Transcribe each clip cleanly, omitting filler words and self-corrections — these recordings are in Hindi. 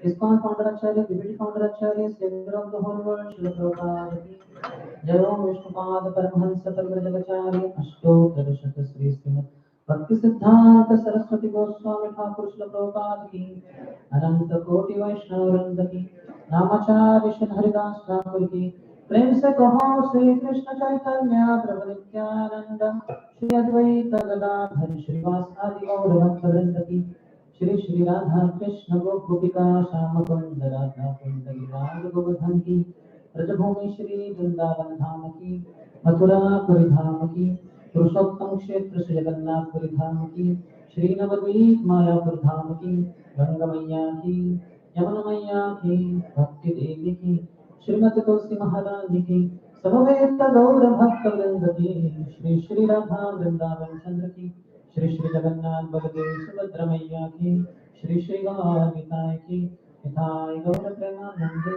ISKCON founder Acharya, Deputy founder Acharya, Savior of the whole world, Srila Prabhupada ki Jai Om Vishnupad Paramahansa Parvrajagacharya, Ashtottara Shata Sri Srimad Bhakti Siddhanta Saraswati Goswami Thakur Srila Prabhupada ki Ananta Koti Vaishnava Vrinda ki Namacharya Shri Haridas Thakur ki प्रेम से कहो श्री कृष्ण चैतन्य प्रभु नित्यानंद श्री अद्वैत गदाधर श्रीवास आदि गौर भक्त वृंद की श्री श्री राधा कृष्ण गोपिका श्याम कुंड राधा कुंड गिरिराज गोवर्धन की, ब्रजभूमि श्री वृंदावन धाम की, मथुरा पुरी धाम की, पुरुषोत्तम क्षेत्र श्री जगन्नाथपुरी धाम की, श्री नवद्वीप मायापुर धाम की, गंगा मैया की, यमुना मैया की, भक्ति देवी की, श्रीमती तुलसी महारानी की, समवेत गौर भक्त वृंद की, श्री श्री राधा वृंदावन चंद्र की, श्री श्री जगन्नाथ बलदेव सुभद्रा मैया की, श्री श्री गौरताय की, हिताय गौर प्रेमानंदे,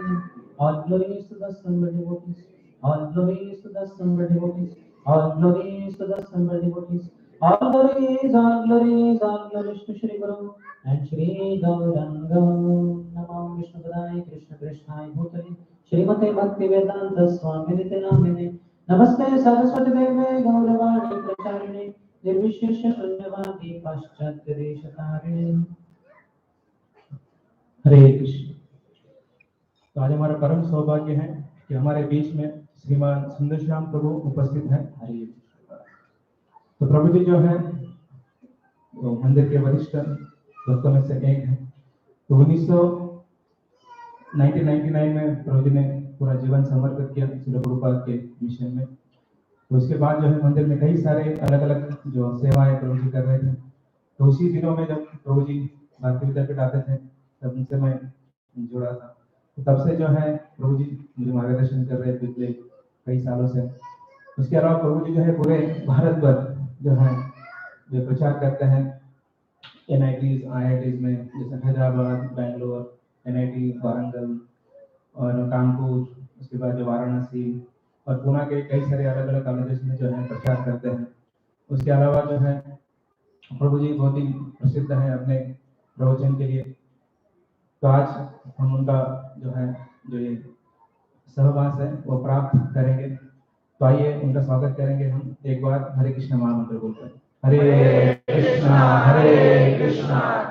all glories to the Sangha devotees, all glories to the Sangha devotees, all glories to the Sangha devotees, all glories, all glories, all glories to Shri Guru and Shri Gauranga. Namo Vishnu Padaya Krishna Krishnaya Bhutale Shrimate Bhakti Vedanta Swami Nite Namine Namaste Saraswati Deve Gauravani Pracharine Nirvishesha Shunyavadi Paschatya Deshatarine. हरे कृष्ण। तो आज हमारा परम सौभाग्य है कि हमारे बीच में श्रीमान सुंदर श्याम प्रभु उपस्थित हैं। तो प्रभु जी जो है तो मंदिर के वरिष्ठ दोस्तों में से एक है। तो 1999 में प्रभु जी ने पूरा जीवन समर्पित किया श्री प्रभुपाद के मिशन में। तो उसके बाद जो है मंदिर में कई सारे अलग अलग जो सेवाएं प्रभु जी कर रहे थे। तो उसी दिनों में जब प्रभु जी भारतीय विद्यापीठ आते थे तब उनसे मैं जुड़ा था। तो तब से जो है प्रभु जी मुझे मार्गदर्शन कर रहे पिछले कई सालों से। उसके अलावा प्रभु जी जो है पूरे भारत भर जो है जो प्रचार करते हैं NITs IITs में, जैसे हैदराबाद, बेंगलोर, NIT वारंगल और कानपुर, उसके बाद जो वाराणसी और पुणे के कई सारे अलग अलग कॉलेजेस में जो है प्रचार करते हैं। उसके अलावा जो है प्रभु जी बहुत ही प्रसिद्ध है अपने प्रवचन के लिए। तो आज हम उनका जो है जो ये सहवास है वो प्राप्त करेंगे। तो आइए उनका स्वागत करेंगे हम एक बार हरे कृष्ण महामंत्र बोलकर। हरे कृष्णा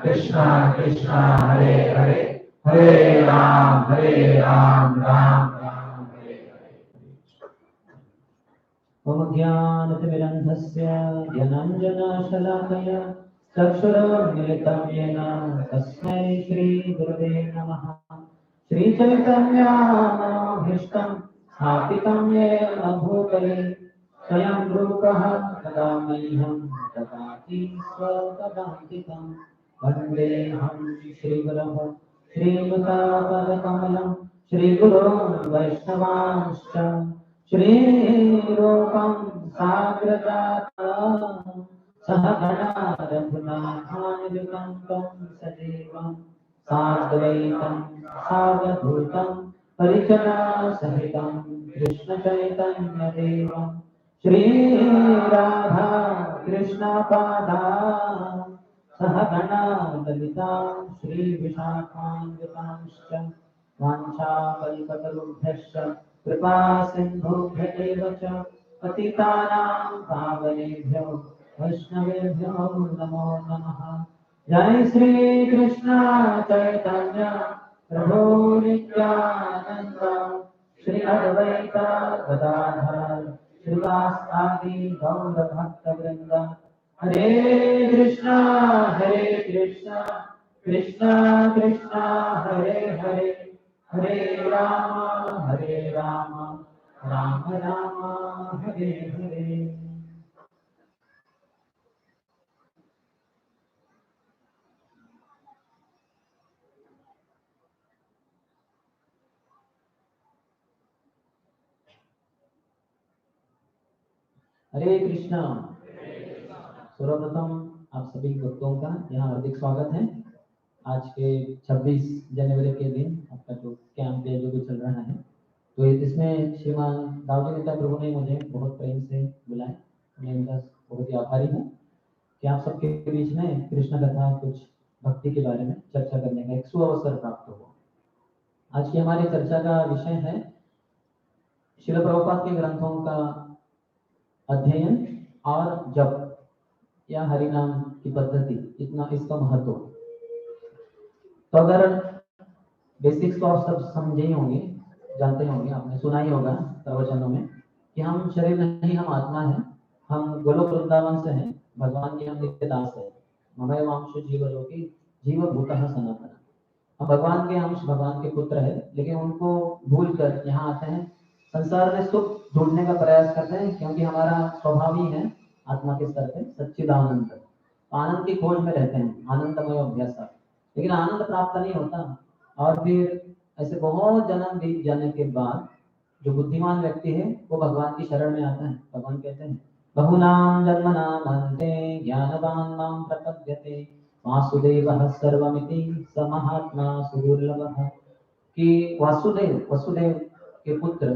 कृष्णा कृष्णा हरे हरे, हरे राम राम राम हरे हरे। ओम ज्ञानतिमिरन्धस्य ज्ञानाञ्जनशलाकया चक्षुरुन्मिलितं येन तस्मै श्रीगुरवे नमः। श्रीचैतन्याभीष्टं स्थापितं येन भूतले स्वयं रूपः तदा मह्यं ददाति स्वपदान्तिकं। वन्देऽहं श्रीगुरः श्रीयुतापदकमलं श्रीगुरोन् वैष्णवांश्च श्रीरूपं साग्रजाता सहगणा रघुनाथान्वितं तं सजीवं साद्वैतं सावधूतं परिजनसहितं कृष्णचैतन्यदेवं श्रीराधा कृष्णपादा सहगणा ललिता श्रीविशाखान्वितांश्च वाञ्छाकल्पतरुभ्यश्च कृपा सिन्धुभ्य एव च पतितानां पावनेभ्यो वैष्णवेभ्यो नमो नमः। जय श्री कृष्ण चैतन्य प्रभु नित्यानंद श्री अद्वैत गदाधर श्रीवासादि गौर भक्त वृंद। हरे कृष्णा कृष्णा कृष्णा हरे हरे, हरे राम राम राम हरे हरे। हरे कृष्णा। सर्वप्रथम आप सभी भक्तों का यहाँ हार्दिक स्वागत है। आज के 26 जनवरी के दिन आपका जो कैंप है जो भी चल रहा है, तो इसमें श्रीमान दाऊदी नेता प्रभु ने मुझे बहुत प्रेम से बुलाया। मैं इनका बहुत ही आभारी हूँ कि आप सबके बीच में कृष्ण कथा कुछ भक्ति के बारे में चर्चा करने का एक सुअवसर प्राप्त हुआ। आज की हमारी चर्चा का विषय है श्रील प्रभुपाद के ग्रंथों का अध्ययन और जप या हरिनाम की पद्धति, इतना इसका महत्व। तो अगर बेसिक्स को आप सब समझे ही होंगे, जानते होंगे, आपने सुना ही होगा प्रवचनों में कि हम शरीर नहीं, हम आत्मा है, हम गोलोक वृंदावन से हैं, भगवान के हम नित्य दास है। ममैवांशो जीवलोके जीवभूतः सनातन। हम भगवान के अंश, भगवान के पुत्र है, लेकिन उनको भूल कर यहाँ आते हैं, संसार में सुख ढूंढने का प्रयास करते हैं, क्योंकि हमारा स्वभाव ही है आत्मा के स्तर पे सच्चिदानंद, आनंद की खोज में रहते हैं, आनंदमय अभ्यास। लेकिन आनंद प्राप्त नहीं होता, और फिर ऐसे बहुत जन्म बीत जाने के बाद जो बुद्धिमान व्यक्ति है वो भगवान की शरण में आता है। भगवान कहते हैं बहुनाम जन्मनाम अन्ते ज्ञानवान माम प्रपद्यते वासुदेवः सर्वमिति स महात्मा सुदुर्लभः। कि वसुदेव के पुत्र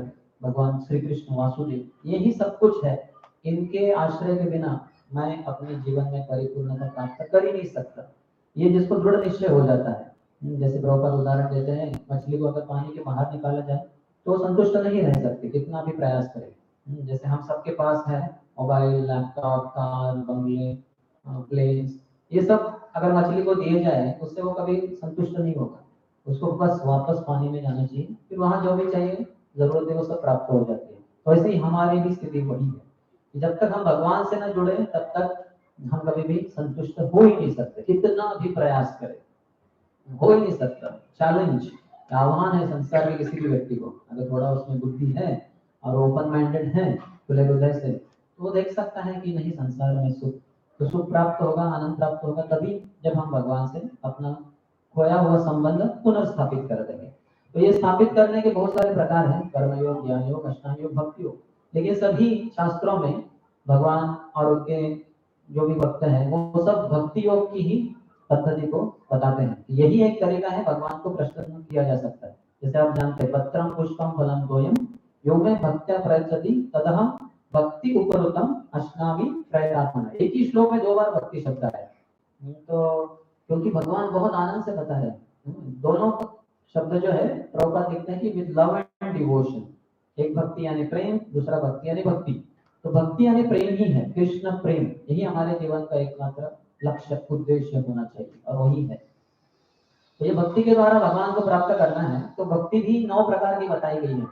भगवान श्री कृष्ण वासुदेव यही सब कुछ है, इनके आश्रय के बिना मैं अपने जीवन में परिपूर्णता प्राप्त कर ही नहीं सकता। ये जिसको दृढ़ निश्चय हो जाता है, जैसे प्रभुपाद उदाहरण देते हैं, मछली को अगर पानी के बाहर निकाला जाए तो संतुष्ट नहीं रह सकती, कितना भी प्रयास करे। जैसे हम सबके पास है मोबाइल, लैपटॉप, कार, बंगले, प्लेन्स, ये सब अगर मछली को दिए जाए उससे वो कभी संतुष्ट नहीं होगा, उसको बस वापस पानी में जाना चाहिए, फिर वहां जो भी चाहिए जरूरत है वो सब प्राप्त हो जाती है। तो ऐसे ही हमारी भी स्थिति वही है कि जब तक हम भगवान से न जुड़े तब तक हम कभी भी संतुष्ट हो ही नहीं सकते, कितना भी प्रयास करें हो ही नहीं सकता। चैलेंज, आह्वान है संसार के किसी भी व्यक्ति को, अगर थोड़ा उसमें बुद्धि है और ओपन माइंडेड है, खुले हृदय से, तो वो देख सकता है कि नहीं संसार में सुख, तो सुख प्राप्त होगा, आनंद प्राप्त होगा तभी जब हम भगवान से अपना खोया हुआ संबंध पुनर्स्थापित कर देंगे। तो ये स्थापित करने के बहुत सारे प्रकार हैं, कर्मयोग, ज्ञान योग, अष्टांग योग, भक्ति योग, लेकिन सभी शास्त्रों में भगवान और उनके जो भी भक्त हैं वो सब भक्ति योग की ही पद्धति को बताते हैं। यही एक तरीका है भगवान को प्रसन्न किया जा सकता है। जैसे आप जानते हैं पत्रम पुष्पम फलम तोयम यो में भक्त्या प्रयच्छति तदहम भक्ति उपरुतम अश्नामि प्रयतात्मना। एक ही श्लोक में 2 बार भक्ति शब्द है, तो क्योंकि भगवान बहुत आनंद से बता है। दोनों शब्द जो है प्रभुपाद लिखते हैं कि विद लव एंड डिवोशन, एक भक्ति यानी प्रेम, दूसरा भक्ति यानी भक्ति। तो भक्ति यानी प्रेम ही है, कृष्ण प्रेम, यही हमारे जीवन का एकमात्र लक्ष्य उद्देश्य होना चाहिए और वही है। तो ये भक्ति के द्वारा भगवान को प्राप्त करना है, तो भक्ति भी 9 प्रकार की बताई गई है।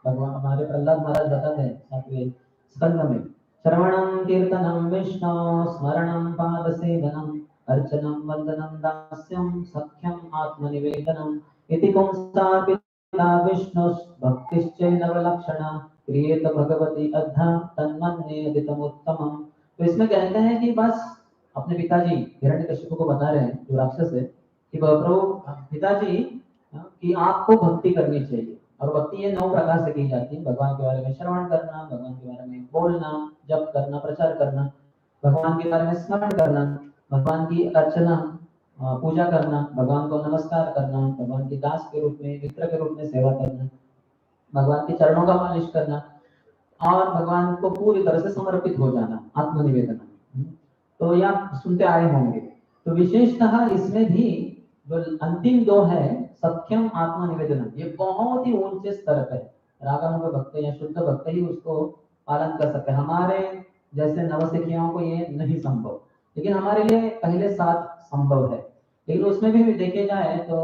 भगवान हमारे प्रहलाद महाराज बताते हैं 7वें स्कंद में, श्रवणम कीर्तनम विष्णु स्मरणम पाद सेवनम अर्चनम वंदनम दास्यम सख्यम आत्मनिवेदनम इति पुंसार्पिता विष्णु भक्तिश्चैनवलक्षणा क्रियेत भगवती अद्धा तन्मन्येदितमुत्तमम्। तो इसमें कहते हैं कि बस अपने पिताजी हिरण्यकशिपु को बता रहे हैं जो राक्षस है कि प्रभु पिताजी कि आपको भक्ति करनी चाहिए, और भक्ति ये 9 प्रकार से की जाती है। भगवान के बारे में श्रवण करना, भगवान के बारे में बोलना, जप करना, प्रचार करना, भगवान के बारे में स्मरण करना, भगवान की अर्चना पूजा करना, भगवान को नमस्कार करना, भगवान के दास के रूप में, मित्र के रूप में सेवा करना, भगवान के चरणों का मालिश करना, और भगवान को पूरी तरह से समर्पित हो जाना, आत्मनिवेदन। तो ये आप सुनते आए होंगे। तो विशेषतः इसमें भी जो अंतिम 2 है सख्यम आत्मनिवेदन, ये बहुत ही ऊंचे स्तर पे रागानुग भक्त या शुद्ध भक्त ही उसको पालन कर सकते हैं। हमारे जैसे नवसिखियों को ये नहीं संभव, लेकिन हमारे लिए पहले 7 संभव है। लेकिन उसमें भी देखे जाए तो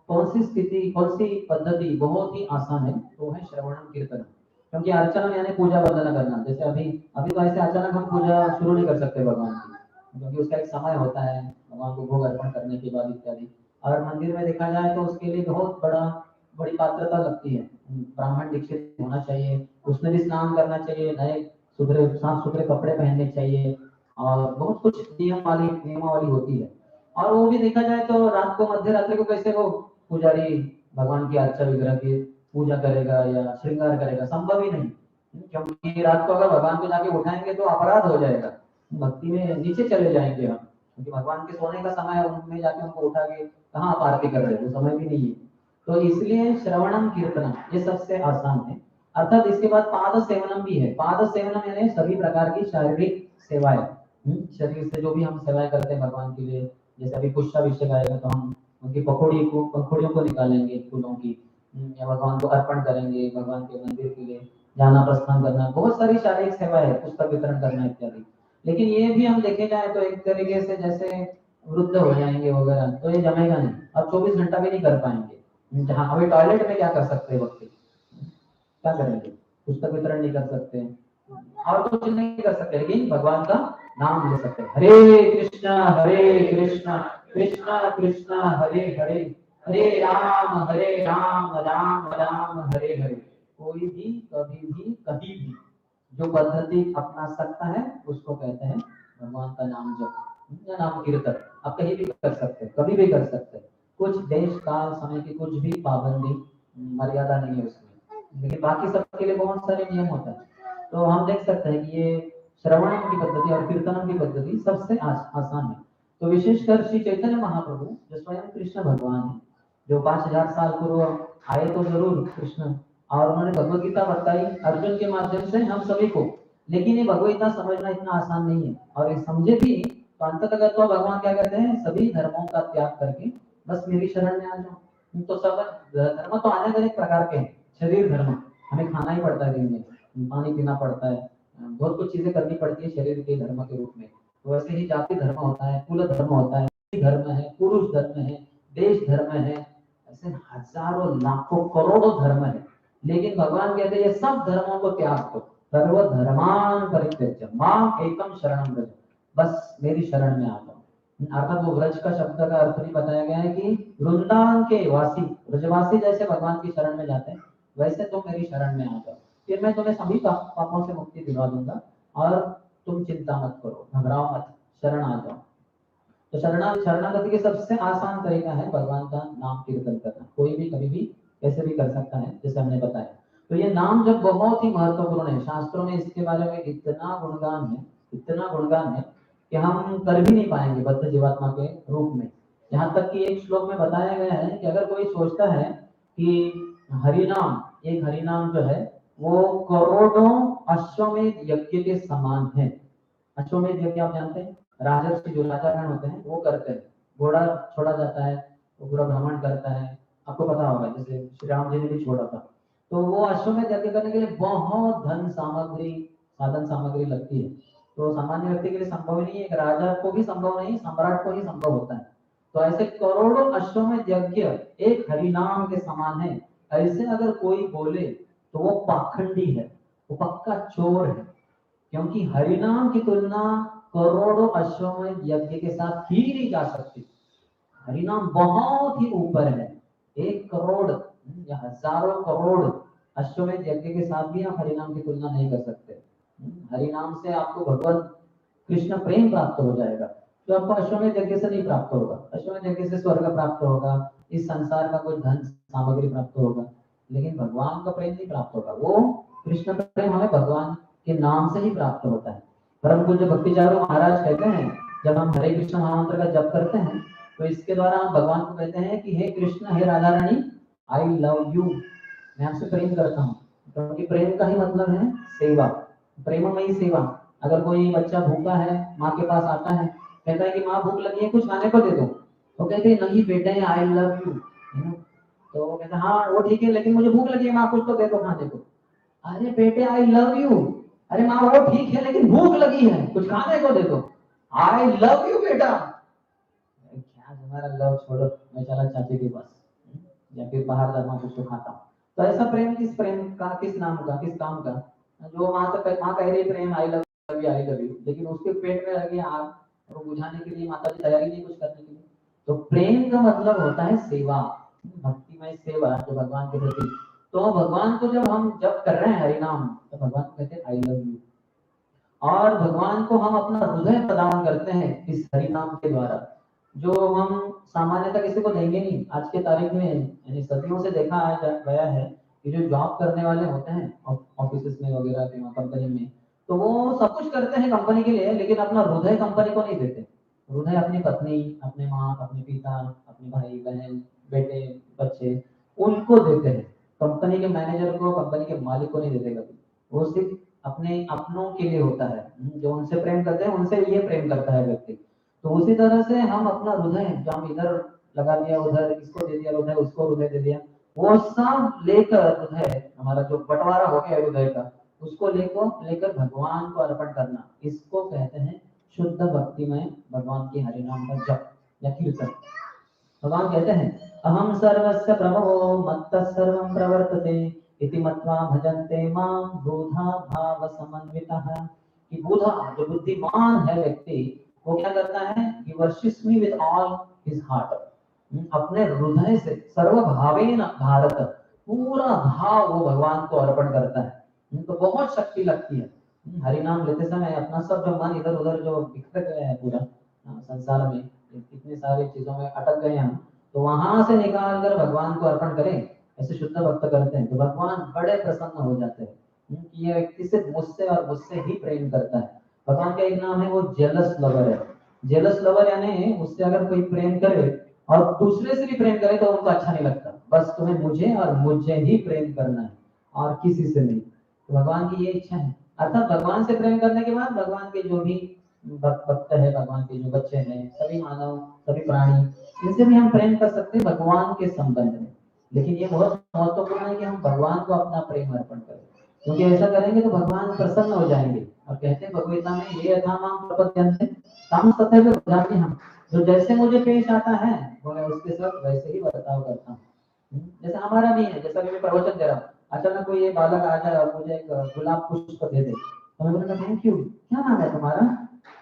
कौन सी स्थिति, कौन सी पद्धति बहुत ही आसान है, तो है श्रवणम कीर्तन। क्योंकि अर्चना यानी पूजा वंदना करना, जैसे अभी तो ऐसे अचानक हम पूजा शुरू नहीं कर सकते भगवान की, क्योंकि उसका एक समय होता है भगवान को भोग अर्पण करने के बाद इत्यादि। और मंदिर में देखा जाए तो उसके लिए बहुत बड़ी पात्रता लगती है, ब्राह्मण दीक्षित होना चाहिए, उसमें भी स्नान करना चाहिए, नए सुथरे साफ सुथरे कपड़े पहनने चाहिए, और बहुत कुछ नियमावली होती है। और वो भी देखा जाए तो रात को मध्य रात्रि को कैसे वो पुजारी भगवान की अर्चा विग्रह की पूजा करेगा या श्रृंगार करेगा, संभव ही नहीं, क्योंकि रात को अगर भगवान को जाके उठाएंगे तो अपराध हो जाएगा, भक्ति में नीचे चले जाएंगे हम, क्योंकि भगवान के सोने का समय है, उनमें जाके उनको उठा के कहाँ आप आरती कर रहे हो, समय भी नहीं है। तो इसलिए श्रवणम कीर्तनम ये सबसे आसान है। अर्थात इसके बाद पाद सेवनम भी है। पाद सेवनम यानी सभी प्रकार की शारीरिक सेवाएं, शरीर से जो भी हम सेवाएं करते हैं भगवान के लिए, जैसे अभी पुष्पाभिषेक आएगा तो हम उनकी पंखुड़ियों को निकालेंगे फूलों की, या भगवान को अर्पण करेंगे, भगवान के मंदिर के लिए जाना, प्रस्थान करना, बहुत सारी शारीरिक सेवा है, पुस्तक वितरण करना इत्यादि। लेकिन ये भी हम देखे जाए तो एक तरीके से जैसे वृद्ध हो जाएंगे वगैरह, तो ये जमेगा नहीं, अब 24 घंटा भी नहीं कर पाएंगे। जहाँ अभी टॉयलेट में क्या कर सकते हैं वक्त, क्या करेंगे, पुस्तक वितरण नहीं कर सकते, और कुछ नहीं कर सकते, लेकिन भगवान का नाम ले सकते हैं। हरे कृष्णा कृष्ण कृष्ण हरे हरे, हरे राम राम राम हरे हरे। कोई भी कभी भी कहीं भी जो पद्धति अपना सकता है उसको कहते हैं भगवान का नाम जप या नाम कीर्तन। आप कहीं भी कर सकते हैं, कभी भी कर सकते हैं। कुछ देश काल समय की कुछ भी पाबंदी मर्यादा नहीं है उसमें, लेकिन बाकी सबके लिए बहुत सारे नियम होते हैं। तो हम देख सकते हैं कि ये श्रवणम की पद्धति और कीर्तनम की पद्धति सबसे आसान है। तो विशेषकर श्री चैतन्य महाप्रभु जो स्वयं कृष्ण भगवान है, जो 5000 साल पूर्व आए तो जरूर कृष्ण, और उन्होंने भगवत गीता बताई अर्जुन के माध्यम से हम सभी को। लेकिन ये भगवत गीता समझना इतना आसान नहीं है, और ये समझे भी तो अंततः तो भगवान क्या कहते हैं, सभी धर्मों का त्याग करके बस मेरी शरण में आ जाओ। तो सब धर्म तो अलग अलग प्रकार के हैं। शरीर धर्म, हमें खाना ही पड़ता है दिन में, पानी पीना पड़ता है, बहुत कुछ चीजें करनी पड़ती है शरीर के धर्म के रूप में। वैसे ही जाति धर्म होता है, कुल धर्म होता है, धर्म है, पुरुष धर्म है, देश धर्म है, ऐसे हजारों लाखों करोड़ों धर्म है। लेकिन भगवान कहते हैं ये सब धर्मों को त्याग दो, सर्व धर्मान परित्यज्य मां एकम शरणं व्रज, बस मेरी शरण में आ जाओ। अर्थात वो व्रज का शब्द का अर्थ भी बताया गया है कि वृंदावन के वासी, व्रजवासी जैसे भगवान की शरण में जाते हैं, वैसे तुम मेरी शरण में आ जाओ, फिर मैं तुम्हें सभी पापों से मुक्ति दिलवा दूंगा, और तुम चिंता मत करो, घबराओ मत, शरण आ जाओ। तो शरणागति के सबसे आसान तरीका है भगवान का नाम कीर्तन करना। कोई भी कभी भी कैसे भी कर सकता है, जैसे हमने बताया। तो ये नाम जब बहुत ही महत्वपूर्ण है, शास्त्रों में इसके बारे में इतना गुणगान है, इतना गुणगान है कि हम कर भी नहीं पाएंगे बद्ध जीवात्मा के रूप में। यहाँ तक कि एक श्लोक में बताया गया है कि अगर कोई सोचता है कि हरिनाम, एक हरिनाम जो है वो करोड़ों अश्वमेध यज्ञ के समान है। अश्वमेध यज्ञ आप जानते हैं, राजर्षि जो राजागण होते हैं वो करते हैं, घोड़ा छोड़ा जाता है, वो पूरा भ्रमण करता है, आपको पता होगा, जैसे श्री राम जी ने भी छोड़ा था। तो वो अश्वमेध यज्ञ करने के लिए बहुत धन सामग्री, साधन सामग्री लगती है। तो सामान्य व्यक्ति के लिए संभव नहीं है, एक राजा को भी संभव नहीं, सम्राट को ही संभव होता है। तो ऐसे करोड़ों अश्वमेध यज्ञ एक हरिनाम के समान है। ऐसे अगर कोई बोले तो वो पाखंडी है, वो पक्का चोर है, क्योंकि हरिनाम की तुलना करोड़ों अश्वमेध यज्ञ के साथ ही नहीं जा सकती। हरिनाम बहुत ही ऊपर है। 1 करोड़ या हजारों करोड़ अश्वमेध यज्ञ के साथ भी आप हरिनाम की तुलना नहीं कर सकते। हरिनाम से आपको भगवान कृष्ण प्रेम प्राप्त हो जाएगा, तो आपको अश्वमेध यज्ञ से नहीं प्राप्त होगा। अश्वमेध यज्ञ से स्वर्ग प्राप्त होगा, इस संसार का कोई धन सामग्री प्राप्त होगा, लेकिन भगवान का प्रेम नहीं प्राप्त होगा। वो कृष्ण प्रेम हमें भगवान के नाम से ही प्राप्त होता है। परम पूज्य भक्ति चारू महाराज कहते हैं, जब हम हरे कृष्ण महामंत्र का जप करते हैं तो इसके द्वारा हम भगवान को कहते हैं कि हे कृष्ण, हे राधा रानी, आई लव यू, मैं आपसे प्रेम करता हूँ। क्योंकि प्रेम का ही मतलब है सेवा, प्रेममयी सेवा। अगर कोई बच्चा भूखा है, माँ के पास आता है, कहता है कि माँ भूख लगी है, कुछ खाने को दे दो, तो कहते हैं नहीं बेटे, आई लव यू। तो वो कहते हैं हाँ वो ठीक है, लेकिन मुझे भूख लगी है माँ, कुछ तो दे दो खाने को। अरे बेटे आई लव यू, अरे माँ वो ठीक है लेकिन भूख लगी है, कुछ खाने को दे दो। आई लव यू बेटा, क्या तुम्हारा लव छोड़ो, मैं चला चाची के पास, या फिर बाहर जाता कुछ तो खाता हूँ। तो ऐसा प्रेम किस प्रेम का, किस नाम का, किस काम का, जो वहां तक माँ कह रही प्रेम I love you, I love you, लेकिन उसके पेट में लगी आग, और वो बुझाने के लिए माता जी तैयारी नहीं कुछ करने के लिए। तो प्रेम का मतलब होता है सेवा, भक्तिमय सेवा जो भगवान के प्रति। तो भगवान को जब हम जब कर रहे हैं हरिनाम, तो भगवान को कहते हैं आई लव यू, और भगवान को हम अपना हृदय प्रदान करते हैं इस हरिनाम के द्वारा, जो हम सामान्यतः किसी को देंगे नहीं। आज के तारीख में यानी सदियों से देखा गया है कि जो जॉब करने वाले होते हैं ऑफिस में वगैरह कंपनी में, तो वो सब कुछ करते हैं कंपनी के लिए, लेकिन अपना हृदय कंपनी को नहीं देते। हृदय अपनी पत्नी, अपने माँ, अपने पिता, अपने भाई बहन, बेटे, बच्चे, उनको देते हैं। कंपनी के मैनेजर को, कंपनी के मालिक को नहीं देते कभी। वो सिर्फ अपने अपनों के लिए होता है, जो उनसे प्रेम करते हैं उनसे ये प्रेम करता है व्यक्ति। तो उसी तरह से हम अपना हृदय, जो हम इधर लगा दिया, उधर इसको दे दिया हृदय, उसको हृदय दे दिया, वो सब लेकर हृदय, हमारा जो बंटवारा हो गया हृदय का, उसको लेकर भगवान को अर्पण करना, इसको कहते हैं शुद्ध भक्ति में भगवान के हरिनाम का जप या कीर्तन। भगवान कहते हैं अहम सर्वस्य प्रभवो मत्तः सर्वं प्रवर्तते इति मत्वा भजन्ते मां बुधा भाव समन्वितः। कि बुधा जो बुद्धिमान है व्यक्ति, वो क्या करता है, he worships me with all his heart, अपने हृदय से सर्वभावेन भारत, पूरा भाव वो भगवान को अर्पण करता है। तो बहुत शक्ति लगती है। हरि नाम लेते समय अपना सब जो मन इधर उधर जो बिखर गया है पूरा संसार में, इतने सारे चीजों में अटक गए हम, तो वहां से निकाल कर भगवान को अर्पण करें, ऐसे शुद्ध भक्त करते हैं तो भगवान बड़े प्रसन्न हो जाते हैं कि ये व्यक्ति सिर्फ मुझसे और मुझसे ही प्रेम करता है। भगवान का एक नाम है वो जेलस लवर है। जेलस लवर यानी उससे अगर कोई प्रेम करे और दूसरे से भी प्रेम करे तो उनको अच्छा नहीं लगता, बस तुम्हें मुझे और मुझे ही प्रेम करना है और किसी से नहीं। तो भगवान की ये इच्छा है। अर्थात भगवान से प्रेम करने के बाद भगवान के जो भी भक्त है, भगवान के जो बच्चे हैं, सभी मानव, सभी प्राणी, इनसे भी हम प्रेम कर सकते हैं भगवान के संबंध में। लेकिन ये बहुत महत्वपूर्ण है कि हम भगवान को अपना प्रेम अर्पण करें, क्योंकि ऐसा करेंगे तो भगवान प्रसन्न हो जाएंगे। और कहते हैं भगवद्गीता में, ये यथा माम प्रपद्यन्ते ताम तथैव भजामि हम, जो जैसे मुझे पेश आता है वो मैं उसके साथ वैसे ही बर्ताव करता हूँ। जैसे हमारा भी है, जैसा कि मैं प्रवचन दे रहा हूँ, अचानक कोई ये बालक आ जाए और मुझे एक गुलाब पुष्प दे दे तो मैं बोलूँगा थैंक यू, क्या नाम है तुम्हारा,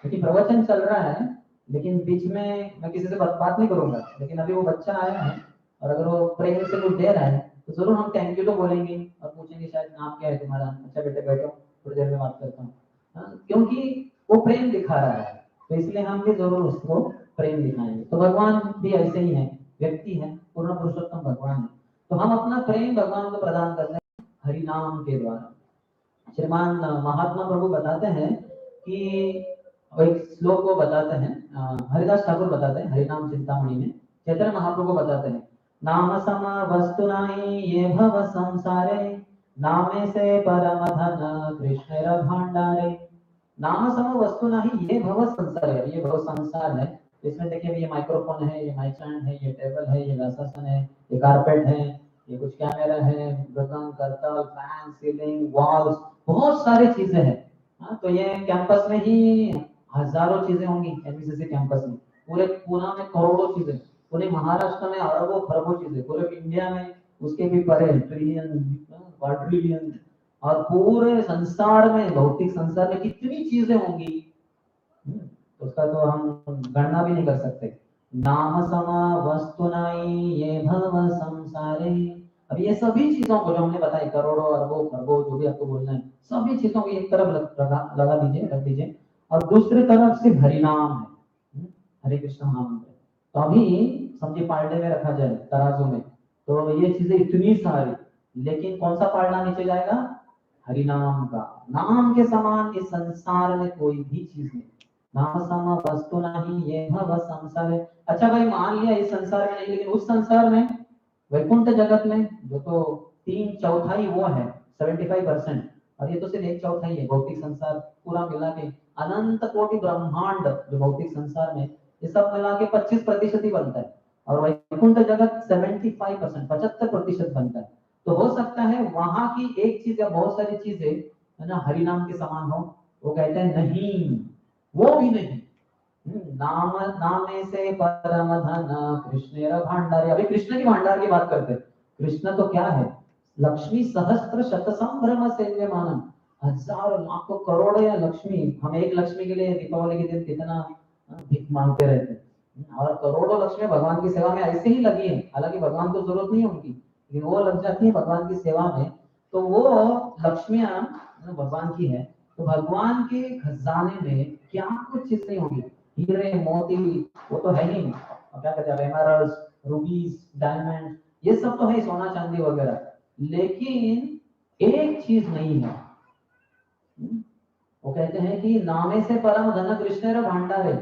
क्योंकि प्रवचन चल रहा है लेकिन बीच में मैं किसी से बात नहीं करूंगा। लेकिन अभी वो बच्चा आया है और अगर वो प्रेम से कुछ दे रहा है तो जरूर हम थैंक यू तो बोलेंगे और पूछेंगे शायद नाम क्या है तुम्हारा, अच्छा बेटे बैठो थोड़ी देर में बात करता हूँ, क्योंकि वो प्रेम दिखा रहा है, तो इसलिए हम भी जरूर उसको प्रेम दिखाएंगे। तो भगवान भी ऐसे ही है, व्यक्ति है, पूर्ण पुरुषोत्तम भगवान है। तो हम अपना प्रेम भगवान को प्रदान करते हैं हरि नाम के द्वारा। श्रीमान महात्मा प्रभु बताते हैं कि एक श्लोक को बताते हैं, हरिदास ठाकुर बताते हैं हरिनाम चिंतामणि में, चैतन्य महाप्रभु बताते हैं, नाम सम वस्तु नहीं ये भव संसारे, नामे से परम धन कृष्ण भंडारे। नाम सम वस्तु नहीं ये भव संसार है, ये भव संसार है। इसमें देखिए ये माइक्रोफोन है, ये माइक स्टैंड है, ये टेबल है, ये व्यासासन है, ये कारपेट है, ये कुछ कैमरा है, मृदंग, करताल, फैन, सीलिंग, वॉल्स, बहुत सारी चीजें हैं। हाँ, तो ये कैंपस में ही हजारों चीजें होंगी, एमबीसीसी कैंपस में पूरे पूना में करोड़ों चीजें, पूरे महाराष्ट्र में अरबों खरबों चीजें, पूरे इंडिया में उसके भी परे ट्रिलियन, क्वाड्रिलियन, और पूरे संसार में, भौतिक संसार में कितनी चीजें होंगी, उसका तो हम गणना भी नहीं कर सकते। नाम समा वस्तु नहीं ये भव संसारे। अब ये सभी चीजों को जो हमने बताई, करोड़ों अरबों खरबों जो भी आपको बोलना है, सभी चीजों को एक तरफ लगा दीजिए, रख दीजिए, और दूसरी तरफ से हरि नाम है, हरे कृष्ण महामंत्र। तो अभी समझिए पालने में रखा जाए तराजू में, तो ये चीजें इतनी सारी, लेकिन कौन सा पालना नीचे जाएगा, हरि नाम का। नाम के समान इस संसार में कोई भी चीज नहीं, नाम सम वस्तु नहीं ये भव संसार है। अच्छा भाई मान लिया इस संसार में नहीं, लेकिन उस संसार में, वैकुंठ जगत में, जो तो 3/4 वो है, 75%, और ये तो सिर्फ 1/4 है भौतिक संसार पूरा मिला के, अनंत कोटि ब्रह्मांड जो भौतिक संसार में, ये सब मिला के 25% ही बनता है, और वैकुंठ जगत 75%, 75% बनता है। तो हो सकता है वहां की एक चीज या बहुत सारी चीजें है ना हरि नाम के समान हो। वो कहते हैं नहीं, वो भी नहीं। नाम नामे से परम धन कृष्ण भंडारी। अभी कृष्ण की भंडार की बात करते हैं। कृष्ण तो क्या है, लक्ष्मी सहस्त्र शत संभ्रम सेव्यमानम, हजारों लाखों करोड़ों या लक्ष्मी, हम एक लक्ष्मी के लिए दीपावली के दिन कितना भीख मांगते रहते हैं, और करोड़ों लक्ष्मी भगवान की सेवा में ऐसे ही लगी है। हालांकि भगवान को जरूरत नहीं है उनकी, लेकिन वो लग जाती है भगवान की सेवा में, तो वो लक्ष्मियां भगवान की है। तो भगवान के खजाने में क्या कुछ चीज नहीं होगी, हीरे मोती वो तो है ही नहीं, और क्या कहते हैं एमरल्ड्स, रूबीज, डायमंड, ये सब तो है, सोना चांदी वगैरह, लेकिन एक चीज नहीं है। वो कहते हैं कि नामे से परम धन कृष्ण भंडारे।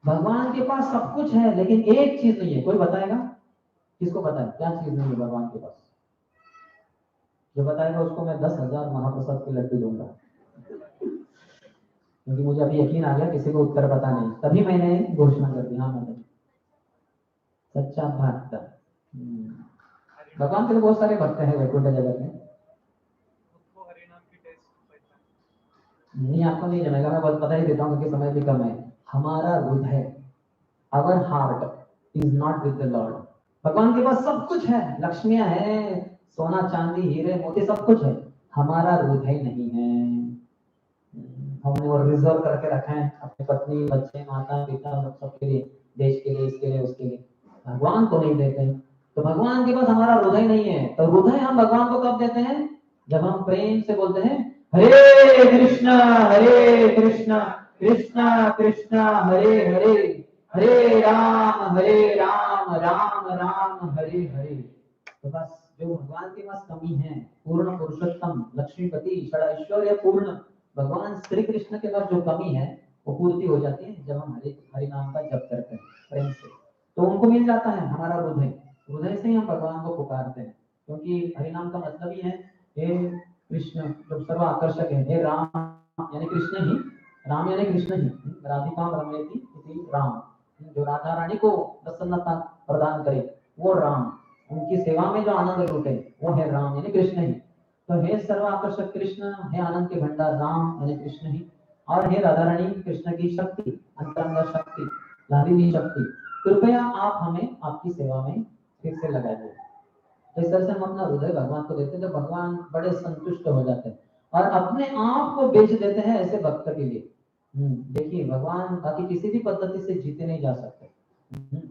भगवान के पास सब कुछ है लेकिन एक चीज नहीं है। कोई बताएगा, किसको पता है क्या चीज नहीं है भगवान के पास? जो बताएगा उसको मैं 10,000 महाप्रसाद के लड्डू दूंगा, क्योंकि मुझे अभी यकीन आ गया किसी को उत्तर पता नहीं, तभी मैंने घोषणा कर दी। हाँ मैंने सच्चा भक्त। भगवान के तो बहुत सारे भक्त हैं वैकुंठ जगत में, नहीं आपको नहीं जमेगा, मैं बस बता ही देता हूँ क्योंकि समय भी कम है। हमारा हृदय, our heart is not with the Lord. भगवान के पास सब कुछ है, लक्ष्मियां हैं, सोना चांदी हीरे मोती सब कुछ है, हमारा हृदय नहीं है। हमने वो रिजर्व करके रखा है अपनी पत्नी, बच्चे, माता पिता सबके लिए, देश के लिए, इसके लिए, उसके लिए, भगवान को नहीं देते हैं। तो भगवान के पास हमारा हृदय नहीं है, तो हृदय हम भगवान को कब देते हैं? जब हम प्रेम से बोलते हैं हरे कृष्णा कृष्णा कृष्णा हरे हरे, हरे राम राम राम हरे हरे। तो बस जो भगवान के पास कमी है, पूर्ण पुरुषोत्तम लक्ष्मीपति षडैश्वर्य पूर्ण भगवान श्री कृष्ण के पास जो कमी है वो पूर्ति हो जाती है जब हम हरे हरि नाम का जप करते हैं प्रेम से, तो उनको मिल जाता है हमारा हृदय। हृदय से ही हम भगवान को पुकारते हैं, क्योंकि हरि नाम का मतलब ही है हे कृष्ण जो सर्व आकर्षक है, हे राम यानी कृष्ण ही, राम यानी कृष्ण ही, राधिका रमयति इति राम, जो राधा रानी को प्रसन्नता प्रदान करे वो राम, उनकी सेवा में जो आनंद लूटे वो है राम यानी कृष्ण ही। तो हे सर्वाकर्षक कृष्ण, हे आनंद के भंडार राम यानी कृष्ण ही, और हे राधा रानी कृष्ण की शक्ति, अंतरंग शक्ति, लालिनी शक्ति, कृपया आप हमें आपकी सेवा में फिर से लगाइए। तो इस तरह से हम अपना हृदय भगवान को देते हैं, तो भगवान बड़े संतुष्ट हो जाते हैं और अपने आप को बेच देते हैं ऐसे भक्त के लिए। देखिए भगवान बाकी किसी भी पद्धति से जीते नहीं जा सकते।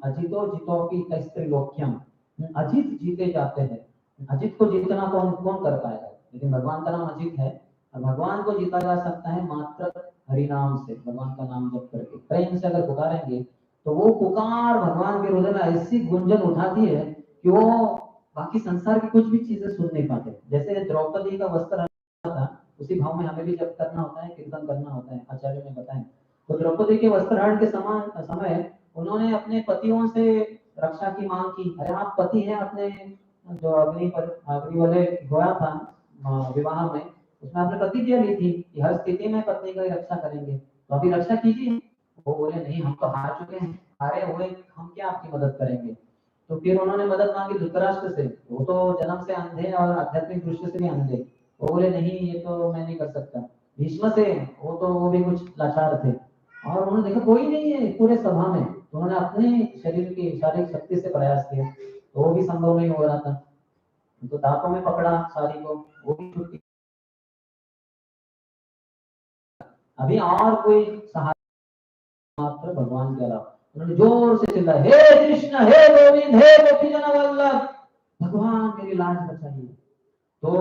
अजितो जितो की त्रैलोक्यम, अजित जीते जाते हैं। अजित को जीतना कौन कौन कर पाएगा, लेकिन भगवान का नाम अजित है और भगवान को जीता जा सकता है मात्र हरि नाम से, भगवान का नाम जप करके प्रेम से अगर पुकारेंगे तो वो पुकार भगवान के हृदय में ऐसी गुंजन उठाती है कि वो बाकी संसार की कुछ भी चीजें सुन नहीं पाते। जैसे द्रौपदी का वस्त्र था, उसी भाव में हमें भी जब करना होता है, कीर्तन करना होता है, आचार्य ने बताया। तो द्रौपदी के वस्त्रहरण के समान समय उन्होंने अपने पतियों से रक्षा की मांग की। अरे आप पति हैं, अपने जो अग्नि वाले गोया था विवाह में, उसमें आपने प्रतिज्ञा ली थी कि हर स्थिति में पत्नी की रक्षा करेंगे, तो अभी रक्षा कीजिए। वो बोले नहीं, हम तो हार चुके हैं, हारे हुए हम क्या आपकी मदद करेंगे। तो फिर उन्होंने मदद मांगी धृतराष्ट्र से, वो तो जन्म से अंधे और आध्यात्मिक दृष्टि से भी अंधे, वो बोले नहीं ये तो मैं नहीं कर सकता। भीष्म से, वो भी कुछ लाचार थे, और उन्होंने देखा कोई नहीं है पूरे सभा में, तो उन्होंने अपने शरीर की शारीरिक शक्ति से प्रयास किया, तो वो भी संभव नहीं हो रहा था, तो दांतों में पकड़ा सारी को, वो भी छुट्टी। अभी और कोई सहारा मात्र भगवान के अलावा। उन्होंने जोर से चिल्लाया हे कृष्ण हे गोविंद हे गोपी जन वल्लभ, भगवान मेरी लाज बचाइए। तो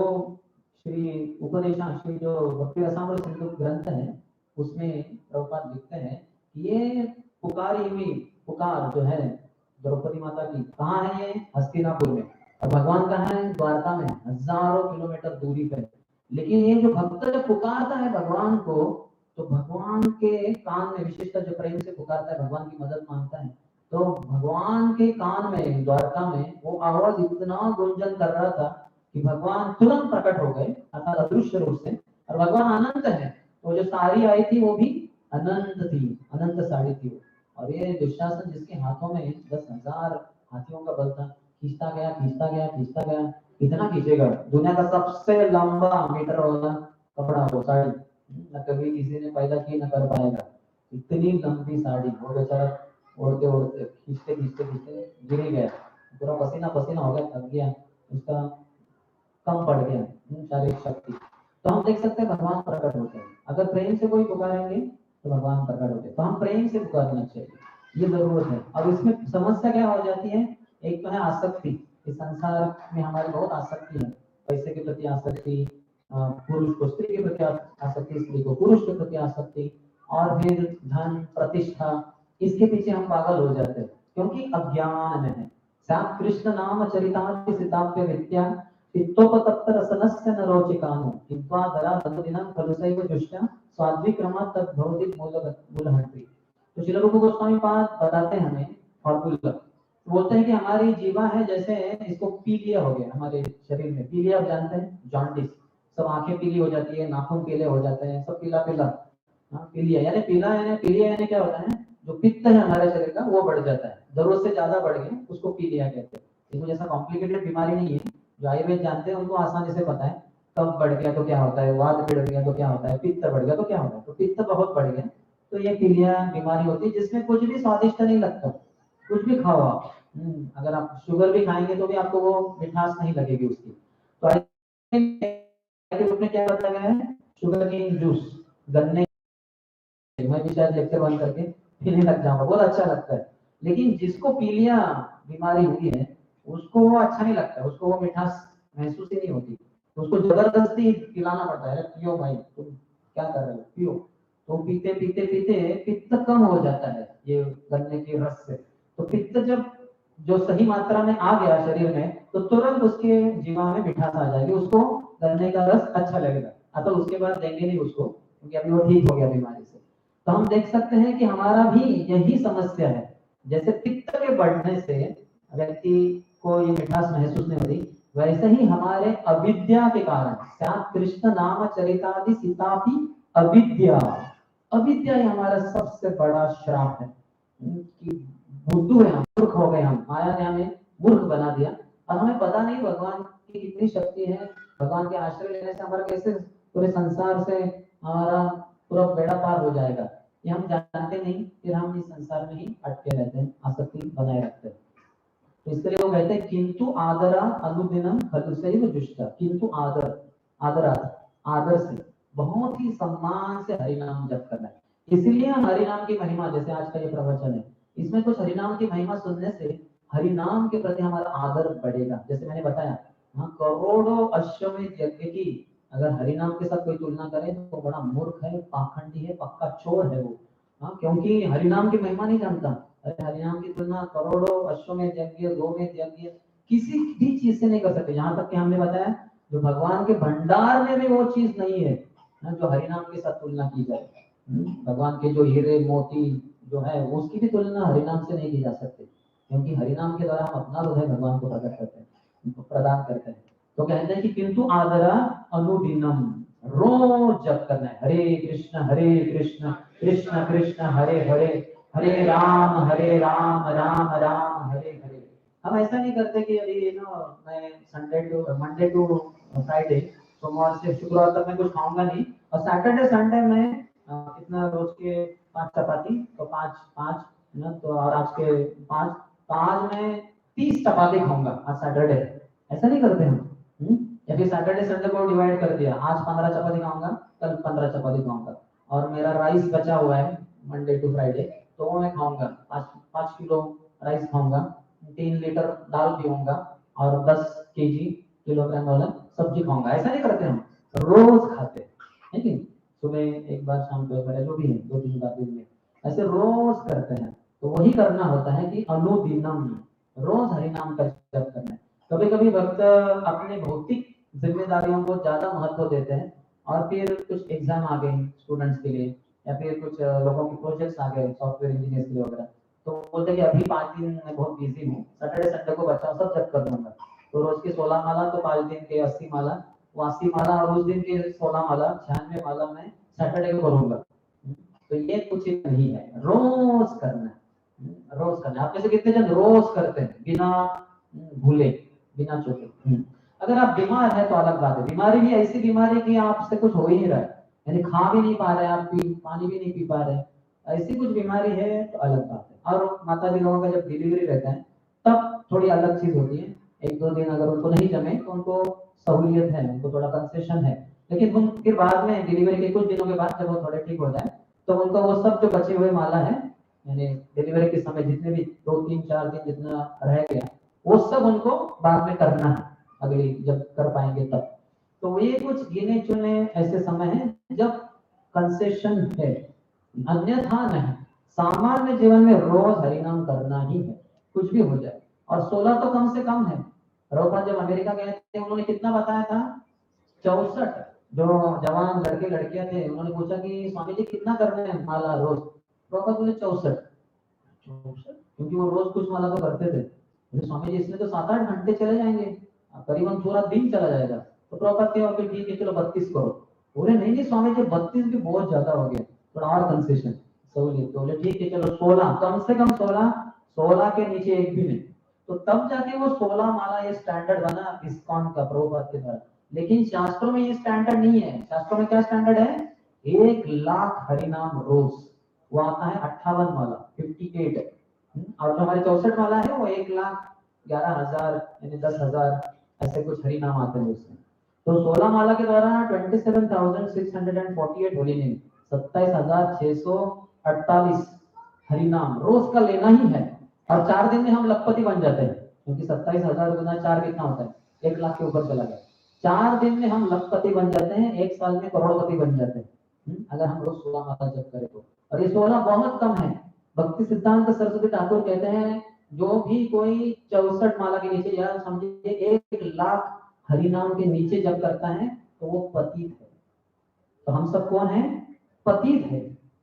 श्री उपदेशाश्री जो भक्ति रसामृत सिंधु ग्रंथ है उसमें प्रभुपाद लिखते हैं कि ये पुकारी हुई पुकार जो है द्रौपदी माता की, कहाँ है ये? हस्तिनापुर में। और भगवान कहाँ है? द्वारका में, हजारों किलोमीटर दूरी पर। लेकिन ये जो भक्त जब पुकारता है भगवान को, तो भगवान के कान में, विशेषकर जो प्रेम से पुकारता है, भगवान की मदद मांगता है, तो भगवान के कान में द्वारका में वो आवाज इतना गुंजन कर रहा था कि भगवान तुरंत प्रकट हो गए, अर्थात अदृश्य रूप से। और भगवान अनंत है, तो जो साड़ी आई थी वो भी अनंत थी, अनंत साड़ी थी वो। और ये दुशासन जिसके हाथों में 10,000 हाथियों का बल था, खींचता गया खींचता गया खींचता गया, कितना खींचेगा? दुनिया का सबसे लंबा मीटर वाला कपड़ा वो साड़ी, न कभी किसी ने पैदा की न कर पाएगा, इतनी लंबी साड़ी। वो बेचारा ओढ़ते ओढ़ते खींचते खींचते खींचते गिर ही गया, पूरा पसीना पसीना हो गया, थक गया, उसका कम पड़ गया शारीरिक शक्ति। तो हम देख सकते हैं भगवान प्रकट होते हैं, अगर प्रेम से कोई पुकारेंगे तो भगवान प्रकट होते हैं। तो हम प्रेम से पुकारना चाहिए, ये जरूरत है। अब इसमें समस्या क्या हो जाती है? एक तो है आसक्ति, इस संसार में हमारी बहुत आसक्ति है, पैसे के प्रति आसक्ति, पुरुष को स्त्री के प्रति आसक्ति, स्त्री को पुरुष के प्रति आसक्ति, और फिर धन प्रतिष्ठा, इसके पीछे हम पागल हो जाते हैं क्योंकि अज्ञान में है। सात कृष्ण नाम चरितार्थ सिताप्य विद्या चित्तोपतप्त रसनस्य न रोचिकानो हित्वा दरा तददिनं खलुसैव जुष्टा स्वाद्विक्रमात् तद्भवति मूलहंत्री। तो श्रील रूप गोस्वामी पाद बताते हैं हमें फॉर्मूला, बोलते हैं कि हमारी जीवा है जैसे इसको पीलिया हो गया हमारे शरीर में। पीलिया आप जानते हैं, जॉन्डिस, सब आंखें पीली हो जाती है, नाखून पीले हो जाते हैं, सब पीला पीला। पीलिया यानी पीलिया यानी क्या होता है? जो पित्त है हमारे शरीर का वो बढ़ जाता है, जरूरत से ज्यादा बढ़ गया, उसको पीलिया कहते हैं। इसको जैसा कॉम्प्लिकेटेड बीमारी नहीं है, जो आयुर्वेद जानते हैं उनको आसानी से पता है कब बढ़ गया तो क्या होता है, वात बढ़ गया तो क्या होता है, पित्त बढ़ गया तो क्या होता है। तो पित्त बहुत बढ़ गया तो ये पीलिया बीमारी होती है, जिसमें कुछ भी स्वादिष्ट नहीं लगता, कुछ भी खाओ आप। अगर आप शुगर भी खाएंगे तो भी आपको वो मिठास नहीं लगेगी उसकी। तो रूप में क्या बताया गया है? शुगर केन जूस, गन्ने, मैं भी शायद लेक्चर बंद करके पीने लग जाऊंगा, बहुत अच्छा लगता है। लेकिन जिसको पीलिया बीमारी हुई है उसको वो अच्छा नहीं लगता, उसको वो मिठास महसूस ही नहीं होती, तो उसको जबरदस्ती पिलाना पड़ता है, पियो भाई तुम क्या कर रहे हो पियो। तो पीते पीते पीते पित्त कम हो जाता है ये गन्ने के रस से। तो पित्त जब जो सही मात्रा में आ गया शरीर में तो तुरंत उसके जीवा में मिठास आ जाएगी, उसको गन्ने का रस अच्छा लगेगा। अतः उसके बाद देंगे नहीं उसको, क्योंकि अभी वो ठीक हो गया बीमारी से। तो हम देख सकते हैं कि हमारा भी यही समस्या है। जैसे पित्त के बढ़ने से व्यक्ति को ये मिठास महसूस नहीं होती, वैसे ही हमारे अविद्या के कारण श्याम कृष्ण नाम चरितादि सीतापि अविद्या, अविद्या ही हमारा सबसे बड़ा श्राप है कि बुद्धू है हम, मूर्ख हो गए हम, माया ने हमें मूर्ख बना दिया। और हमें पता नहीं भगवान की कितनी शक्ति है, भगवान के आश्रय लेने से हमारा कैसे पूरे संसार से हमारा पूरा बेड़ा पार हो जाएगा, ये हम जानते नहीं, फिर हम इस संसार में ही अटके रहते हैं, आसक्ति बनाए रखते हैं। तो इसके लिए वो कहते हैं किंतु आदरा अनुदिनम खलु सैव जुष्टा, किंतु आदर, आदर से बहुत ही सम्मान से हरिनाम जप करना है। इसलिए हम हरिनाम की महिमा, जैसे आज का ये प्रवचन है इसमें कुछ हरिनाम की महिमा सुनने से हरिनाम के प्रति हमारा आदर बढ़ेगा। जैसे मैंने बताया हाँ, करोड़ों अश्वमेध यज्ञ की अगर हरिनाम के साथ कोई तुलना करे तो बड़ा मूर्ख है, पाखंडी है, पक्का चोर है वो। हाँ, क्योंकि हरिनाम की महिमा नहीं जानता। अरे हरिनाम की तुलना करोड़ों अश्वमेध यज्ञ, गोमेध यज्ञ किसी भी चीज से नहीं कर सकते। यहाँ तक कि हमने बताया जो भगवान के भंडार में भी वो चीज नहीं है जो हरिनाम के साथ तुलना की जाए। भगवान के जो हीरे मोती जो है उसकी भी तुलना हरिनाम से नहीं की जा सकती, क्योंकि हरिनाम के द्वारा हम अपना हृदय भगवान को प्रकट करते हैं, प्रदान करते हैं। तो कहते हैं कि किंतु आदरा अनुदिनम, रोज जप करना है हरे कृष्ण कृष्ण कृष्ण हरे हरे, हरे राम राम राम हरे हरे। हम ऐसा नहीं करते कि अभी मैं Sunday to Monday to Friday, सोमवार से शुक्रवार तक मैं कुछ खाऊंगा नहीं, और सैटरडे संडे में कितना रोज के 5 चपाती, तो 5 5 ना, तो और आज के 5 5 में 30 चपाती खाऊंगा आज सैटरडे। ऐसा नहीं करते हम। या फिर सैटरडे संडे को डिवाइड कर दिया, आज 15 चपाती खाऊंगा, कल 15 चपाती खाऊंगा, और मेरा राइस बचा हुआ है मंडे टू फ्राइडे तो वो मैं खाऊंगा, 5 किलो राइस खाऊंगा, 3 लीटर दाल पीऊंगा, और 10 किलोग्राम वाला सब्जी खाऊंगा। ऐसा नहीं करते हम, रोज खाते हैं कि सुबह एक बार, शाम को एक बार, जो भी है 2-3 बार दिन में, ऐसे रोज करते हैं। तो वही करना होता है कि अनुदिनम, रोज हरि नाम का जप करना है। कभी कभी भक्त अपने भौतिक जिम्मेदारियों को ज्यादा महत्व देते हैं, और फिर कुछ एग्जाम आ गए स्टूडेंट्स के लिए, या फिर कुछ लोगों के प्रोजेक्ट्स आ गए सॉफ्टवेयर इंजीनियर के लिए वगैरह, तो बोलते हैं कि अभी 5 दिन मैं बहुत बिजी हूँ, सैटरडे संडे को बच्चा सब जप कर दूंगा। तो रोज की 16 माला, तो 5 दिन के 80 माला, वो 80 माला, और उस दिन के 16 माला, 96 माला मैं सैटरडे को करूंगा। तो ये कुछ नहीं है, रोज करना है, रोज करना है। आप में से कितने जन रोज करते हैं बिना भूले, बिना चूके? अगर आप बीमार है तो अलग बात है, बीमारी भी ऐसी बीमारी की आपसे कुछ हो ही नहीं रहा है, यानी खा भी नहीं पा रहे आप, पानी भी नहीं पी पा रहे, ऐसी कुछ बीमारी है तो अलग बात है। और माता जी लोगों का जब डिलीवरी रहता है तब थोड़ी अलग चीज होती है, 1-2 दिन अगर उनको नहीं जमे तो उनको सहूलियत है, उनको थोड़ा कंसेशन है। लेकिन उन फिर बाद में डिलीवरी के कुछ दिनों के बाद जब वो थोड़े ठीक हो जाए तो उनको वो सब जो बचे हुए माला है, यानी डिलीवरी के समय जितने भी 2-3-4 दिन जितना रह गया वो सब उनको बाद में करना है, अगली जब कर पाएंगे तब। तो ये कुछ गिने चुने ऐसे समय है जब कंसेशन है, अन्यथा नहीं। सामान्य जीवन में रोज हरिनाम करना ही है, कुछ भी हो जाए। और 16 तो कम से कम है। प्रभुपाद जब अमेरिका गए थे उन्होंने कितना बताया था? 64। जो जवान लड़के लड़कियां थे उन्होंने पूछा कि स्वामी जी कितना करना है माला रोज? प्रभुपाद बोले 64। क्योंकि वो रोज कुछ माला तो करते थे। स्वामी जी इसमें तो 7-8 घंटे चले जाएंगे, करीबन पूरा दिन चला जाएगा। तो प्रभुपाद के ठीक है चलो 32 करो। बोले नहीं नहीं स्वामी जी 32 भी बहुत ज्यादा हो गया, थोड़ा और कंसेशन सहूलियत। तो बोले ठीक है चलो 16, कम से कम 16, 16 के नीचे एक भी नहीं। तो तब जाके वो 16 माला ये स्टैंडर्ड बना इस्कॉन का प्रभुपाद के द्वारा। लेकिन शास्त्रों में ये स्टैंडर्ड नहीं है। शास्त्रों में क्या स्टैंडर्ड है? 1,00,000 हरिनाम रोज, वो आता है 58 माला, 58 है। और जो हमारे 64 माला है वो 1,11,000 यानी 10,000 ऐसे कुछ हरिनाम आते हैं उसमें। तो 16 माला के द्वारा 27,648 होली नेम, 27,648 हरिनाम रोज का लेना ही है। और 4 दिन में हम लखपति बन जाते हैं, क्योंकि 27,000 गुना 4 कितना होता है, 1 लाख के ऊपर चला गया। 4 दिन में हम लखपति बन जाते हैं, 1 साल में करोड़पति बन जाते हैं। अगर हम रोज 16 माला जप करें तो। और ये 16 बहुत कम है। भक्ति सिद्धांत सरस्वती ठाकुर कहते हैं जो भी कोई 64 माला के नीचे, या समझिए 1 लाख हरिनाम के नीचे जप करता है तो वो पतित है। तो हम सब कौन है? पतित है।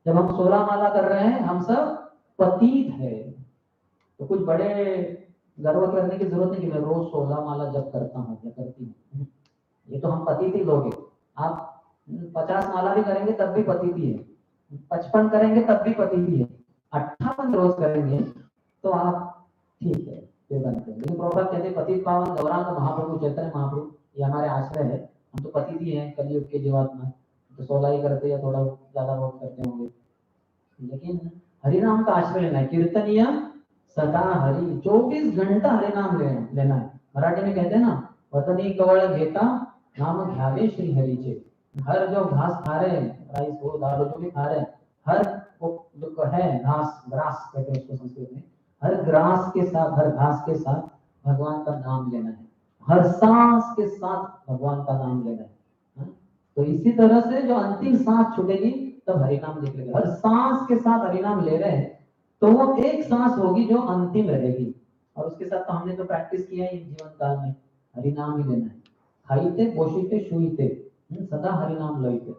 जब हम 16 माला कर रहे हैं हम सब पतित है। तो कुछ बड़े गर्व करने की जरूरत नहीं कि मैं रोज 16 माला जप करता हूँ या करती हूँ। ये तो हम पतित ही लोग हैं। आप 50 माला भी करेंगे तब भी पतित ही है, 55 करेंगे तब भी पतित ही है, 58 रोज करेंगे तो आप ठीक है, ये बनते हैं। लेकिन प्रभुपाद कहते हैं पतित पावन गौरांग महाप्रभु चैतन्य महाप्रभु, ये हमारे आश्रय है। हम तो पतित ही हैं कलयुग के जीवात्मा, तो 16 ही करते या थोड़ा ज्यादा बहुत करते होंगे। लेकिन हरिनाम का आश्रय लेना है, कीर्तनीय सदा हरि, 24 घंटा हरिनाम लेना है। मराठी में कहते हैं ना, वतनी कवळ घेता नाम घ्यावे श्री हरीचे। हर जो घास खा रहे हैं, राइस हो दाल जो भी खा रहे हैं, हर वो जो है घास, ग्रास कहते हैं उसको संस्कृत में, हर ग्रास के साथ, हर घास के साथ भगवान का नाम लेना है। हर सांस के साथ भगवान का नाम लेना है। तो इसी तरह से जो अंतिम सांस छूटेगी तब हरिनाम निकलेगा। हर सांस के साथ हरिनाम ले रहे हैं तो वो एक सांस होगी जो अंतिम रहेगी। और उसके साथ तो हमने तो प्रैक्टिस किया ही जीवन काल में, हरिनाम ही लेना है। खाइते बोशिते शुइते सदा हरिनाम लइते।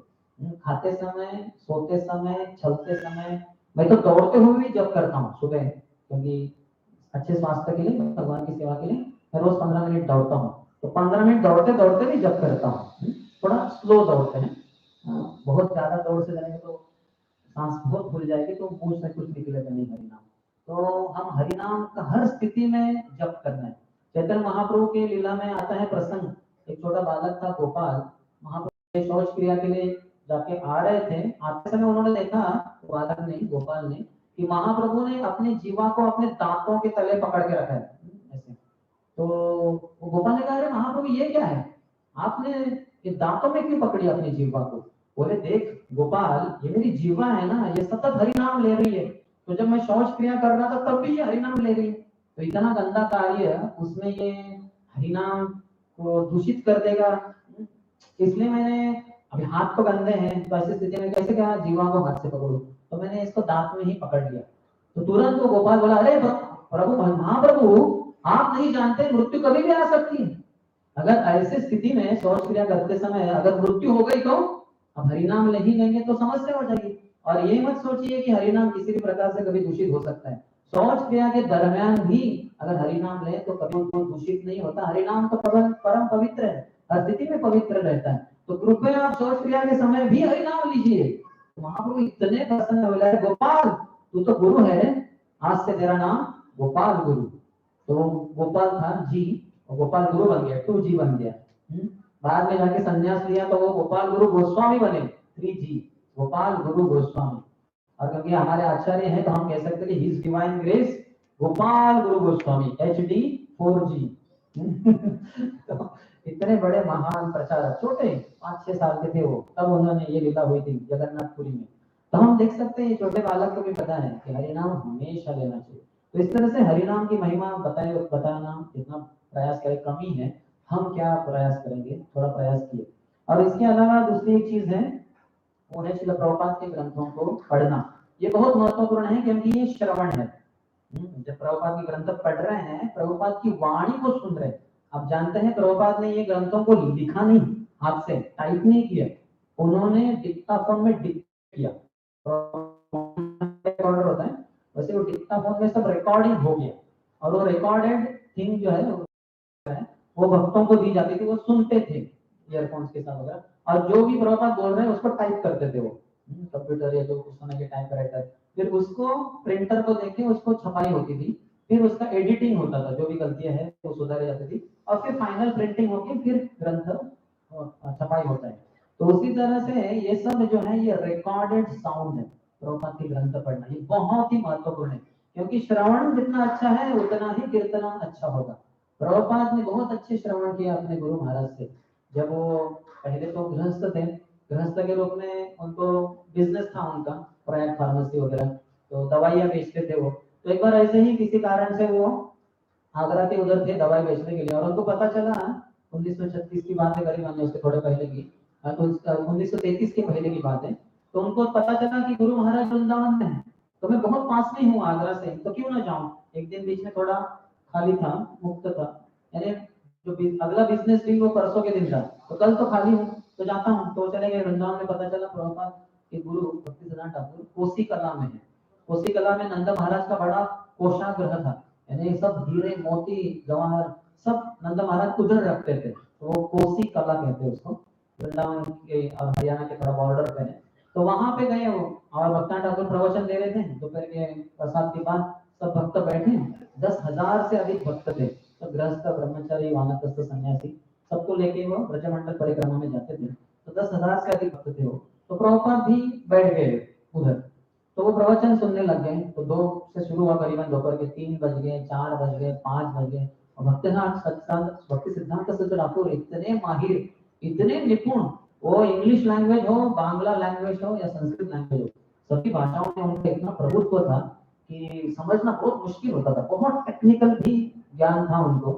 खाते समय, सोते समय, चलते समय, मैं तो दौड़ते हुए भी जप करता हूँ सुबह, क्योंकि अच्छे स्वास्थ्य के लिए, भगवान की सेवा के लिए मैं रोज 15 मिनट दौड़ता हूँ। तो 15 मिनट दौड़ते दौड़ते भी जप करता हूँ। थोड़ा स्लो दौड़ते हैं, बहुत ज्यादा दौड़ से जाएंगे तो सांस बहुत फूल जाएगी तो मुंह से कुछ निकलेगा नहीं हरिनाम। तो हम हरिनाम का हर स्थिति में जप करना है। चैतन्य महाप्रभु के लीला में आता है प्रसंग, एक छोटा बालक था गोपाल, महाप्रभु के शौच क्रिया के लिए जाके आ रहे थे। आते समय उन्होंने देखा, बालक ने, गोपाल ने, कि महाप्रभु ने अपने जीवा को अपने दांतों के तले पकड़ के रखा है ऐसे। तो वो गोपाल ने कहा, अरे महाप्रभु ये क्या है, आपने ये दांतों में क्यों पकड़ी अपनी जीवा को? बोले, देख गोपाल, ये मेरी जीवा है ना, ये सतत हरिनाम ले रही है। तो जब मैं शौच क्रिया कर रहा था तब भी ये हरिनाम ले रही है। तो इतना गंदा कार्य उसमें ये हरिनाम को दूषित कर देगा, इसलिए मैंने, अभी हाथ तो गंदे हैं तो ऐसी स्थिति में कैसे कहा जीवा को हाथ से पकड़ो, तो मैंने इसको दांत में ही पकड़ लिया। तो तुरंत वो गोपाल बोला, अरे प्रभु, महाप्रभु, आप नहीं जानते मृत्यु कभी भी आ सकती है। अगर ऐसे स्थिति में शौच क्रिया करते समय अगर मृत्यु हो गई तो अब हरिनाम नहीं लेंगे तो समस्या हो जाएगी। और ये मत सोचिए कि हरिनाम किसी भी प्रकार से कभी दूषित हो सकता है। शौच क्रिया के दरमियान भी अगर हरिनाम ले तो कभी वो दूषित नहीं होता। हरिनाम तो परम पवित्र है, हर स्थिति में पवित्र रहता है। तो कृपया आप शौच क्रिया के समय भी हरिनाम लीजिए। तो महाप्रभु इतने प्रसन्न हो गए, गोपाल तू तो गुरु है, आज से तेरा नाम गोपाल गुरु। तो गोपाल था जी, और गोपाल गुरु बन गया, 2G बन गया। बाद में जाके संन्यास लिया तो वो गोपाल गुरु गोस्वामी बने, 3G, गोपाल गुरु गोस्वामी। और क्योंकि हमारे आचार्य हैं तो हम कह सकते हैं हिज डिवाइन ग्रेस गोपाल गुरु गोस्वामी, HD 4G। तो इतने बड़े महान प्रचारक, छोटे 5-6 साल के थे वो, तब उन्होंने ये लीला हुई थी जगन्नाथपुरी में। तो हम देख सकते हैं छोटे बालक को भी पता है कि हरिनाम हमेशा लेना चाहिए। तो इस तरह से हरिनाम की महिमा बताना जितना प्रयास करें कमी है। हम क्या प्रयास करेंगे, थोड़ा प्रयास किए। और इसके अलावा दूसरी एक चीज है, वो है श्रील प्रभुपाद के ग्रंथों को पढ़ना। ये बहुत महत्वपूर्ण है क्योंकि ये श्रवण है। जब प्रभुपाद के ग्रंथ पढ़ रहे हैं, प्रभुपाद की वाणी को सुन रहे हैं। आप जानते हैं प्रभुपाद ने ये ग्रंथों को लिखा नहीं, हाथ से टाइप नहीं किया, उन्होंने डिक्टाफोन में डिक्ट किया। रिकॉर्डर होता है वैसे वो डिक्टाफोन में सब रिकॉर्डिंग हो गया, और वो रिकॉर्डेड थिंग जो है वो भक्तों को दी जाती थी, वो सुनते थे ईयरफोन्स के साथ वगैरह। और जो भी प्रभुपाद बोल रहे हैं उसको टाइप करते थे वो, कंप्यूटर या जो उस समय के टाइप राइटर, फिर उसको प्रिंटर को देके उसको छपाई होती थी, फिर उसका एडिटिंग होता था, जो भी गलतियां हैं वो सुधारी जाती थी, और फिर फाइनल प्रिंटिंग होकर फिर ग्रंथ छपाई होता है। तो उसी तरह से ये सब जो है ये रिकॉर्डेड साउंड है। प्रभुपाद के ग्रंथ पढ़ना ये बहुत ही महत्वपूर्ण है, क्योंकि श्रवण जितना अच्छा है उतना ही कीर्तन अच्छा होगा। प्रभुपाद ने बहुत अच्छे श्रवण किया अपने गुरु महाराज से। जब वो पहले तो गृहस्थ थे, गृहस्थ के रूप में उनको बिजनेस था उनका, प्रयाग फार्मेसी वगैरह, तो दवाइयाँ बेचते थे वो। तो एक बार ऐसे ही किसी कारण से वो आगरा के उधर थे दवाई बेचने के लिए, और उनको पता चला 1936 की बात है, करीब उसके थोड़े पहले की, 1933 के पहले की बात है। तो उनको पता चला कि गुरु महाराज वृंदावन में है, तो मैं बहुत पास में हूँ आगरा से, तो क्यों ना जाऊं। एक दिन बीच में थोड़ा खाली था, मुक्त था, यानी जो अगला बिजनेस डील वो परसों के दिन था, तो कल तो खाली हूँ तो जाता हूँ। तो चले गए वृंदावन में। पता चला प्रभुपाद के गुरु भक्ति सिद्धांत ठाकुर कोसी कला में है। कोसी कला में नंदा महाराज का बड़ा कोषागृह था, यानी सब हीरे मोती जवाहर सब नंदा महाराज उधर रखते थे, तो वो कोसी कला कहते हैं उसको, वृंदावन के और हरियाणा के थोड़ा बॉर्डर पे है। तो वहां पे गए वो, और भक्ता ठाकुर प्रवचन दे रहे थे, दोपहर के प्रसाद के बाद सब भक्त बैठे, 10,000 से अधिक भक्त थे, सब गृहस्थ ब्रह्मचारी वानप्रस्थ सन्यासी, सबको लेके वो ब्रजमंडल परिक्रमा में जाते थे। तो 10,000 से अधिक भक्त थे वो। तो प्रभुपाद भी बैठ गए उधर, तो वो प्रवचन सुनने लग गए। तो 2 से शुरू हुआ, करीबन दोपहर के 3 बज गए, 4 बज गए, 5 बज गए। और भक्ति सिद्धांत सच्चिदानंद ठाकुर इतने माहिर, इतने निपुण, वो इंग्लिश लैंग्वेज हो, बांग्ला लैंग्वेज हो या संस्कृत लैंग्वेज हो, सभी भाषाओं में उनका इतना प्रभुत्व था कि समझना बहुत मुश्किल होता था। बहुत टेक्निकल भी ज्ञान था उनको,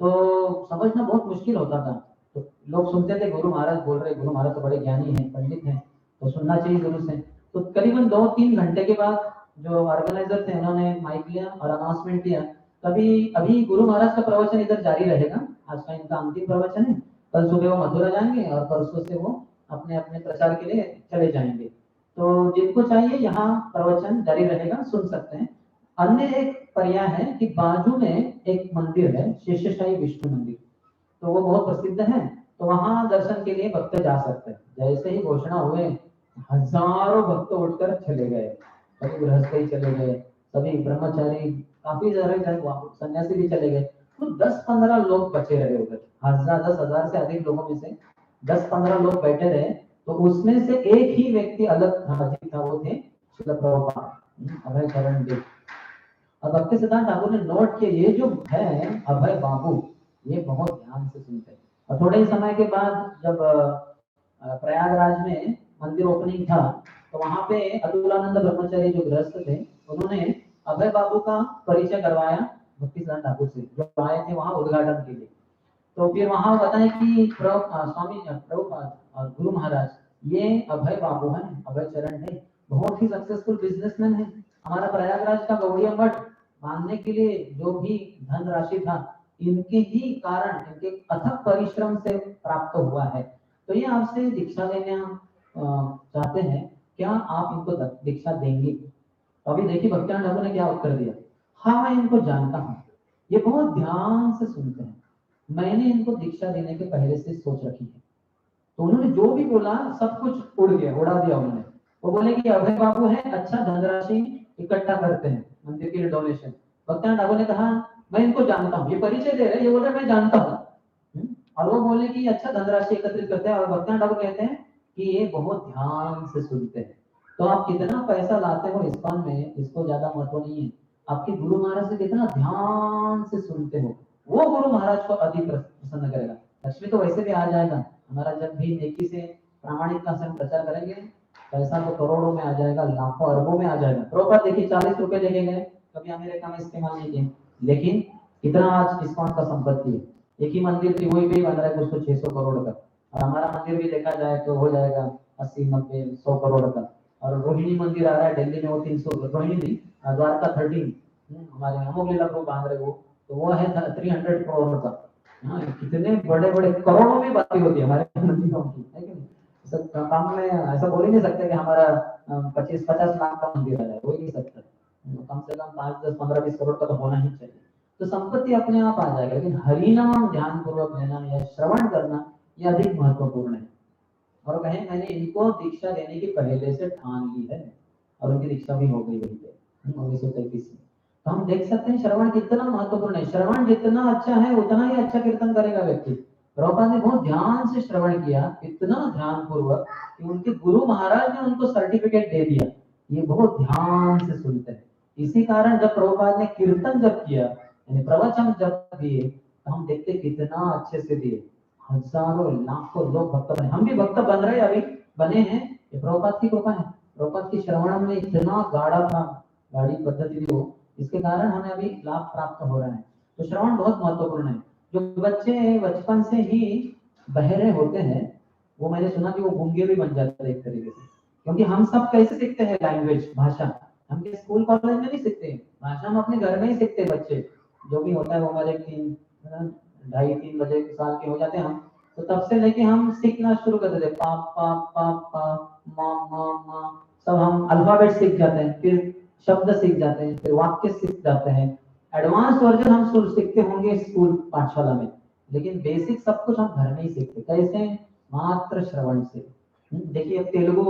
तो समझना बहुत मुश्किल होता था। तो लोग सुनते थे गुरु महाराज बोल रहे, गुरु महाराज तो बड़े ज्ञानी हैं, पंडित हैं, तो सुनना चाहिए गुरु से। तो करीबन 2-3 घंटे के बाद जो ऑर्गेनाइजर थे उन्होंने माइक लिया और अनाउंसमेंट किया, कभी अभी गुरु महाराज का प्रवचन इधर जारी रहेगा, आज का इनका अंतिम प्रवचन है, कल सुबह वो मथुरा जाएंगे और परसों से वो अपने अपने प्रचार के लिए चले जाएंगे। तो जिनको चाहिए यहाँ प्रवचन जारी रहेगा, सुन सकते हैं। अन्य एक पर्याय है कि बाजू में एक मंदिर है, शेषशाही विष्णु मंदिर, तो वो बहुत प्रसिद्ध है, तो वहां दर्शन के लिए भक्त जा सकते हैं। जैसे ही घोषणा हुए हजारों भक्त उठकर चले गए, सभी गृहस्थ ही चले गए, सभी ब्रह्मचारी, काफी सारे सन्यासी भी चले गए। तो 10-15 लोग बचे रहे उधर, 10,000 से अधिक लोगों में से 10-15 लोग बैठे रहे। तो उसमें से एक ही व्यक्ति अलग था, वो थे श्रील प्रभुपाद, अभय चरण देव। अब भक्ति सिद्धांत ठाकुर ने नोट किया, ये जो है अभय बाबू, ये बहुत ध्यान से सुनते हैं। और थोड़े ही समय के बाद जब प्रयागराज में मंदिर ओपनिंग था, तो वहां पे अतुलानंद ब्रह्मचारी जो गृहस्थ थे, उन्होंने अभय बाबू का परिचय करवाया भक्ति सिद्धांत ठाकुर से, जो आए थे वहां उद्घाटन के लिए। तो फिर वहां बताए कि स्वामी प्रभुपाद गुरु महाराज, ये अभय बाबू हैं, अभय चरण है, बहुत ही सक्सेसफुल बिजनेसमैन है। हमारा प्रयागराज का गौड़िया मठ बांधने के लिए जो भी धन राशि था, इनके ही कारण, इनके अथक परिश्रम से प्राप्त हुआ है। तो ये आपसे दीक्षा लेना चाहते हैं, क्या आप इनको दीक्षा देंगे? अभी देखिए भक्तिनाथ ठाकुर ने क्या उत्तर दिया, हाँ मैं इनको जानता हूँ, ये बहुत ध्यान से सुनते हैं, मैंने इनको दीक्षा देने के पहले से सोच रखी है। तो उन्होंने जो भी बोला सब कुछ उड़ गया, उड़ा दिया उन्होंने। वो बोले कि अभय बाबू है, अच्छा धनराशि इकट्ठा करते हैं मंदिर के लिए डोनेशन। भक्तिनाथ ठाकुर ने कहा मैं इनको जानता हूँ, ये परिचय दे रहे, ये बोल रहे मैं जानता हूँ। और वो बोले कि अच्छा धनराशि एकत्रित करते हैं, और भक्तिनाथ ठाकुर कहते हैं कि ये बहुत ध्यान से सुनते हैं। तो आप कितना पैसा लाते हो इस्कॉन में, इसको ज्यादा महत्व नहीं है, आपके गुरु महाराज से कितना ध्यान से सुनते हो, वो गुरु महाराज को अधिक प्रसन्न करेगा। लक्ष्मी तो वैसे भी आ जाएगा, हमारा जब भी नेकी से प्रामाणिकता से हम प्रचार करेंगे, पैसा तो करोड़ों में आ जाएगा, लाखों अरबों में आ जाएगा। प्रभुपाद देखिए 40 रुपए लेके गए, कभी अमेरिका में इस्तेमाल नहीं किए, लेकिन कितना आज इस्कॉन का संपत्ति है। एक ही मंदिर की वही भी बन रहा है कुछ तो 600 करोड़ का, और हमारा मंदिर भी देखा जाए तो हो जाएगा 80-90-100 करोड़ का। और रोहिणी मंदिर आ रहा है दिल्ली में, वो 300, रोहिणी नहीं, द्वारका 13, हमारे अमोघ लीला को बांध रहे वो, तो वो है 300 करोड़ का। हाँ, कितने बड़े बड़े करोड़ों में बातें होती है हमारे मंदिरों की, है कि नहीं? सब काम में ऐसा बोल ही नहीं सकते कि हमारा 25-50 लाख का मंदिर आ जाए, हो ही नहीं सकता। कम से कम 5-10-15-20 करोड़ का तो होना ही चाहिए, तो संपत्ति अपने आप आ जाएगा। लेकिन हरिनाम ध्यान पूर्वक लेना या श्रवण करना यह अधिक महत्वपूर्ण है। और कहें मैंने इनको दीक्षा देने की पहले से ठान ली है, और उनकी दीक्षा भी हो गई वहीं पे 1933 में। तो हम देख सकते हैं श्रवण कितना महत्वपूर्ण है। श्रवण जितना अच्छा है उतना ही अच्छा कीर्तन करेगा व्यक्ति। प्रभुपाद ने बहुत ध्यान से श्रवण किया, इतना ध्यान पूर्वक कि उनके गुरु महाराज ने उनको सर्टिफिकेट दे दिया, ये बहुत ध्यान से सुनते हैं। इसी कारण जब प्रभुपाद ने कीर्तन जब किया, यानी प्रवचन जब दिए, तो हम देखते कितना अच्छे से दिए, हजारों लाखों लोग भक्त बने, हम भी भक्त बन रहे, अभी बने हैं, ये प्रभुपाद की कृपा है। प्रभुपाद की श्रवण में इतना गाढ़ा था, गाढ़ी पद्धति थी वो, इसके कारण हमें अभी लाभ प्राप्त हो रहा है। तो श्रवण बहुत महत्वपूर्ण है। जो बच्चे बचपन से ही बहरे होते हैं, वो मैंने सुना कि वो गूंगे भी बन जाते हैं एक तरीके से। क्योंकि हम सब कैसे सीखते हैं लैंग्वेज, भाषा, हम स्कूल कॉलेज में नहीं सीखते, भाषा हम अपने घर में ही सीखते हैं। बच्चे जो भी होता है वो हमारे 2.5-3 बजे साल के हो जाते हैं हम, तो तब से लेके हम सीखना शुरू कर देते हैं। पा पा पा पा, मा मा मा, सब हम अल्फाबेट सीख जाते हैं, फिर शब्द सीख जाते हैं, फिर वाक्य सीख जाते हैं। एडवांस वर्जन हम सीखते होंगे स्कूल पाठशाला में, लेकिन बेसिक सब कुछ हम घर में ही सीखते। कैसे? मात्र श्रवण से। देखिए, अब तेलुगु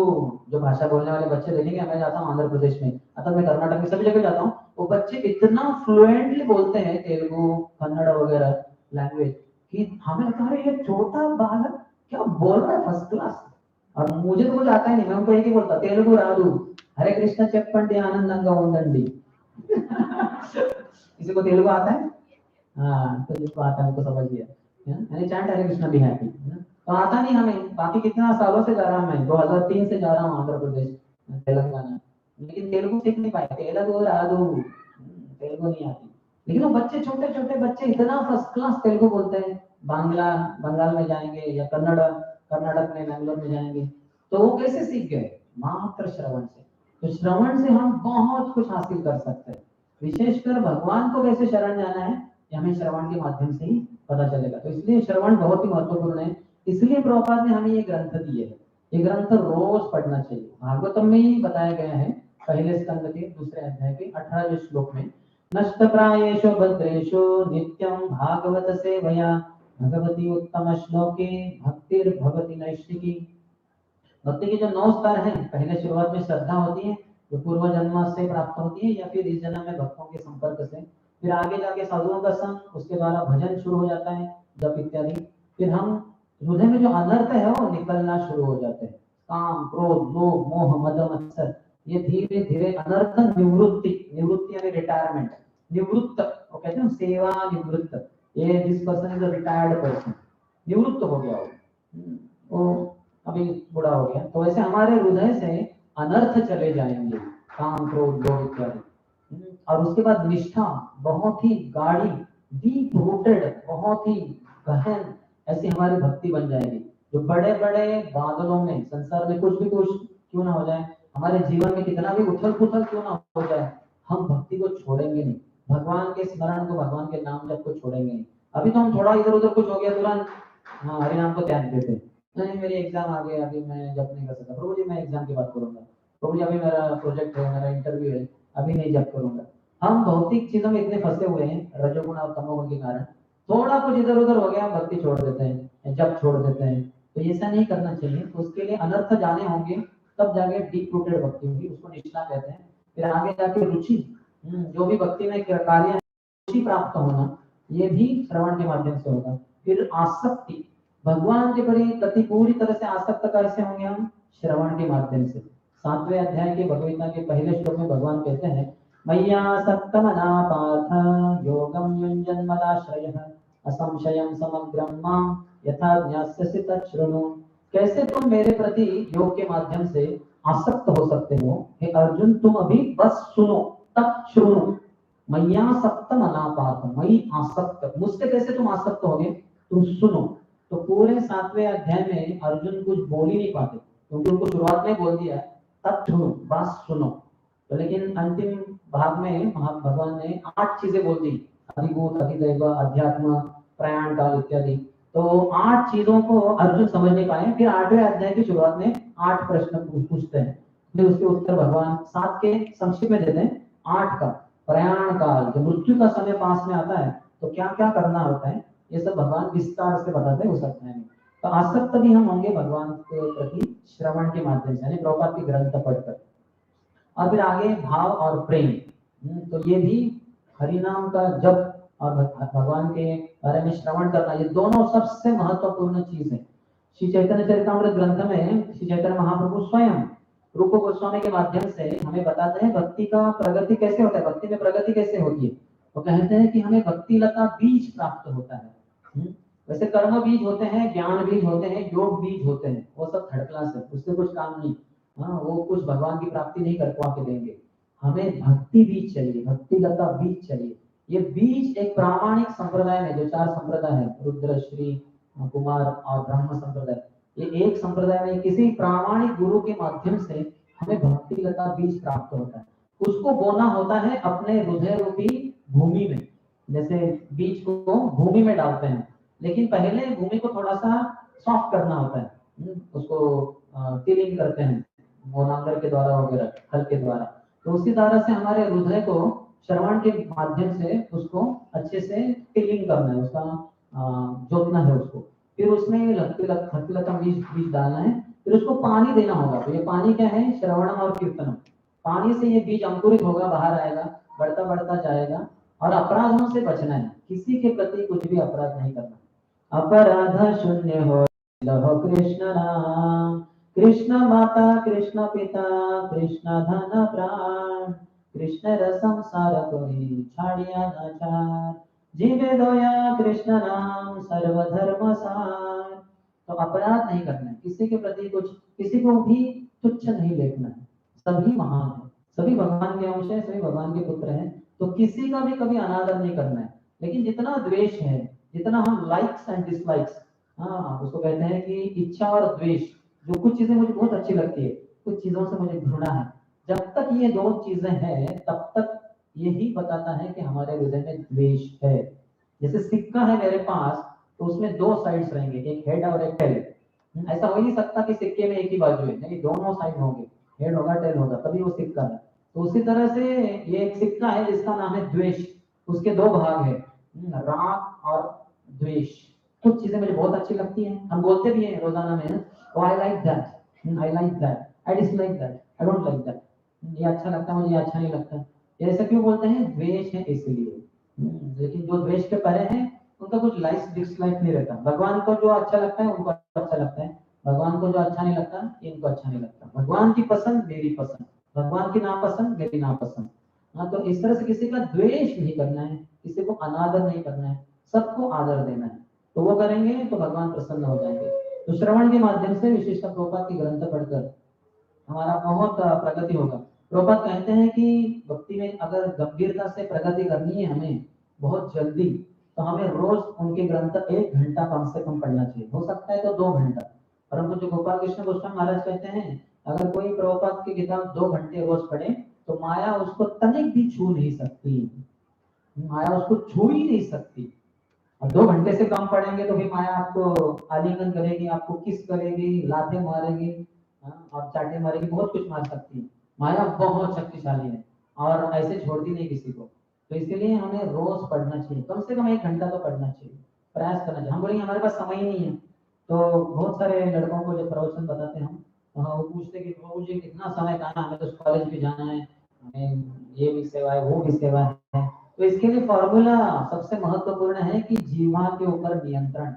जो भाषा बोलने वाले बच्चे देखेंगे, मैं जाता हूँ आंध्र प्रदेश में, अतः मैं कर्नाटक में सभी जगह जाता हूँ, वो बच्चे इतना फ्लुएंटली बोलते हैं तेलुगु, कन्नड़ वगैरह लैंग्वेज कि हमें लगता है ये छोटा बालक क्या बोल रहा है, फर्स्ट क्लास। और मुझे तो कुछ आता ही नहीं, मैं उनको एक ही बोलता, तेलुगु राधु, हरे कृष्ण चप्पंडी आनंदंगा उंडंडी। किसी को तेलुगु आता है? हाँ, तो जिसको आता है उसको समझ लिया। यानी chant Hare Krishna be happy. तो आता नहीं हमें, बाकी कितना सालों से जा रहा हूँ मैं, 2003 से जा रहा हूँ आंध्र प्रदेश, तेलंगाना, लेकिन तेलुगु सीख नहीं पाए। तेलुगु राधु, तेलुगु नहीं आती। लेकिन वो बच्चे, छोटे छोटे बच्चे इतना फर्स्ट क्लास तेलुगु बोलते हैं। बांग्ला, बंगाल में जाएंगे या कन्नड़, कर्नाटक में, बैंगलोर में जाएंगे, तो वो कैसे सीख गए? मात्र श्रवण से। तो श्रवण से हम बहुत कुछ हासिल कर सकते हैं। विशेषकर भगवान को कैसे शरण जाना है, ये हमें श्रवण के माध्यम से ही पता चलेगा। तो इसलिए श्रवण बहुत ही महत्वपूर्ण है। इसलिए प्रभुपाद ने हमें ये ग्रंथ दिए हैं। ये ग्रंथ रोज पढ़ना चाहिए। भागवतम में ही बताया गया है, पहले स्कंद के 2 अध्याय के 18वें श्लोक में, नष्ट प्रायेषु भद्रेषु नित्यं भागवत सेवया भगवती उत्तम श्लोके भक्तिर्भवति नैष्ठिकी। भक्ति के जो 9 स्तर हैं, पहले शुरुआत में श्रद्धा होती है, जो पूर्व जन्म से प्राप्त होती है, या फिर इस जन्म में भक्तों के संपर्क से, फिर आगे जाके साधुओं का संग, उसके द्वारा भजन शुरू हो जाता है, जप इत्यादि। फिर हम हृदय में जो अनर्थ है वो निकलना शुरू हो जाते हैं। काम, क्रोध, लोभ, मोह, मद, मत्सर, ये धीरे धीरे अनर्थ निवृत्ति, निवृत्ति यानी रिटायरमेंट, निवृत्त, वो कहते हैं सेवा निवृत्त, ये this person is a retired person, निवृत्त हो गया वो अभी बूढ़ा हो गया। तो वैसे हमारे हृदय से अनर्थ चले जाएंगे, काम, क्रोध, लोभ इत्यादि। और उसके बाद निष्ठा बहुत ही गाढ़ी, डीप रूटेड, बहुत ही गहन, ऐसी हमारी भक्ति बन जाएगी। जो बड़े बड़े बादलों में, संसार में कुछ भी कुछ क्यों ना हो जाए, हमारे जीवन में कितना भी उथल पुथल क्यों ना हो जाए, हम भक्ति को छोड़ेंगे नहीं, भगवान के स्मरण को, भगवान के नाम जप को छोड़ेंगे नहीं। अभी तो हम थोड़ा इधर उधर कुछ हो गया तुरंत हाँ हरि नाम को ध्यान देते हैं। नहीं, मेरी एग्जाम आ गई, अभी मैं जप नहीं कर सकता, प्रभु जी मैं एग्जाम की बात करूंगा, प्रभु जी अभी मेरा प्रोजेक्ट है, मेरा इंटरव्यू है, अभी नहीं जप करूंगा। हम भौतिक चीजों में इतने फंसे हुए हैं रजोगुण और तमोगुण के कारण, थोड़ा कुछ इधर उधर हो गया, भक्ति छोड़ देते हैं, जप छोड़ देते हैं। तो ऐसा नहीं करना चाहिए। तो उसके लिए अनर्थ जाने होंगे, तब जाके डीप रूटेड भक्ति होगी, उसको निष्ठा कहते हैं। फिर आगे जाके रुचि, जो भी भक्ति में कार्य, रुचि प्राप्त होना, ये भी श्रवण के माध्यम से होगा। फिर आसक्ति, भगवान के प्रति पूरी तरह से आसक्त कैसे होंगे हम? श्रवण के माध्यम से। 7वें अध्याय के भगवत गीता के पहले श्लोक में भगवान कहते हैं, मय्यासक्तमना पार्थ योगं युञ्जन्मदाश्रयः असंशयं समग्रं मां यथा ज्ञास्यसि तच्छृणु। कैसे तुम मेरे प्रति योग के माध्यम से आसक्त हो सकते हो? हे अर्जुन, तुम अभी बस सुनो, तच्छृणु। मय्यासक्तम अनापात, मई आसक्त, मुझसे कैसे तुम आसक्त होगे? तुम सुनो। तो पूरे 7वें अध्याय में अर्जुन कुछ बोल ही नहीं पाते, क्योंकि उनको शुरुआत में बोल दिया तत्थुनु, बस सुनो। तो लेकिन अंतिम भाग में भगवान ने 8 चीजें बोल दी, अधिभूत, अधिदैव, अध्यात्म, प्रयाण काल इत्यादि। तो 8 चीजों को अर्जुन समझ नहीं पाए। फिर 8वें अध्याय की शुरुआत में 8 प्रश्न पूछते हैं, फिर उसके उत्तर भगवान 7 के संक्षिप्त में देते हैं। 8 का प्रयाण काल, जब मृत्यु का समय पास में आता है तो क्या क्या करना होता है, ये सब भगवान विस्तार से बताते हैं उस अध्याय में। तो आसक्त भी हम होंगे भगवान के प्रति श्रवण के माध्यम से, यानी प्रभुपाद के ग्रंथ पढ़कर। और फिर आगे भाव और प्रेम, तो ये भी हरिनाम का जप और भगवान के बारे में श्रवण करना, ये दोनों सबसे महत्वपूर्ण चीज है। श्री चैतन्य चरितामृत ग्रंथ में श्री चैतन्य महाप्रभु स्वयं रूप गोस्वामी के माध्यम से हमें बताते हैं भक्ति का प्रगति कैसे होता है, भक्ति में प्रगति कैसे होती है। तो कहते हैं कि हमें भक्ति लता बीज प्राप्त होता है। वैसे कर्म बीज होते हैं, ज्ञान बीज होते हैं, योग बीज होते हैं, वो सब थर्ड क्लास है, उससे कुछ काम नहीं। हाँ, वो कुछ भगवान की प्राप्ति नहीं कर पा के देंगे। हमें भक्ति बीज चाहिए, भक्ति लता बीज चाहिए। ये बीज एक प्रामाणिक संप्रदाय में, जो 4 संप्रदाय है, रुद्र, श्री, कुमार और ब्रह्म संप्रदाय, ये एक संप्रदाय में किसी प्रामाणिक गुरु के माध्यम से हमें भक्ति लता बीज प्राप्त होता है। उसको बोना होता है अपने हृदय रूपी भूमि में। जैसे बीज को भूमि में डालते हैं, लेकिन पहले भूमि को थोड़ा सा सॉफ्ट करना होता है, उसको टिलिंग करते हैं मोनांगर के द्वारा वगैरह, हल के द्वारा। तो उसी तरह से हमारे हृदय को श्रवण के माध्यम से उसको अच्छे से टिलिंग करना है, उसका जोतना है उसको। फिर उसमें लता बीज बीज डालना है, फिर उसको पानी देना होगा। तो ये पानी क्या है? श्रवणम और कीर्तनम। पानी से ये बीज अंकुरित होगा, बाहर आएगा, बढ़ता बढ़ता जाएगा। और अपराधों से बचना है, किसी के प्रति कुछ भी अपराध नहीं करना। अपराध शून्य हो लहो कृष्ण नाम, कृष्ण माता कृष्ण पिता कृष्ण धन प्राण, कृष्ण रसम सार कोई छाड़िया न चार, जीवे दोया कृष्ण नाम सर्वधर्म सार। तो अपराध नहीं करना है, किसी के प्रति कुछ, किसी को भी तुच्छ नहीं देखना है। सभी महान है, सभी भगवान के अंश है, सभी भगवान के पुत्र हैं। तो किसी का भी कभी अनादर नहीं करना है। लेकिन जितना द्वेष है, जितना हम लाइक्स एंड डिसलाइक्स, हाँ उसको कहते हैं कि इच्छा और द्वेष, जो कुछ चीजें मुझे बहुत अच्छी लगती है, कुछ चीजों से मुझे घृणा है, जब तक ये दो चीजें हैं तब तक यही बताता है कि हमारे हृदय में द्वेष है। जैसे सिक्का है मेरे पास, तो उसमें 2 साइड्स रहेंगे, एक हेड और एक टेल। ऐसा हो ही नहीं सकता कि सिक्के में एक ही बाजू है, नहीं, दोनों साइड होंगे, हेड होगा टेल होगा, तभी वो सिक्का है। तो उसी तरह से ये एक सिक्का है जिसका नाम है द्वेष। उसके 2 भाग है, राग और द्वेष। कुछ चीजें मुझे बहुत अच्छी लगती हैं, हम बोलते भी हैं रोजाना में, I like that, I like that, I dislike that, I don't like that. ये अच्छा लगता है मुझे, ये अच्छा नहीं लगता। ये ऐसा क्यों बोलते हैं? द्वेष है इसलिए। लेकिन जो द्वेष के परे हैं उनका कुछ लाइक डिसलाइक नहीं रहता। भगवान को जो अच्छा लगता है उनको अच्छा लगता है, भगवान को जो अच्छा नहीं लगता इनको अच्छा नहीं लगता। भगवान की पसंद मेरी पसंद, भगवान की नापसंद मेरी नापसंद। हाँ, तो इस तरह से किसी का द्वेष नहीं करना है, किसी को अनादर नहीं करना है, सबको आदर देना है। तो वो करेंगे तो भगवान प्रसन्न हो जाएंगे। तो श्रवण के माध्यम से विशिष्ट प्रभुपाद की ग्रंथ पढ़कर हमारा बहुत प्रगति होगा। प्रभुपाद कहते हैं कि भक्ति में अगर गंभीरता से प्रगति करनी है हमें बहुत जल्दी, तो हमें रोज उनके ग्रंथ 1 घंटा कम से कम पढ़ना चाहिए, हो सकता है तो 2 घंटा। परंतु जो गोपाल कृष्ण गोस्वामी महाराज कहते हैं, अगर कोई प्रभुपाद की किताब 2 घंटे रोज पढ़े तो माया उसको तनिक भी छू नहीं सकती, माया उसको छू ही नहीं सकती। और 2 घंटे से कम पढ़ेंगे तो भी माया आपको आलिंगन करेगी, आपको किस करेगी, लाते मारेगी, और चाटे मारेगी, बहुत कुछ मार सकती है। माया बहुत शक्तिशाली है और ऐसे छोड़ती नहीं किसी को। तो इसलिए हमें रोज पढ़ना चाहिए, कम से कम 1 घंटा तो पढ़ना चाहिए, प्रयास करना चाहिए। हम बोलेंगे हमारे पास समय ही नहीं है, तो बहुत सारे लड़कों को जब प्रवचन बताते हैं हम, वो पूछते कि प्रभु जी कितना समय कहाँ, हमें तो कॉलेज भी जाना है, हमें ये भी सेवा है वो भी सेवा है। तो इसके लिए फॉर्मूला सबसे महत्वपूर्ण है कि जीवा के ऊपर नियंत्रण।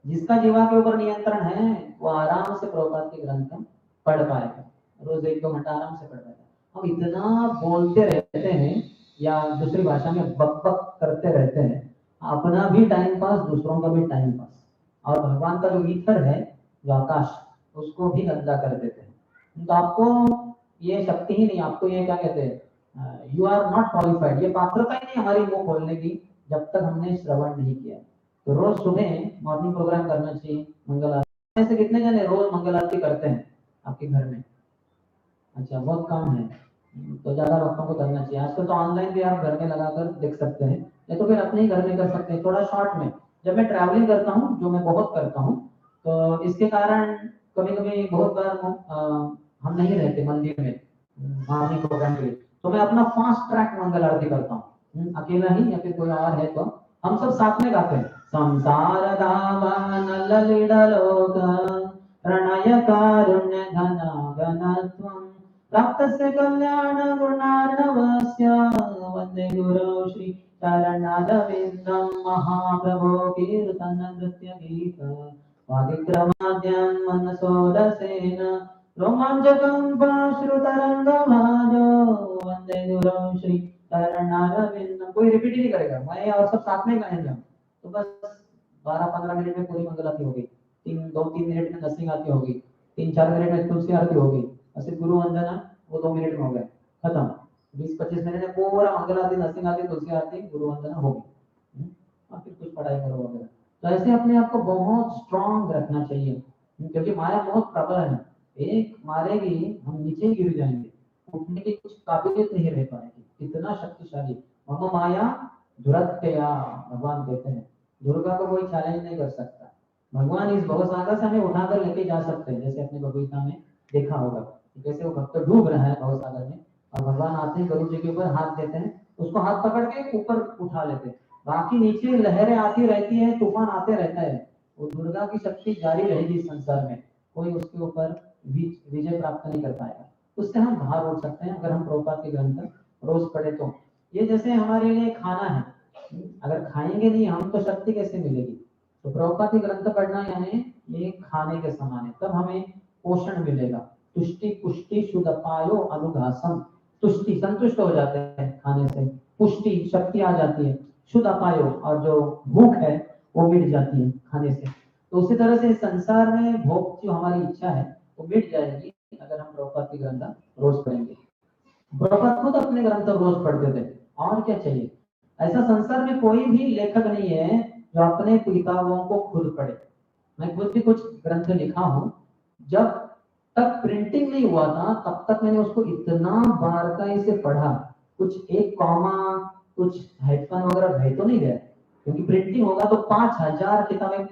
जिसका जीवा के ऊपर नियंत्रण है वो आराम से प्रभुपाद के ग्रंथ पढ़ पाएगा, रोज 1-2 घंटा आराम से पढ़ पाएगा। हम इतना बोलते रहते हैं या दूसरी भाषा में बक बक करते रहते हैं, अपना भी टाइम पास, दूसरों का भी टाइम पास, और भगवान का जो ईथर है, जो आकाश, उसको भी गंदा कर देते हैं। तो आपको ये शक्ति ही नहीं, आपको ये क्या कहते हैं, यू आर नॉट क्वालिफाइड, ये पात्रता ही नहीं हमारी मुंह खोलने की जब तक हमने श्रवण नहीं किया। तो रोज सुबह मॉर्निंग प्रोग्राम करना चाहिए, मंगल आरती। ऐसे कितने जने रोज मंगल आरती करते हैं आपके घर में? अच्छा, बहुत कम है। तो ज्यादा भक्तों को करना चाहिए। आजकल तो ऑनलाइन भी आप घर में लगाकर देख सकते हैं, या तो फिर अपने ही घर में कर सकते हैं, थोड़ा शॉर्ट में। जब मैं ट्रैवलिंग करता हूँ, जो मैं बहुत करता हूँ, तो इसके कारण कभी कभी बहुत बार हम नहीं रहते मंदिर में मॉर्निंग प्रोग्राम के लिए, तो मैं अपना फास्ट ट्रैक मंगल आरती करता हूँ, अकेला ही या फिर कोई और है तो हम सब साथ में गाते हैं। संसार दावान ललितलोक प्रणय कारुण्य घन घनत्वं प्राप्तस्य कल्याण गुणार्णवस्य वन्दे गुरौ श्री चरणारविन्दं महाप्रभो कीर्तन नृत्य गीत वादिक्रमाद्यं मनसोरसेन रोमाञ्चकं श्रुतरङ्गभाजो वन्दे गुरौ श्री चरणारविन्दं। कोई रिपीट ही नहीं करेगा, मैं और सब साथ में गाएंगे। तो बस 12-15 मिनट में पूरी मंगल आरती होगी, 2-3 मिनट में नरसिंह आरती होगी, 3-4 मिनट में तुलसी आरती होगी, और सिर्फ गुरु वंदना वो 2 मिनट में हो गए, खत्म। 20-25 मिनट में पूरा मंगल आरती, नरसिंह आरती, तुलसी आरती, गुरु वंदना हो गई, और फिर कुछ पढ़ाई करो वगैरह। तो ऐसे अपने आप को बहुत स्ट्रांग रखना चाहिए, क्योंकि माया बहुत प्रबल है, एक मारेगी हम नीचे गिर जाएंगे, उठने की कुछ काबिलियत नहीं रह पाएगी, इतना शक्तिशाली। मम माया दुरत्यया, भगवान कहते हैं दुर्गा को कोई चैलेंज नहीं कर सकता। भगवान इस भवसागर से हमें उठाकर लेके जा सकते हैं, जैसे अपने भगवत में देखा होगा कैसे वो भक्त डूब रहा है भवसागर में, और भगवान आते हैं गरुड़ जी के ऊपर हाथ देते हैं, उसको हाथ पकड़ के ऊपर उठा लेते हैं, बाकी नीचे लहरें आती रहती है, तूफान आते रहता है, वो दुर्गा की शक्ति जारी रहेगी संसार में, कोई उसके ऊपर विजय प्राप्त नहीं कर पाएगा। उससे हम बाहर उठ सकते हैं अगर हम प्रभुपाद के ग्रंथ रोज पढ़े तो। ये जैसे हमारे लिए खाना है, अगर खाएंगे नहीं हम तो शक्ति कैसे मिलेगी? तो प्रभुपाद के ग्रंथ पढ़ना यानी ये खाने के समान है, तब हमें पोषण मिलेगा। तुष्टि पुष्टि शुद्धपायो अनुघासम, तुष्टि संतुष्ट हो जाते हैं खाने से, पुष्टि शक्ति आ जाती है, शुद्ध अपायो और जो भूख है वो मिट जाती है खाने से। तो उसी तरह से संसार में भोग जो हमारी इच्छा है वो मिट जाएगी अगर हम प्रभुपाद के ग्रंथ रोज पढ़ेंगे। प्रभुपाद खुद अपने ग्रंथ रोज पढ़ते थे, और क्या चाहिए? ऐसा संसार में कोई भी लेखक नहीं है जो अपने किताबों को खुद पढ़े। मैं खुद भी कुछ ग्रंथ लिखा हूँ, जब तक प्रिंटिंग नहीं हुआ था तब तक मैंने उसको इतना बारकाई से पढ़ा, कुछ एक कॉमा कुछ हाइफन वगैरह रह तो नहीं गया, क्योंकि प्रिंटिंग होगा तो 5000 किताबें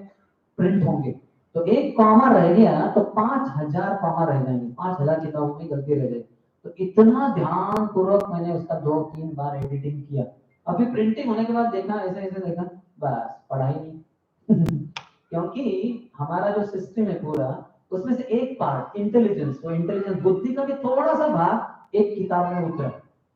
प्रिंट होंगे, तो एक कॉमा रह गया तो 5000 कॉमा रह जाएंगे, 5000 किताबों में गलती रह जाएगी। तो इतना ध्यान पूर्वक मैंने उसका 2-3 बार एडिटिंग किया, अभी प्रिंटिंग होने के बाद देखा ऐसे ऐसे देखा, बस पढ़ा ही नहीं क्योंकि हमारा जो सिस्टम है पूरा, उसमें से एक पार्ट इंटेलिजेंस, वो इंटेलिजेंस बुद्धि का भी थोड़ा सा भाग एक किताब में उतरा,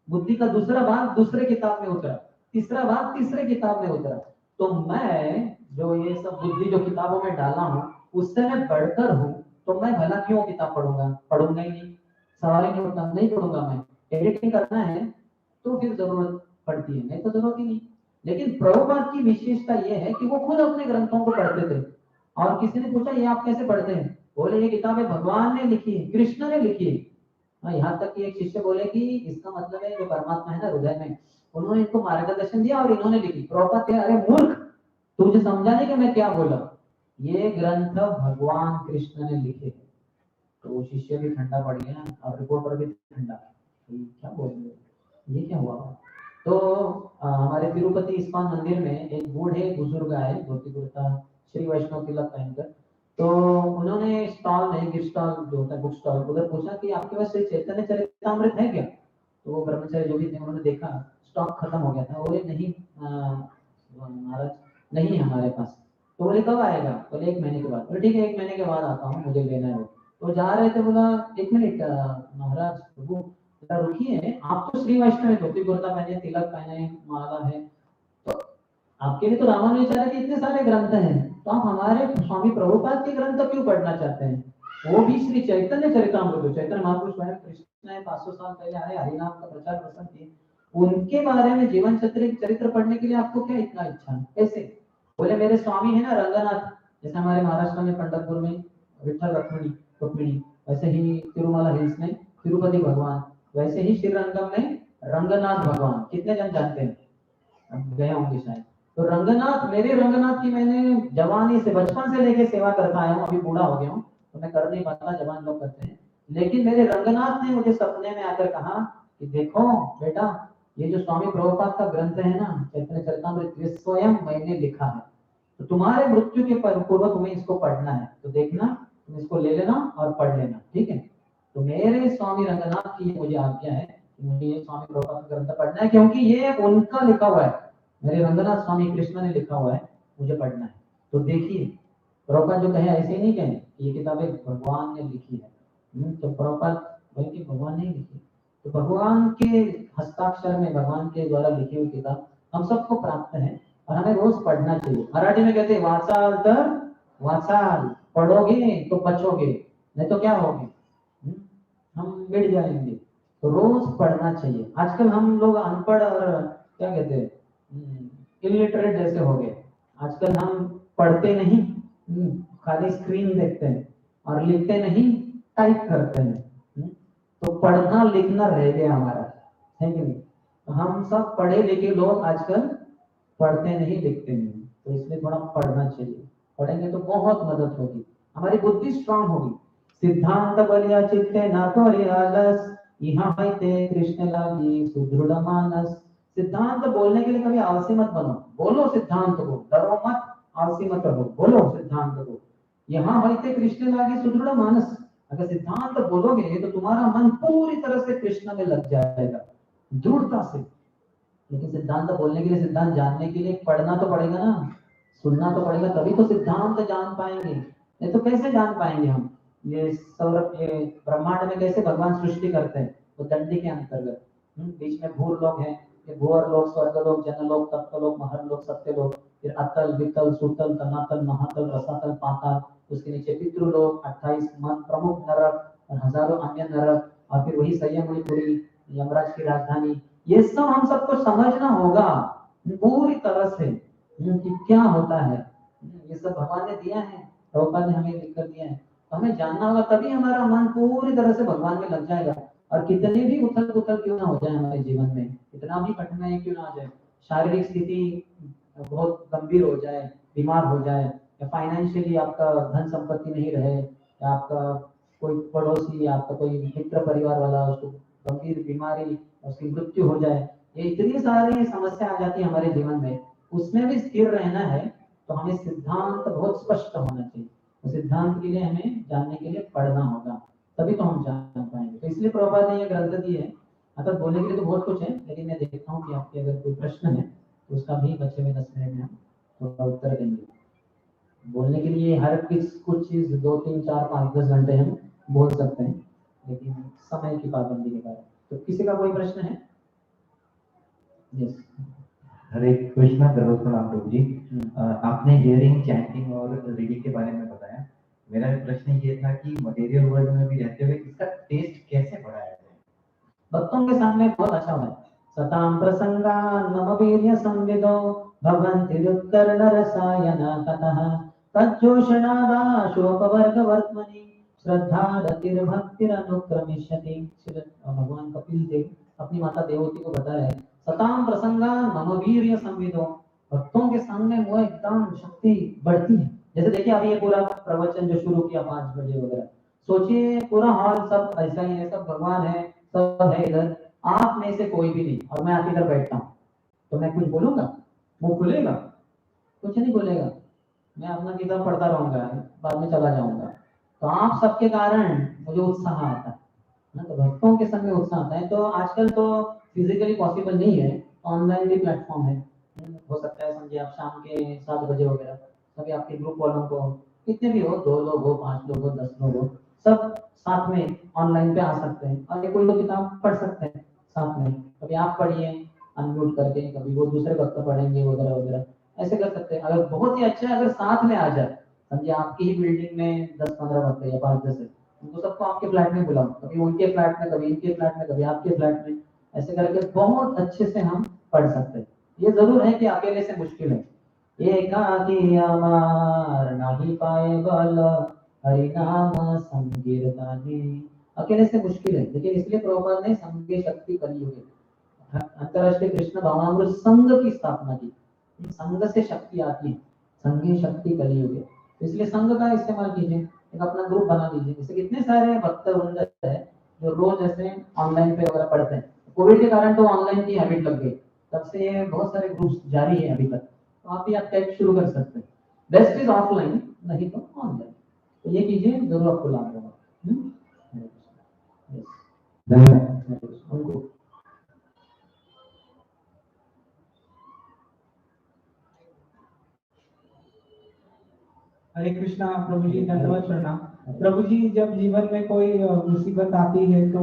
बुद्धि का दूसरा भाग दूसरे किताब में उतरा, तीसरा भाग तीसरे किताब में उतरा। तो मैं जो ये सब बुद्धि जो किताबों में डाला हूँ उससे मैं बढ़कर हूँ, तो मैं भला क्यों किताब पढ़ूंगा? पढ़ूंगा ही नहीं, सवाल ही नहीं उठता, नहीं पढ़ूंगा। मैं एडिटिंग करना है तो फिर जरूरत पड़ती है, नहीं तो जरूरत ही नहीं। लेकिन प्रभुपाद की विशेषता यह है कि वो खुद अपने ग्रंथों को पढ़ते थे, और किसी ने पूछा ये आप कैसे पढ़ते हैं? बोले ये किताबें भगवान ने लिखी है, कृष्ण ने लिखी है। यहाँ तक कि एक शिष्य बोले कि इसका मतलब है जो परमात्मा है ना हृदय में, उन्होंने इनको मार्गदर्शन दिया और इन्होंने लिखी। प्रभुपाद कहे अरे मूर्ख, तुझे समझा नहीं कि मैं क्या बोला, ये ग्रंथ भगवान कृष्ण ने लिखे। तो वो शिष्य भी ठंडा पड़ गया और रिपोर्टर भी ठंडा, क्या बोल रहे हो, ये क्या हुआ? तो हमारे तिरुपति इस्कॉन मंदिर में एक बूढ़े बुजुर्ग आए, धोती कुर्ता श्री वैष्णव तिलक पहनकर, तो उन्होंने स्टॉल में, गिफ्ट स्टॉल जो होता है बुक स्टॉल, उधर पूछा कि आपके पास श्री चैतन्य चरितमृत है क्या? तो वो ब्रह्मचारी जो भी थे उन्होंने देखा स्टॉक खत्म हो गया था, बोले नहीं महाराज नहीं है हमारे पास। तो बोले कब आएगा? बोले 1 महीने के बाद। बोले ठीक है 1 महीने के बाद आता हूँ, मुझे लेना है। तो जा रहे थे, बोला 1 मिनट महाराज प्रभु रुकिए, आप तो श्री वैष्णव है, धोती कुर्ता पहने, तिलक पहने, माला है, तो आपके लिए तो रामानुजाचार्य के इतने सारे ग्रंथ हैं, तो आप हमारे स्वामी प्रभुपाद के ग्रंथ क्यों पढ़ना चाहते हैं? वो भी श्री चैतन्य चरितमृत, चैतन्य महापुरुष स्वयं कृष्ण है, 500 साल पहले आए, हरिनाम का प्रचार प्रसार किए, उनके बारे में जीवन चरित्र पढ़ने के लिए आपको क्या इतना इच्छा है? कैसे? बोले मेरे स्वामी है ना रंगनाथ, जैसे हमारे महाराष्ट्र में पंढरपुर में विठल रुक्मिणी रुक्मिणी, वैसे ही तिरुमला हिल्स में तिरुपति भगवान, वैसे ही श्रीरंगम में रंगनाथ भगवान। कितने जन जानते हैं? अब गए होंगे शायद। तो रंगनाथ, मेरे रंगनाथ की मैंने जवानी से बचपन से लेके सेवा करता आया हूँ, अभी बूढ़ा हो गया हूँ तो मैं कर नहीं पाता, जवान लोग करते हैं, लेकिन मेरे रंगनाथ ने मुझे सपने में आकर कहा कि देखो बेटा, ये जो स्वामी प्रभुपाद का ग्रंथ है ना चैतन्य चरितमृत, ये स्वयं मैंने लिखा है, तो तुम्हारे मृत्यु के पूर्व तुम्हें इसको पढ़ना है, तो देखना तुम इसको ले लेना और पढ़ लेना, ठीक है? तो मेरे स्वामी रंगनाथ की मुझे आज्ञा है कि मुझे ये स्वामी प्रभुपाद का ग्रंथ पढ़ना है, क्योंकि ये उनका लिखा हुआ है, मेरे रंगनाथ स्वामी कृष्ण ने लिखा हुआ है, मुझे पढ़ना है। तो देखिए प्रभुपाद जो कहे ऐसे ही नहीं कहें, ये किताबें भगवान ने लिखी है। तो प्रभुपाद भाई कि भगवान नहीं लिखी, तो भगवान के हस्ताक्षर में, भगवान के द्वारा लिखी हुई किताब हम सबको प्राप्त है और हमें रोज पढ़ना चाहिए। मराठी में कहते हैं वाचाल तर वाचाल, पढ़ोगे तो बचोगे, नहीं तो क्या होगे? हम मिट जाएंगे। तो रोज पढ़ना चाहिए। आजकल हम लोग अनपढ़ और क्या कहते हैं इलिटरेट जैसे हो गए। आजकल हम पढ़ते नहीं, खाली स्क्रीन देखते हैं और लिखते नहीं, टाइप करते हैं। तो पढ़ना लिखना रह गया हमारा। है कि नहीं? तो हम सब पढ़े लिखे लोग आजकल पढ़ते नहीं लिखते नहीं, तो इसलिए थोड़ा पढ़ना चाहिए। पढ़ेंगे तो बहुत मदद होगी, हमारी बुद्धि स्ट्रांग होगी। सिद्धांत बलिया चित्ते ना तो आलस, यहाँ ते कृष्ण लागी सुदृढ़ मानस। सिद्धांत बोलने के लिए कभी आलसी मत बनो, बोलो सिद्धांत को, डरो मत, आलसी मत रहो, बोलो सिद्धांत को। यहाँ होते कृष्ण लागी सुदृढ़ मानस, अगर सिद्धांत बोलोगे तो तुम्हारा मन पूरी तरह से कृष्ण में लग जाएगा, दृढ़ता से। लेकिन सिद्धांत बोलने के लिए, सिद्धांत जानने के लिए पढ़ना तो पड़ेगा ना, सुनना तो पड़ेगा, तभी तो सिद्धांत जान पाएंगे। नहीं तो कैसे जान पाएंगे हम ये सौरभ, ये ब्रह्मांड में कैसे भगवान सृष्टि करते हैं? तो दंडी के अंतर्गत। बीच में भूर लोग हैं, ये भूअर लोग, स्वर्ग लोग, जनलोक, तत्वलोक, महर लोग, सत्य लोग, फिर अतल, वितल, सुतल, तनातल, महातल, रसातल, पाताल, उसके नीचे पितृलोक, 28 मन प्रमुख नरक और हजारों अन्य नरक, और फिर वही संयमपुरी, यमराज की राजधानी। ये सब हम सबको समझना होगा पूरी तरह से कि क्या होता है। ये सब भगवान ने दिया है, प्रभुपाद ने हमें लिख कर दिया है, तो हमें जानना होगा, तभी हमारा मन पूरी तरह से भगवान में लग जाएगा। और कितने भी उथल पुथल क्यों ना हो जाए हमारे जीवन में, कितना भी कठिनाई क्यों ना आ जाए, शारीरिक स्थिति बहुत गंभीर हो जाए, बीमार हो जाए, या फाइनेंशियली आपका धन संपत्ति नहीं रहे, या आपका कोई पड़ोसी, आपका कोई मित्र परिवार वाला उसको गंभीर बीमारी, उसकी मृत्यु हो जाए, ये इतनी सारी समस्या आ जाती है हमारे जीवन में, उसमें भी स्थिर रहना है तो हमें सिद्धांत बहुत स्पष्ट होना चाहिए। तो सिद्धांत के लिए हमें जानने के लिए पढ़ना होगा, तभी तो हम जान पाएंगे। तो इसलिए प्रभुपाद ने ये ग्रंथ दी है। अगर बोलने के लिए तो बहुत कुछ है, लेकिन मैं देखता हूँ कि आपके अगर कोई प्रश्न है तो उसका भी बचे हुए 10 मिनट में हम थोड़ा उत्तर देंगे। बोलने के लिए हर कुछ चीज 2 3 4 5 10 घंटे हम बोल सकते हैं, लेकिन समय की पाबंदी के कारण। तो किसी का कोई प्रश्न है? यस। हरे कृष्णा, दररोज प्रणाम प्रभु जी। आपने हियरिंग, चैंटिंग और रीडिंग के बारे में बताया। मेरा प्रश्न ये था कि मटेरियल वर्ल्ड में भी रहते हुए इसका टेस्ट कैसे बढ़ाया जाए? भक्तों के सामने बहुत अच्छा है। सताम प्रसंगान मम वीर्य संविदो भवन्ति उत्कर्ण रसायन ततः तज्जोषणादा शोकवर्ग वर्त्मनि श्रद्धा रतिर भक्तिर अनुक्रमिष्यति। भगवान कपिल देव अपनी माता देवती को बता रहे, सताम प्रसंगान मम वीर्य संविदो, भक्तों के सामने वो एकदम शक्ति बढ़ती है। जैसे देखिए अभी ये पूरा प्रवचन जो शुरू किया 5 बजे वगैरह, सोचिए पूरा हॉल सब ऐसा ही है, सब भगवान है, सब है इधर, आप में से कोई भी नहीं, और मैं आप इधर बैठता हूँ, तो मैं कुछ बोलूंगा? मुंह खुलेगा? कुछ नहीं बोलेगा, मैं अपना किताब पढ़ता रहूंगा, बाद में चला जाऊंगा। तो आप सबके कारण मुझे उत्साह आता है ना, तो भक्तों के संग में उत्साह आता है। तो आजकल तो फिजिकली पॉसिबल नहीं है, ऑनलाइन भी प्लेटफॉर्म है। हो सकता है समझिए आप शाम के 7 बजे वगैरह सभी आपके ग्रुप वालों को, कितने भी हो, 2 लोग हो, 5 लोग हो, 10 लोग हो, सब साथ में ऑनलाइन पे आ सकते हैं और ये कोई तो किताब पढ़ सकते हैं साथ में। कभी आप पढ़िए अनम्यूट करके, कभी वो दूसरे वक्त पढ़ेंगे वगैरह वगैरह, ऐसे कर सकते हैं। अगर बहुत ही अच्छा है अगर साथ में आ जाए, समझिए आपकी ही बिल्डिंग में 10-15 वक्त या 5-10 है, उनको सबको आपके फ्लैट में बुलाओ, कभी उनके फ्लैट में, कभी इनके फ्लैट में, कभी आपके फ्लैट में, ऐसे करके बहुत अच्छे से हम पढ़ सकते हैं। ये जरूर है कि अकेले से मुश्किल है, एकाकी अमार नहीं पाए बल हरि नाम संकीर्तने, अकेले से मुश्किल है। लेकिन इसलिए प्रभुपाद ने संघ शक्ति कलियुग, अंतरराष्ट्रीय कृष्ण भावनामृत संघ की स्थापना की। संघ से शक्ति आती है, संघी शक्ति कलियुग है, इसलिए संघ का इस्तेमाल कीजिए, एक अपना ग्रुप बना लीजिए। जैसे कितने सारे भक्त वृंद है जो रोज ऐसे ऑनलाइन पे वगैरह पढ़ते हैं, कोविड के कारण तो ऑनलाइन की हैबिट लग गई, तब से बहुत सारे ग्रुप्स जारी है अभी तक, तो आप भी आप टाइप शुरू कर सकते हैं। बेस्ट इज ऑफलाइन, नहीं तो ऑनलाइन, तो ये कीजिए, जरूर आपको लाभ होगा। उनको हरे कृष्णा प्रभु जी, धन्यवाद प्रणाम प्रभु जी। जब जीवन में कोई मुसीबत आती है तो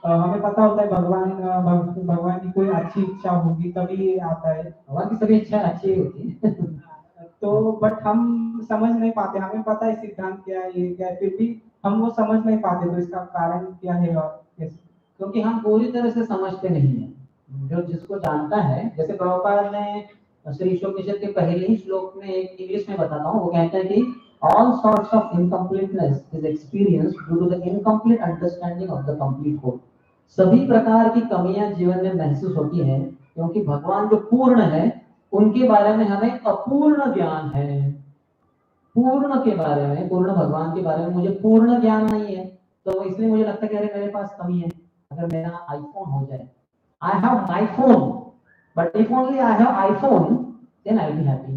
हमें पता होता है भगवान की कोई अच्छी इच्छा होगी तभी आता है, भगवान की सभी इच्छा अच्छी होती है तो बट हम समझ नहीं पाते, हमें पता है सिद्धांत क्या है, ये क्या है, फिर भी हम वो समझ नहीं पाते, तो इसका कारण क्या है और कैसे? क्योंकि हम पूरी तरह से समझते नहीं है। जो जिसको जानता है, जैसे प्रभुपाद ने श्री ईशोपनिषद के पहले ही श्लोक में एक इंग्लिश में बताता हूँ, वो कहता है कि all sorts of incompleteness is experienced due to the incomplete understanding of the complete whole. सभी प्रकार की कमियां जीवन में महसूस होती हैं, क्योंकि भगवान जो पूर्ण है उनके बारे में हमें अपूर्ण ज्ञान है। पूर्ण के बारे में, पूर्ण भगवान के बारे में मुझे पूर्ण ज्ञान नहीं है, तो इसलिए मुझे लगता है कि अरे मेरे पास कमी है। अगर मेरा आईफोन हो जाए, I have my phone, but if only I have iPhone then I be happy.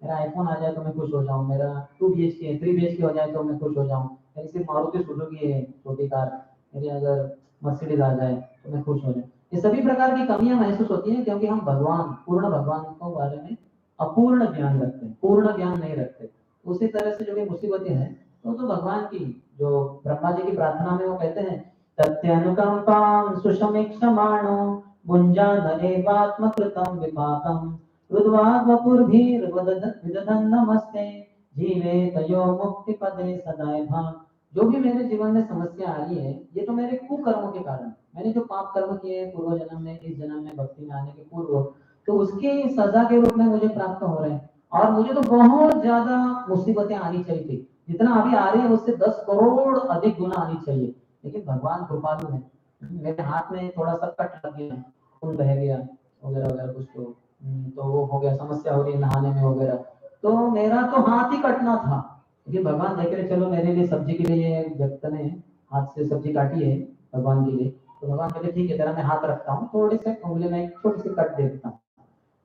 मेरा आईफोन आ जाए तो मैं खुश हो जाऊं, मेरा 2 BHK 3 BHK हो जाए तो मैं खुश हो जाऊं, मेरी सिर्फ मारुति सुजुकी है छोटी कार, मेरी अगर मर्सिडीज आ जाए तो मैं खुश हो जाऊं। ये सभी प्रकार की कमियां महसूस होती हैं क्योंकि हम भगवान, पूर्ण भगवान के बारे में अपूर्ण ज्ञान रखते हैं, पूर्ण ज्ञान नहीं रखते। उसी तरह से जो भी मुसीबतें हैं तो भगवान की, जो ब्रह्मा जी की प्रार्थना में वो कहते हैं, तत्यनुकंपां सुषमीक्षमाणो भुञ्जान एवात्मकृतं विपाकं रुद्वाग्वपुर्भिर्वदधन् नमस्ते जीवेत यो मुक्तिपदे सदैव। जो भी मेरे जीवन में समस्या आ रही है, ये तो मेरे कुकर्मों के कारण, मैंने जो पाप कर्म किए हैं पूर्व जन्म में, इस जन्म में भक्ति में आने के पूर्व, तो उसके सजा के रूप में मुझे प्राप्त हो रहे हैं। और मुझे तो बहुत ज्यादा मुसीबतें आनी चाहिए थी, जितना अभी आ रही है उससे 10 करोड़ अधिक गुना आनी चाहिए, लेकिन भगवान कृपालु है। मेरे हाथ में थोड़ा सा कट लग गया, खून बह गया वगैरह वगैरह कुछ, तो वो हो गया, समस्या हो रही है नहाने में वगैरह, तो मेरा तो हाथ ही कटना था, लेकिन भगवान देख रहे, चलो मेरे लिए सब्जी के लिए ये व्यक्त ने हाथ से सब्जी काटी है भगवान के लिए, तो भगवान कहते ठीक है तेरा मैं हाथ रखता हूँ, थोड़े से उंगली में एक छोटी सी कट दे देता हूँ।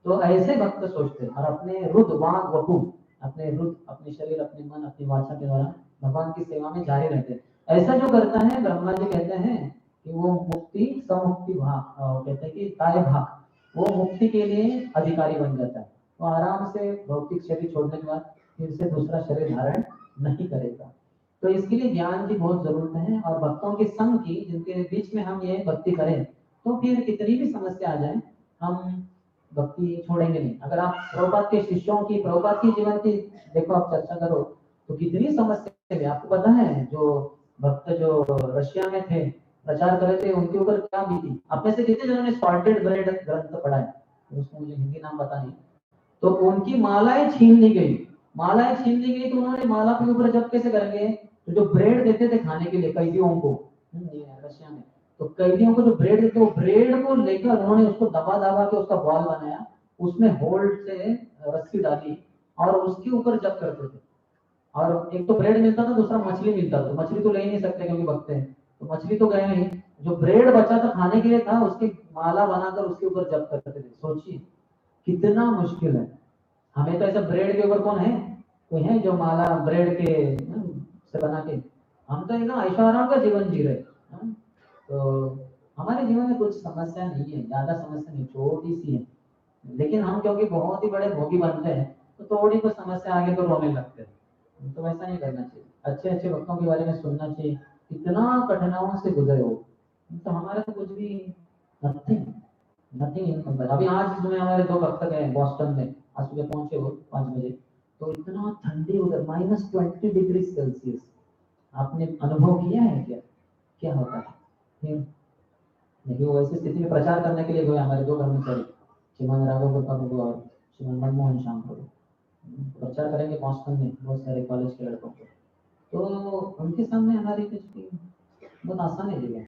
तो ऐसे भक्त सोचते हैं और अपने रुद्र वाग वपु, अपने रुद्र, अपने शरीर, अपने मन, अपनी वाचा के द्वारा भगवान की सेवा में जारी रहते हैं। ऐसा जो करता है, ब्रह्मा जी कहते हैं कि वो मुक्ति समुक्ति भाग, कहते हैं कि काय भाग, वो मुक्ति के लिए अधिकारी बन जाता है। तो आराम से भौतिक शरीर छोड़ने के बाद फिर से दूसरा शरीर धारण नहीं करेगा। तो इसके लिए ज्ञान की बहुत जरूरत है और भक्तों के संग की, जिनके बीच में हम ये भक्ति करें, तो फिर कितनी भी समस्या आ जाए हम भक्ति छोड़ेंगे नहीं। अगर आप प्रभुपाद के शिष्यों की, प्रभुपाद की जीवन की देखो, आप चर्चा करो तो कितनी समस्या है। आपको पता है जो भक्त जो रशिया में थे, प्रचार कर रहे थे, उनके ऊपर क्या बीती। आप में से कितने जनों ने सॉल्टेड ब्रेड ग्रंथ पढ़ा है, उसको मुझे हिंदी नाम पता नहीं। तो उनकी मालाएं छीन ली गई, मालाएं छीन ली गई, तो उन्होंने माला के ऊपर जब कैसे करेंगे, तो जो ब्रेड देते थे खाने के लिए कैदियों को, ये रशिया में, तो कैदियों को जो ब्रेड देते, वो ब्रेड को लेकर उन्होंने उसको दबा दबा के उसका बॉल बनाया, उसमें होल्ड से रस्सी डाली और उसके ऊपर जब करते थे। और एक तो ब्रेड मिलता था, दूसरा मछली मिलता था। मछली तो ले ही नहीं सकते क्योंकि भक्त हैं, तो मछली तो गए नहीं, जो ब्रेड बचा था खाने के लिए था, उसकी माला बनाकर उसके ऊपर जब करते थे। सोचिए कितना मुश्किल है। हमें तो ऐसा ब्रेड के ऊपर कौन है, कोई है जो माला ब्रेड के से बना के, हम तो एकदम ऐशोआराम का जीवन जी रहे हैं। तो हमारे जीवन में कुछ समस्या नहीं है, ज्यादा समस्या नहीं, छोटी सी है, लेकिन हम क्योंकि बहुत ही बड़े भोगी बनते हैं, तो थोड़ी कुछ समस्या आगे तो रोने लगते हैं। तो वैसा नहीं करना चाहिए, अच्छे अच्छे भक्तों के बारे में सुनना चाहिए, कितना कठिनाइयों से गुजरे हो। तो हमारा तो कुछ भी नथिंग, नथिंग इन कंपेयर। अभी आज में हमारे 2 भक्त गए बॉस्टन में, आज सुबह पहुंचे वो 5 बजे, तो इतना ठंडी उधर -20 डिग्री सेल्सियस। आपने अनुभव किया है क्या, क्या होता है फिर? देखिए वो ऐसी स्थिति में प्रचार करने के लिए गए हमारे 2 कर्मचारी, श्रीमान राघव गोपाल प्रभु और श्रीमान मनमोहन श्याम प्रभु, प्रचार करेंगे बॉस्टन में बहुत सारे कॉलेज के लड़कों को। तो उनके सामने हमारी कुछ भी बहुत आसान है जगह,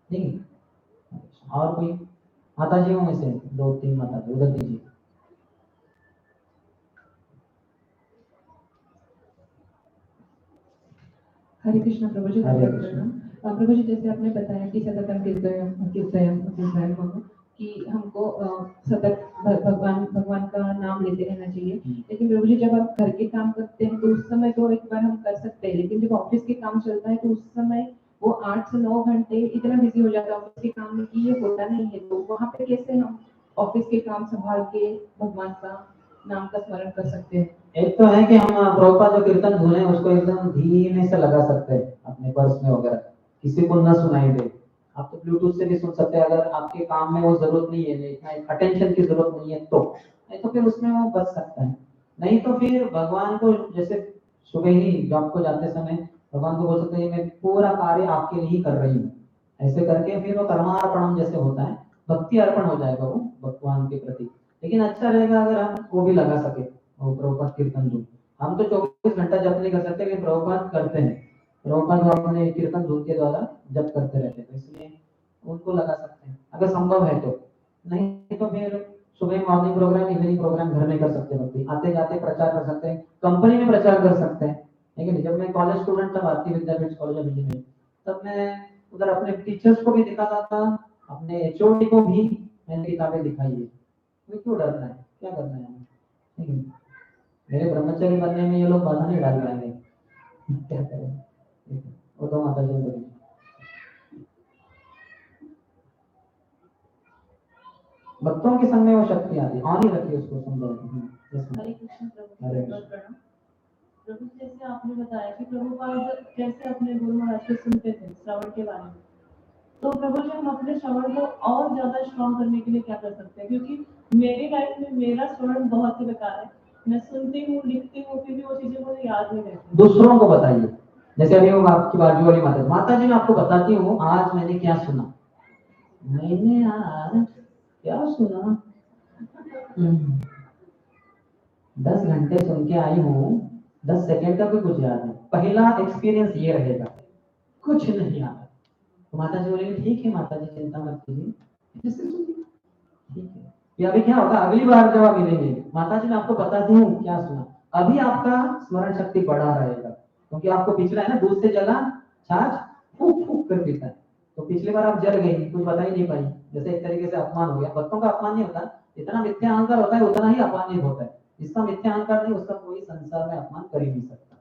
ठीक है। और कोई माता जी में से 2-3 माता जी उधर दीजिए। हरे कृष्णा प्रभु जी। हरे कृष्णा। प्रभु जी, जैसे आपने बताया कि सततम कीर्तन कि हमको सतत भगवान का नाम लेते रहना चाहिए। लेकिन प्रभु जी, जब आप घर के काम करते हैं तो उस समय तो एक बार हम कर सकते हैं, लेकिन जब ऑफिस के काम चलता है तो उस समय वो 8 से 9 घंटे इतना बिजी हो जाता है ऑफिस के काम में कि ये होता नहीं है। तो वहाँ पे कैसे हम ऑफिस के काम संभाल के भगवान का नाम का स्मरण कर सकते हैं? एक तो है कि हम प्रभुपाद जो कीर्तन धुन है उसको एकदम धीमे से लगा सकते हैं अपने पर्स में वगैरह, किसी को ना सुनाई दे। आप तो ब्लूटूथ से भी सुन सकते हैं, अगर आपके काम में वो जरूरत नहीं है, इतना अटेंशन की जरूरत नहीं है तो, नहीं तो फिर उसमें वो बच सकता है। नहीं तो फिर भगवान को जैसे सुबह ही जॉब को जाते समय भगवान को बोल सकते हैं मैं पूरा कार्य आपके लिए ही कर रही हूँ, ऐसे करके फिर वो कर्मार्पणम जैसे होता है, भक्ति अर्पण हो जाएगा वो भगवान के प्रति। लेकिन अच्छा रहेगा अगर हम वो भी लगा सके, वो प्रभुपाद कीर्तन धुन। हम तो 24 घंटा जप नहीं कर सकते, लेकिन प्रभुपाद करते हैं। प्रभुपाद वो अपने कीर्तन धुन के द्वारा जप करते रहते हैं, तो इसलिए उनको लगा सकते हैं अगर संभव है तो, नहीं तो फिर सुबह मॉर्निंग प्रोग्राम इवनिंग प्रोग्राम घर में कर सकते हैं, बच्चे आते जाते प्रचार कर सकते हैं, कंपनी में प्रचार कर सकते हैं। ठीक है, जब मैं कॉलेज स्टूडेंट था भारतीय विद्यापीठ कॉलेज ऑफ इंजीनियरिंग, तब मैं उधर अपने टीचर्स को भी दिखाता था, अपने एचओडी को भी मैंने किताबें दिखाई है। तो क्यों डरना है, क्या करना है हमें? ठीक है, मेरे ब्रह्मचारी बनने में ये लोग बाधा नहीं डाल पाएंगे, क्या करें। ठीक है, वो तो माता जी को भक्तों के संग में वो शक्ति आती है, ऑन ही रखिए उसको संभव। हरे कृष्ण प्रभु हरे बहुत प्रणाम। प्रभु जैसे आपने बताया कि प्रभुपाद कैसे अपने गुरु महाराज को सुनते थे श्रवण के बारे में, तो प्रभु जी हम अपने श्रवण को और ज्यादा स्ट्रॉन्ग करने के लिए क्या कर सकते हैं? क्योंकि मेरी लाइफ में मेरा श्रवण बहुत ही बेकार है, मैं सुनती हूँ लिखती हूँ फिर भी वो चीजें मुझे याद नहीं रहती। दूसरों को बताइए, जैसे अभी वो आपकी बाजू वाली माता जी मैं आपको बताती हूँ आज मैंने क्या सुना। मैंने आज क्या सुना, 10 घंटे सुन के आई हूँ, 10 सेकंड का भी कुछ याद है, पहला एक्सपीरियंस ये रहेगा, कुछ नहीं आता। तो माता जी बोलेंगे ठीक है माता जी चिंता मत कीजिए, ठीक है। ये अभी क्या होगा, अगली बार जब आप मिलेंगे माता जी मैं आपको बताती हूँ क्या सुना, अभी आपका स्मरण शक्ति बढ़ा रहेगा, क्योंकि आपको पिछला है ना दूध से जला छाछ फूक फूक कर पीता है, तो पिछली बार आप जल गई, कुछ बता ही नहीं पाई, जैसे एक तरीके से अपमान हो गया। भक्तों का अपमान नहीं होता, जितना मिथ्या अहंकार होता है उतना ही अपमानित होता है, जिसका मिथ्या अहंकार नहीं उसका कोई संसार में अपमान कर ही नहीं सकता।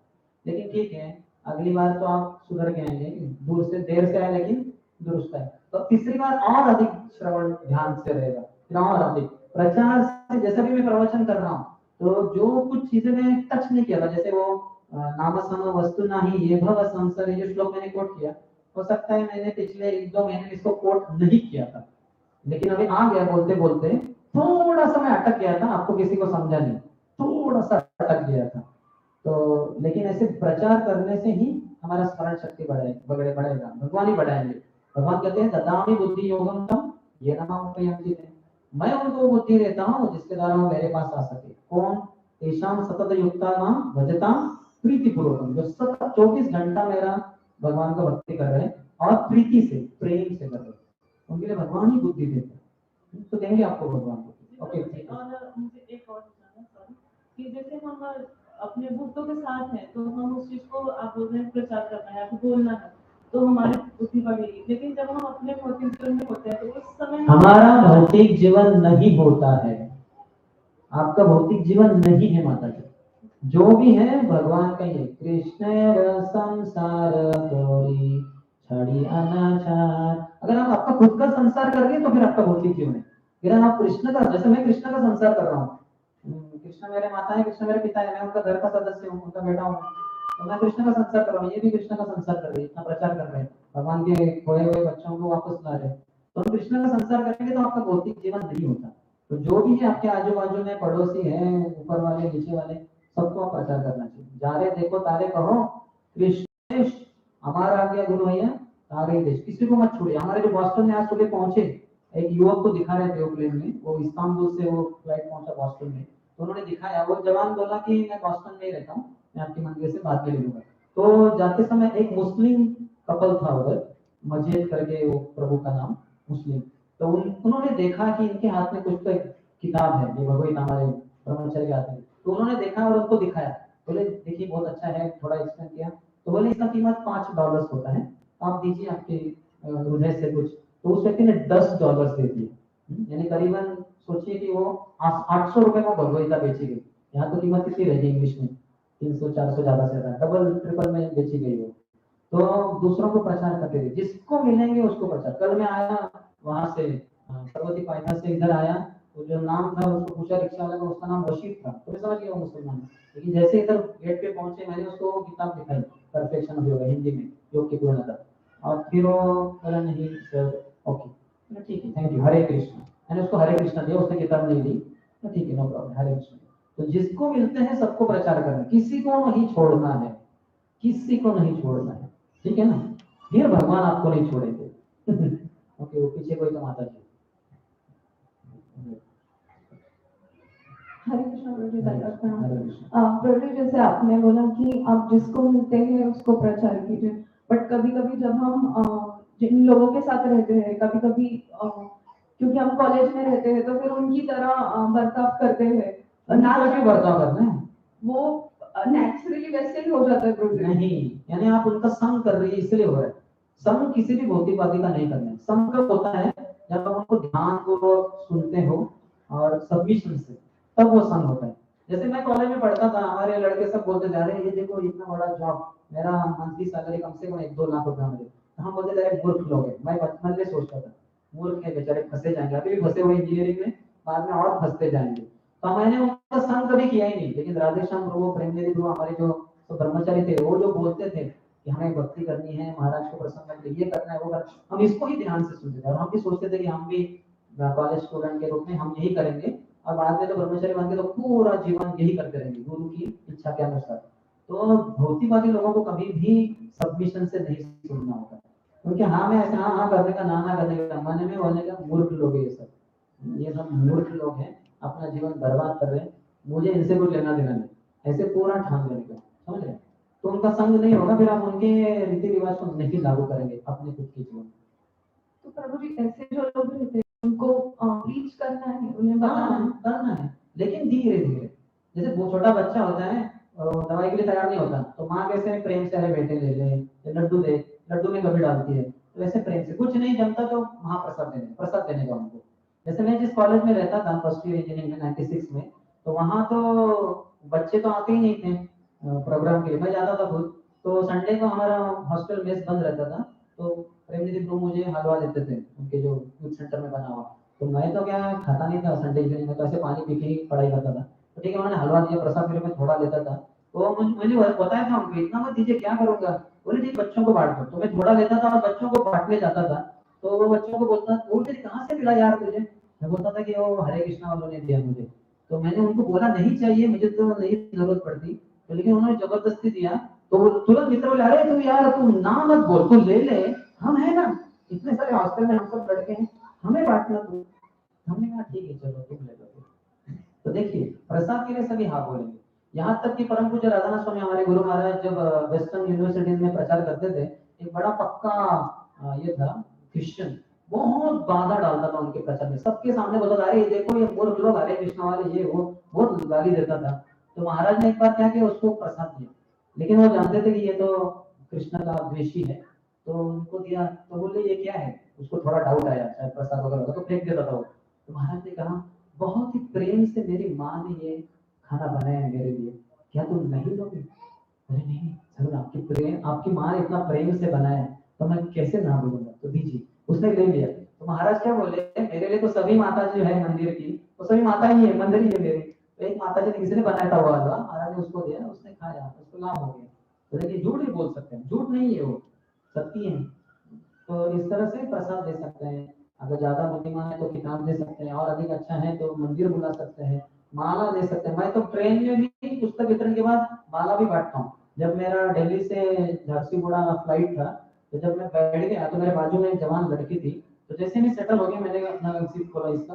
लेकिन ठीक है, अगली बार तो आप सुधर के आएंगे, दूर से देर से आए लेकिन दुरुस्त है, तो तीसरी बार और अधिक श्रवण ध्यान से रहेगा, फिर और अधिक प्रचार से। जैसे भी मैं प्रवचन कर रहा हूँ तो जो कुछ चीजें मैं टच नहीं किया था, जैसे वो नाम सम वस्तु नहीं ये भव संसार, ये श्लोक मैंने कोट किया, हो सकता है मैंने पिछले 1-2 महीने में इसको कोट नहीं किया था, लेकिन अभी आ गया बोलते बोलते, थोड़ा सा मैं अटक गया था, आपको किसी को समझा नहीं, थोड़ा सा अटक गया था। तो लेकिन ऐसे प्रचार करने से ही हमारा स्मरण शक्ति बढ़ेगा, भगवान ही बढ़ाएंगे। भगवान कहते हैं ददामि बुद्धि योगम तम ये नाम प्रयंजित, मैं उनको बुद्धि देता हूँ जिसके द्वारा वो मेरे पास आ सके। कौन? तेषाम सतत युक्ता नाम भजताम प्रीति पूर्वकम, जो सतत 24 घंटा मेरा भगवान को भक्ति कर रहे हैं और प्रीति से प्रेम से कर रहे हैं, उनके लिए भगवान ही बुद्धि देते हैं, तो देंगे आपको भगवान को। ओके, ठीक है। और मुझे एक और पूछना है, सॉरी, कि जैसे हम अपने भक्तों के साथ हैं तो हम उस चीज को आप बोल रहे हैं प्रचार करना है, आपको बोलना है, तो हमारी बुद्धि बढ़ेगी। लेकिन जब हम अपने भौतिक जीवन में होते हैं तो उस समय हमारा भौतिक जीवन नहीं होता है, आपका भौतिक जीवन नहीं है माता जी, जो भी है भगवान का ही है। कृष्ण संसार गौरी छड़ी अनाचार, अगर आप आपका खुद का संसार कर रहे तो फिर आपका भौतिक जीवन है। फिर आप कृष्ण का, जैसे मैं कृष्ण का संसार कर रहा हूँ, कृष्ण मेरे माता है, कृष्ण मेरे पिता है, मैं उनका घर का सदस्य हूँ, उनका बेटा हूँ, तो मैं कृष्ण का संसार कर रहा हूँ, ये भी कृष्ण का संसार कर रही है, इतना प्रचार कर रहे हैं, भगवान के खोए हुए बच्चों को वापस ला रहे हैं। तो हम कृष्ण का संसार करेंगे तो आपका भौतिक जीवन नहीं होता। तो जो भी है आपके आजू बाजू में पड़ोसी हैं, ऊपर वाले नीचे वाले, सबको आप प्रचार करना चाहिए। जा रहे देखो तारे कहो कृष्ण हमारा आ गया गुरु भैया तारे देश, किसी को मत छोड़िए। हमारे जो बॉस्टन में आज सुबह पहुंचे, एक युवक को दिखा रहे थे प्लेन में, वो इस्तांबुल से वो फ्लाइट पहुंचा बॉस्टन में, तो उन्होंने दिखाया, वो जवान बोला कि मैं बॉस्टन में ही रहता हूँ, मैं आपके मंदिर से बाद में ले लूंगा। तो जाते समय एक मुस्लिम कपल था उधर, मजीद करके वो प्रभु का नाम मुस्लिम, तो उन्होंने देखा कि इनके हाथ में कुछ तो एक किताब है, ये भगवत हमारे ब्रह्मचर्य के हाथ में, तो उन्होंने देखा और उनको दिखाया, बोले देखिए बहुत अच्छा है, थोड़ा एक्सप्लेन किया, तो बोले इसका कीमत $5 होता है, आप दीजिए आपके हृदय से कुछ। तो उस व्यक्ति ने $10 दे दिए, यानी करीबन सोचिए कि वो 800 रुपए में भगवत बेची गई। यहाँ तो कीमत कितनी रहेगी इंग्लिश में, 300-400 ज्यादा से ज्यादा, डबल ट्रिपल में बेची गई वो। तो दूसरों को प्रचार करते थे, जिसको मिलेंगे उसको प्रचार। कल मैं आया वहां से पर्वती पायथा से इधर आया, तो जो नाम था उसको पूछा रिक्शा वाले को, उसका नाम रशीद था, तो मैं समझ गया वो मुसलमान है। लेकिन जैसे इधर गेट पे पहुंचे मैंने उसको वो किताब दिखाई, परफेक्शन ऑफ योगा, हिंदी में, योग की पूर्णता, और फिर वो बोला नहीं सर, ओके ठीक है थैंक यू, हरे कृष्ण, मैंने उसको हरे कृष्ण दिया, उसने किताब नहीं दी, तो ठीक है नो प्रॉब्लम, हरे कृष्ण। तो जिसको मिलते हैं सबको प्रचार करना, किसी को नहीं छोड़ना है, किसी को नहीं छोड़ना है, ठीक है ना, फिर भगवान आपको नहीं छोड़ेंगे। ओके, वो पीछे कोई तो माता जी। हरे कृष्ण प्रभु जी, हरे कृष्ण। प्रभु जी जैसे आपने बोला कि आप जिसको मिलते हैं उसको प्रचार कीजिए, बट कभी कभी जब हम जिन लोगों के साथ रहते हैं कभी कभी क्योंकि हम कॉलेज में रहते हैं तो फिर उनकी तरह बर्ताव करते हैं और ना ना क्यों बर्ताव करना है? वो नेचुरली वैसे ही हो जाता है प्रभु जी। नहीं, यानी आप उनका संग कर रही है इसलिए हो रहा है। संग किसी भी भौतिकवादी का नहीं करना है। संग कब होता है जब आप उनको ध्यानपूर्वक सुनते हो और सबमिशन से, तब वो संग होता है। जैसे मैं कॉलेज में पढ़ता था, हमारे लड़के सब बोलते जा रहे हैं ये देखो इतना बड़ा जॉब, मेरा मंथली सैलरी कम से कम 1-2 लाख रुपया मिले, तो हम बोलते जा रहे मूर्ख लोग हैं। मैं बचपन में सोचता था मूर्ख है बेचारे, फंसे जाएंगे, अभी भी फंसे हुए इंजीनियरिंग में, बाद में और फंसते जाएंगे। तो मैंने उनका संग कभी किया ही नहीं। लेकिन राधे श्याम प्रभु, प्रेमदेवी प्रभु, हमारे जो तो ब्रह्मचारी थे, वो जो बोलते थे कि हमें भक्ति करनी है, महाराज को प्रसन्न करके ये करना है वो करना, हम इसको ही ध्यान से सुनते थे और हम भी सोचते थे कि हम भी कॉलेज स्टूडेंट के रूप में हम यही करेंगे और बाद में तो ब्रह्मचारी बन के तो पूरा जीवन यही करते रहेंगे गुरु की इच्छा के अनुसार। तो भौतिकवादी लोगों को कभी भी सबमिशन से नहीं सुनना होता, क्योंकि हाँ में ऐसे हाँ हाँ करने का ना करने का माने में बोलने का मूर्ख लोग है ये सब मूर्ख लोग हैं, अपना जीवन बर्बाद कर रहे हैं, मुझे इनसे कुछ लेना देना नहीं, ऐसे पूरा ठान लेने का, समझ रहे? तो उनका संग नहीं होगा, फिर आप उनके रीति रिवाज को नहीं लागू करेंगे अपने खुद के जीवन। तो प्रभु जी ऐसे जो लोग रहते हैं उनको रीच करना है, उन्हें करना है, लेकिन धीरे धीरे। जैसे वो छोटा बच्चा होता है दवाई के लिए तैयार नहीं होता, तो माँ कैसे प्रेम से अरे बेटे ले ले लड्डू दे, लड्डू में कभी डालती है, तो वैसे प्रेम से कुछ नहीं जमता तो प्रसाद देने का उनको। जैसे मैं जिस कॉलेज में रहता था फर्स्ट ईयर इंजीनियरिंग में 96 में, तो वहाँ तो बच्चे तो आते ही नहीं थे प्रोग्राम के लिए, मैं जाता था खुद। तो संडे को हमारा हॉस्टल मेस बंद रहता था, तो प्रेमनिधि प्रभु मुझे हलवा देते थे उनके जो यूथ सेंटर में बना हुआ। तो मैं तो क्या खाता नहीं था संडे के में, तो ऐसे पानी पी के ही पढ़ाई करता था। तो ठीक है, उन्होंने हलवा दिया, प्रसाद के रूप में थोड़ा लेता था। तो मुझे बताया था उनको इतना मत दीजिए, क्या करूंगा? बोले ठीक बच्चों को बांट दो। तो मैं थोड़ा लेता था और बच्चों को बांटने जाता था। तो वो बच्चों को बोलते कहाँ से मिला यार तुझे? मैं बोलता था कि वो हरे कृष्णा वालों ने दिया मुझे। तो मैंने उनको बोला नहीं चाहिए, मुझे तो नहीं जरूरत पड़ती, तो लेकिन उन्होंने जबरदस्ती दिया। तो वो तुरंत मित्र बोले अरे तू यार तू ना मत बोल, तू ले ले, हम है ना, इतने सारे हॉस्टल में हम सब लड़के हैं, हमें बांटना तू। हमने कहा ठीक है चलो तुम ले लो। तो देखिए प्रसाद के लिए सभी हाँ बोलेंगे। यहाँ तक कि परम पूज्य राधानाथ स्वामी हमारे गुरु महाराज जब वेस्टर्न यूनिवर्सिटी में प्रचार करते थे, एक बड़ा पक्का ये था क्रिश्चियन, बहुत बाधा डालता था उनके प्रचार में, सबके सामने बोलता था अरे ये देखो ये मूर्ख लोग हरे कृष्ण वाले ये वो, बहुत गाली देता था। तो महाराज ने एक बार क्या किया, उसको प्रसाद दिया, लेकिन वो जानते थे कि ये तो कृष्ण का द्वेषी है, तो उनको दिया। तो बोले ये क्या है, उसको थोड़ा डाउट आया शायद प्रसाद वगैरह होगा, तो फेंक देता था वो। तो महाराज ने कहा बहुत ही प्रेम से मेरी माँ ने ये खाना बनाया है मेरे लिए, क्या तुम नहीं लोगे? अरे नहीं जरूर, आपकी प्रेम, आपकी माँ ने इतना प्रेम से बनाया है तो मैं कैसे ना बोलूंगा, तो दीजिए। उसने ले लिया। तो महाराज क्या बोले, मेरे लिए तो सभी माता जी है मंदिर की, तो सभी माता ही है, मंदिर ही है मेरी। तो एक माता जी ने किसी ने बनाया था वो हलवा, महाराज ने उसको दिया, उसने खाया, उसको लाभ हो गया। तो देखिए झूठ भी बोल सकते हैं, झूठ नहीं है वो, सत्य है। तो इस तरह से प्रसाद दे सकते हैं। अगर ज्यादा बुद्धिमान है तो किताब दे सकते हैं, और अधिक अच्छा है तो मंदिर बुला सकते हैं, माला दे सकते हैं। मैं तो ट्रेन में भी पुस्तक वितरण के बाद माला भी बांटता हूँ। जब मेरा दिल्ली से झारसीगुड़ा फ्लाइट था, तो जब मैं बैठ गया तो मेरे बाजू में एक जवान लड़की थी। तो जैसे मैं सेटल हो गया, मैंने अपना रिसीप्ट खोला इसका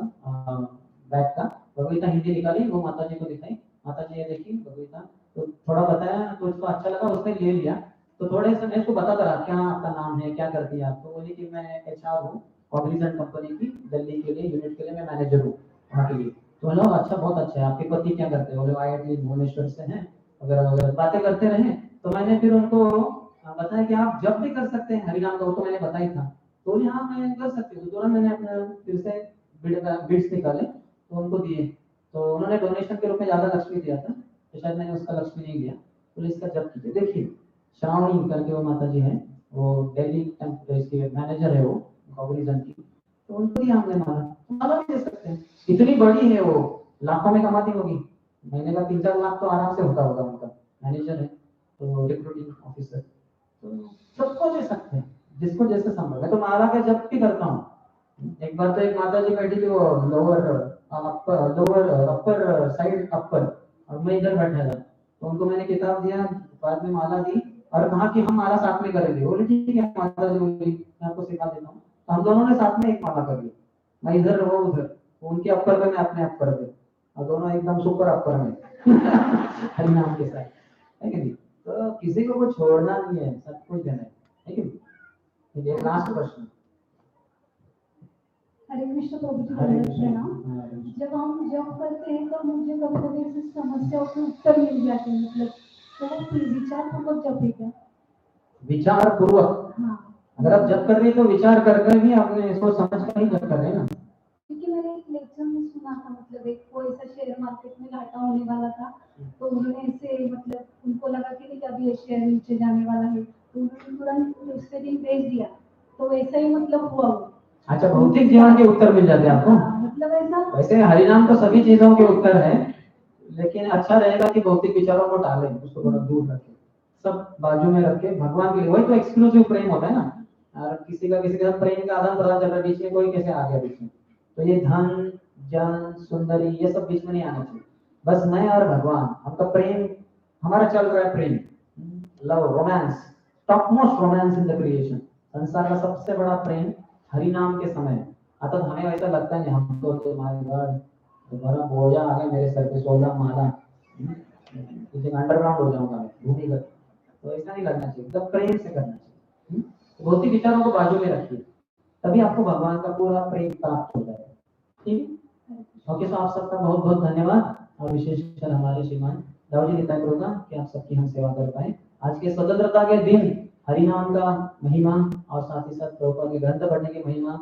बैग का, भगवगीता हिंदी निकाली, वो माता जी को दिखाई, माता जी ये देखी भगवगीता, तो थोड़ा बताया तो उसको अच्छा लगा, उसने ले लिया। तो थोड़े से मैं उसको बताता रहा क्या आपका नाम है, क्या करती है आप? तो बोली कि मैं HR हूँ कॉग्निजेंट कंपनी की, दिल्ली के लिए यूनिट के लिए मैं मैनेजर हूँ वहाँ के लिए। तो बोला अच्छा बहुत अच्छा है, आपके पति क्या करते हैं? बोले IIT भुवनेश्वर से हैं, वगैरह वगैरह बातें करते रहे। तो मैंने फिर उनको बताया कि आप जब भी कर सकते हैं हरिनाम का, वो तो मैंने बताया था। तो बोले हाँ मैं कर सकती हूँ। तो तुरंत मैंने अपना फिर से बिड्स निकाले तो उनको दिए। तो उन्होंने डोनेशन के रूप में ज्यादा लक्ष्मी दिया था, तो शायद मैंने उसका लक्ष्मी नहीं दिया। तो इसका जब कीजिए। देखिए श्रावणी करके वो माता जी है, वो दिल्ली इसकी मैनेजर है वो कॉग्निजेंट की, तो उनको ही हमने माना, तो माला भी दे सकते हैं। इतनी बड़ी है वो, लाखों में कमाती होगी, महीने का 3-4 लाख तो आराम से होता होगा, उनका मैनेजर है तो रिक्रूटिंग ऑफिसर। तो सबको दे सकते हैं, जिसको जैसे संभव है। तो माला का जब भी करता हूँ। एक बार तो एक माता जी बैठी थी, वो अपर साइड अपर, और मैं इधर बैठा था, तो उनको मैंने किताब दिया, बाद में माला दी और कहा कि हम माला साथ में करेंगे। बोले ठीक है माता जी, बोली मैं आपको सिखा देता हूँ। तो हम दोनों ने साथ में एक माला कर ली, मैं इधर वो उधर, वो उनके अपर पे मैं अपने अपर पे, और दोनों एकदम सुपर अपर में हरिनाम के साथ, है कि नहीं? तो किसी को कुछ छोड़ना नहीं है, सब कुछ देना है कि नहीं? ये लास्ट प्रश्न। हरे कृष्ण प्रभु जी हरे का कृष्ण। प्रणाम। हरे कृष्ण। जब हम जब करते हैं तो मुझे कभी कभी ऐसी समस्याओं के उत्तर मिल जाते हैं, मतलब तो वो फिर विचार पूर्वक जब है क्या? विचार पूर्वक, हाँ, अगर आप जब कर रही है तो विचार कर कर ही आपने सोच समझ कर ही जब कर रहे हैं ना। क्योंकि मैंने एक लेक्चर में सुना था, मतलब एक कोई ऐसा शेयर मार्केट में घाटा होने वाला था, तो उन्होंने ऐसे मतलब उनको लगा कि नहीं अभी ये शेयर नीचे जाने वाला है, तो उन्होंने तुरंत उससे दिन बेच दिया, तो वैसा ही मतलब हुआ वो। अच्छा, भौतिक जीवन के उत्तर मिल जाते हैं आपको। हाँ, मतलब ऐसा वैसे हरिनाम तो सभी चीजों के उत्तर है, लेकिन अच्छा रहेगा कि भौतिक विचारों को टालें, उसको थोड़ा दूर रखें, सब बाजू में रखे भगवान के। वही तो एक्सक्लूसिव प्रेम होता है ना। और किसी का किसी के साथ प्रेम का आदान प्रदान चल रहा है, बीच में कोई कैसे आ गया बीच में? तो ये धन जन सुंदरी ये सब बीच में नहीं आना चाहिए। बस मैं और भगवान, हमका प्रेम, हमारा चल रहा है प्रेम, love, romance, top most romance in the creation. संसार का सबसे बड़ा प्रेम हरि नाम के समय। अतः हमें ऐसा लगता है हमको तो माय गॉड तुम्हारा बोझा आ गया मेरे सर पे, 16 माला, किसी अंडरग्राउंड हो जाऊंगा मैं, भूमिगत। तो ऐसा नहीं लगना चाहिए, मतलब प्रेम से करना चाहिए। तो भौतिक विचारों को बाजू में रखिए, तभी आपको भगवान का पूरा प्रेम प्राप्त हो जाएगा। ठीक है। ओके, तो आप सबका बहुत बहुत धन्यवाद, और विशेषकर हमारे श्रीमान दाऊ जी ने कहा कि आप सबकी हम सेवा कर पाए। आज के स्वतंत्रता के दिन हरिनाम का महिमा और साथ ही साथ प्रभुपाद के ग्रंथ पढ़ने की महिमा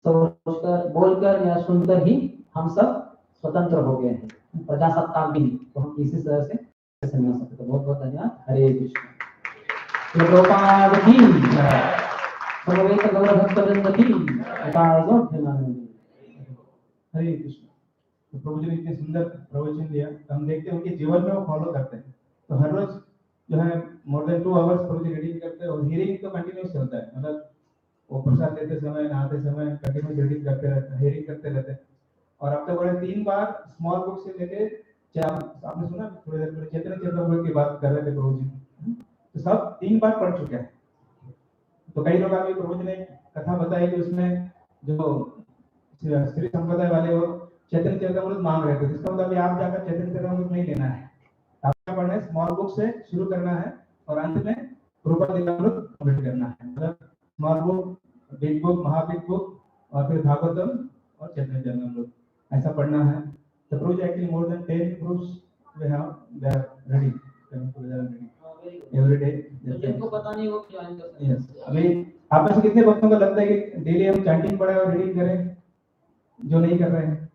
सोचकर, बोलकर या सुनकर ही हम सब स्वतंत्र हो गए हैं, प्रजासत्ताक भी नहीं, तो हम इसी तरह से मिल सकते। तो बहुत बहुत धन्यवाद। हरे कृष्ण। श्री प्रभुपाद की जय। सर्ववेद गौरव भक्तवृंद की जय। हरे कृष्ण। तो प्रभु जी ने इतने सुंदर प्रवचन दिया, तो हम देखते हैं उनके जीवन में वो फॉलो करते हैं। तो हर रोज जो है मोर देन 2 आवर्स प्रभु जी रीडिंग करते हैं, और हियरिंग तो कंटिन्यूस चलता है, मतलब वो प्रसाद लेते समय, नहाते समय कंटिन्यूस रीडिंग करते रहते हैं, हियरिंग करते रहते हैं। और अब तक बड़े 3 बार स्मॉल बुक से लेके आपने सुना थोड़ी देर पहले चैतन्य चरितामृत की बात कर रहे थे प्रभु जी, तो सब 3 बार पढ़ चुके हैं। तो कई लोग आगे प्रभु जी ने कथा बताई कि उसमें जो श्री संप्रदाय वाले वो चैतन्य चरितामृत मांग रहे थे, जिसका मतलब आप जाकर चैतन्य चरितामृत नहीं लेना है, आपको पढ़ना है स्मॉल बुक से शुरू करना है, और अंत में प्रभुपाद चरितामृत कंप्लीट करना है। मतलब स्मॉल बुक, बिग बुक, महाबिग बुक, और फिर भागवतम और चैतन्य चरितामृत ऐसा पढ़ना है। तो प्रभु जी actually more than 10 proofs we are ready every day। तो जिनको पता नहीं वो ज्वाइन कर सकते हैं। यस, अभी आप में से कितने भक्तों को लगता है कि डेली हम चैंटिंग पढ़े और रीडिंग करें? जो नहीं कर रहे हैं,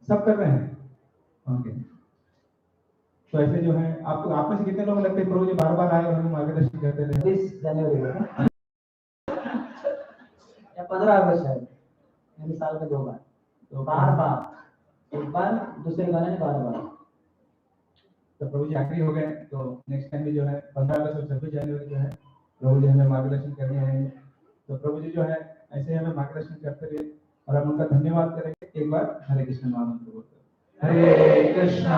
सब कर रहे हैं। ओके, तो ऐसे जो है आपको, आप में से कितने लोग लगते हैं प्रभु जी बार बार आए और हमें मार्गदर्शन करते रहे? 20 जनवरी को या 15 अगस्त शायद, यानी साल में 2 बार, तो बार बार, एक बार दूसरे गाने में बार बार। तो प्रभु जी आखिरी हो गए, तो नेक्स्ट टाइम भी जो है 15 अगस्त और 26 जनवरी जो है प्रभु जी हमें मार्गदर्शन करने आएंगे। तो प्रभु जी जो है ऐसे ही हमें मार्गदर्शन करते रहे, और हम उनका धन्यवाद करेंगे। एक बार हरे कृष्ण महामंत्र बोलते हरे कृष्णा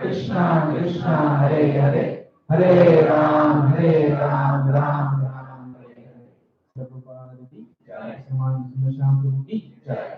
कृष्णा कृष्णा हरे हरे, हरे राम राम राम हरे हरे। प्रभुपाद की जय। समान श्याम प्रभु की जय।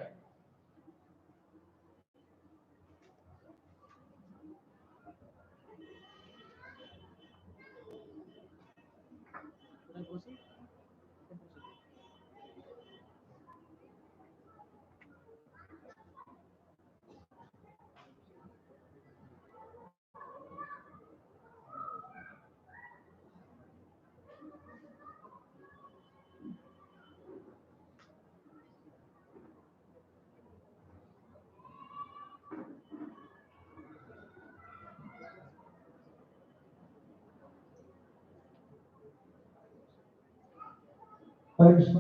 हरे कृष्ण।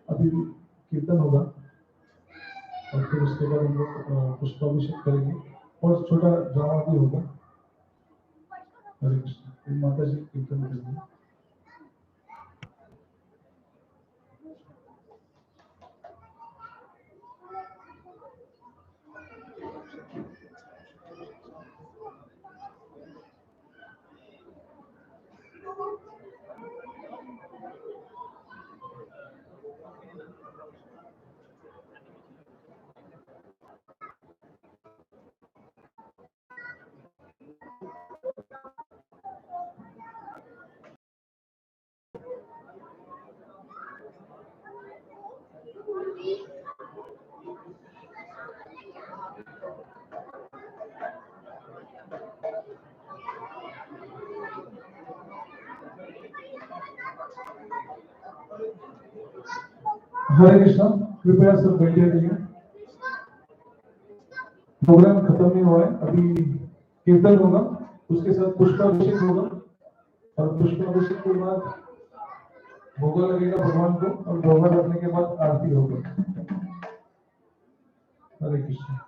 अभी कीर्तन होगा, और फिर उसके बाद हम लोग पुष्पाभिषेक करेंगे, और छोटा ड्रामा भी होगा। हरे कृष्ण। माता जी कीर्तन करेंगे। हरे कृष्णा, कृपया सब बैठे रहिए। प्रोग्राम खत्म नहीं हुआ है, अभी कीर्तन होगा, उसके साथ पुष्पाभिषेक होगा और पुष्पाभिषेक के बाद भोगा लगेगा भगवान को और भोगा लगने के बाद आरती होगा। हरे कृष्णा।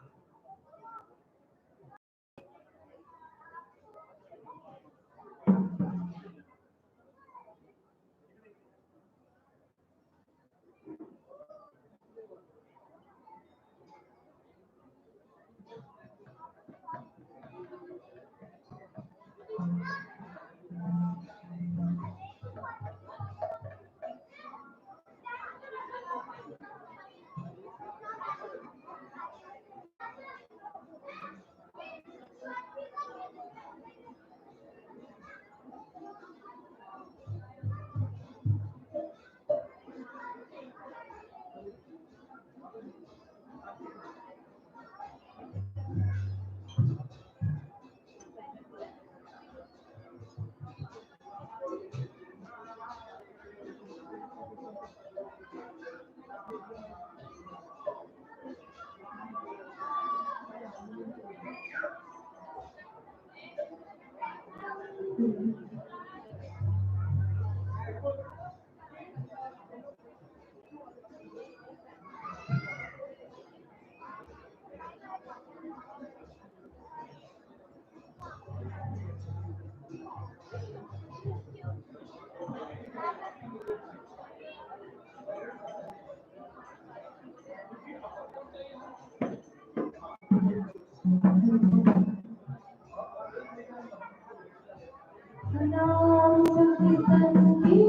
नाम संकीर्तन की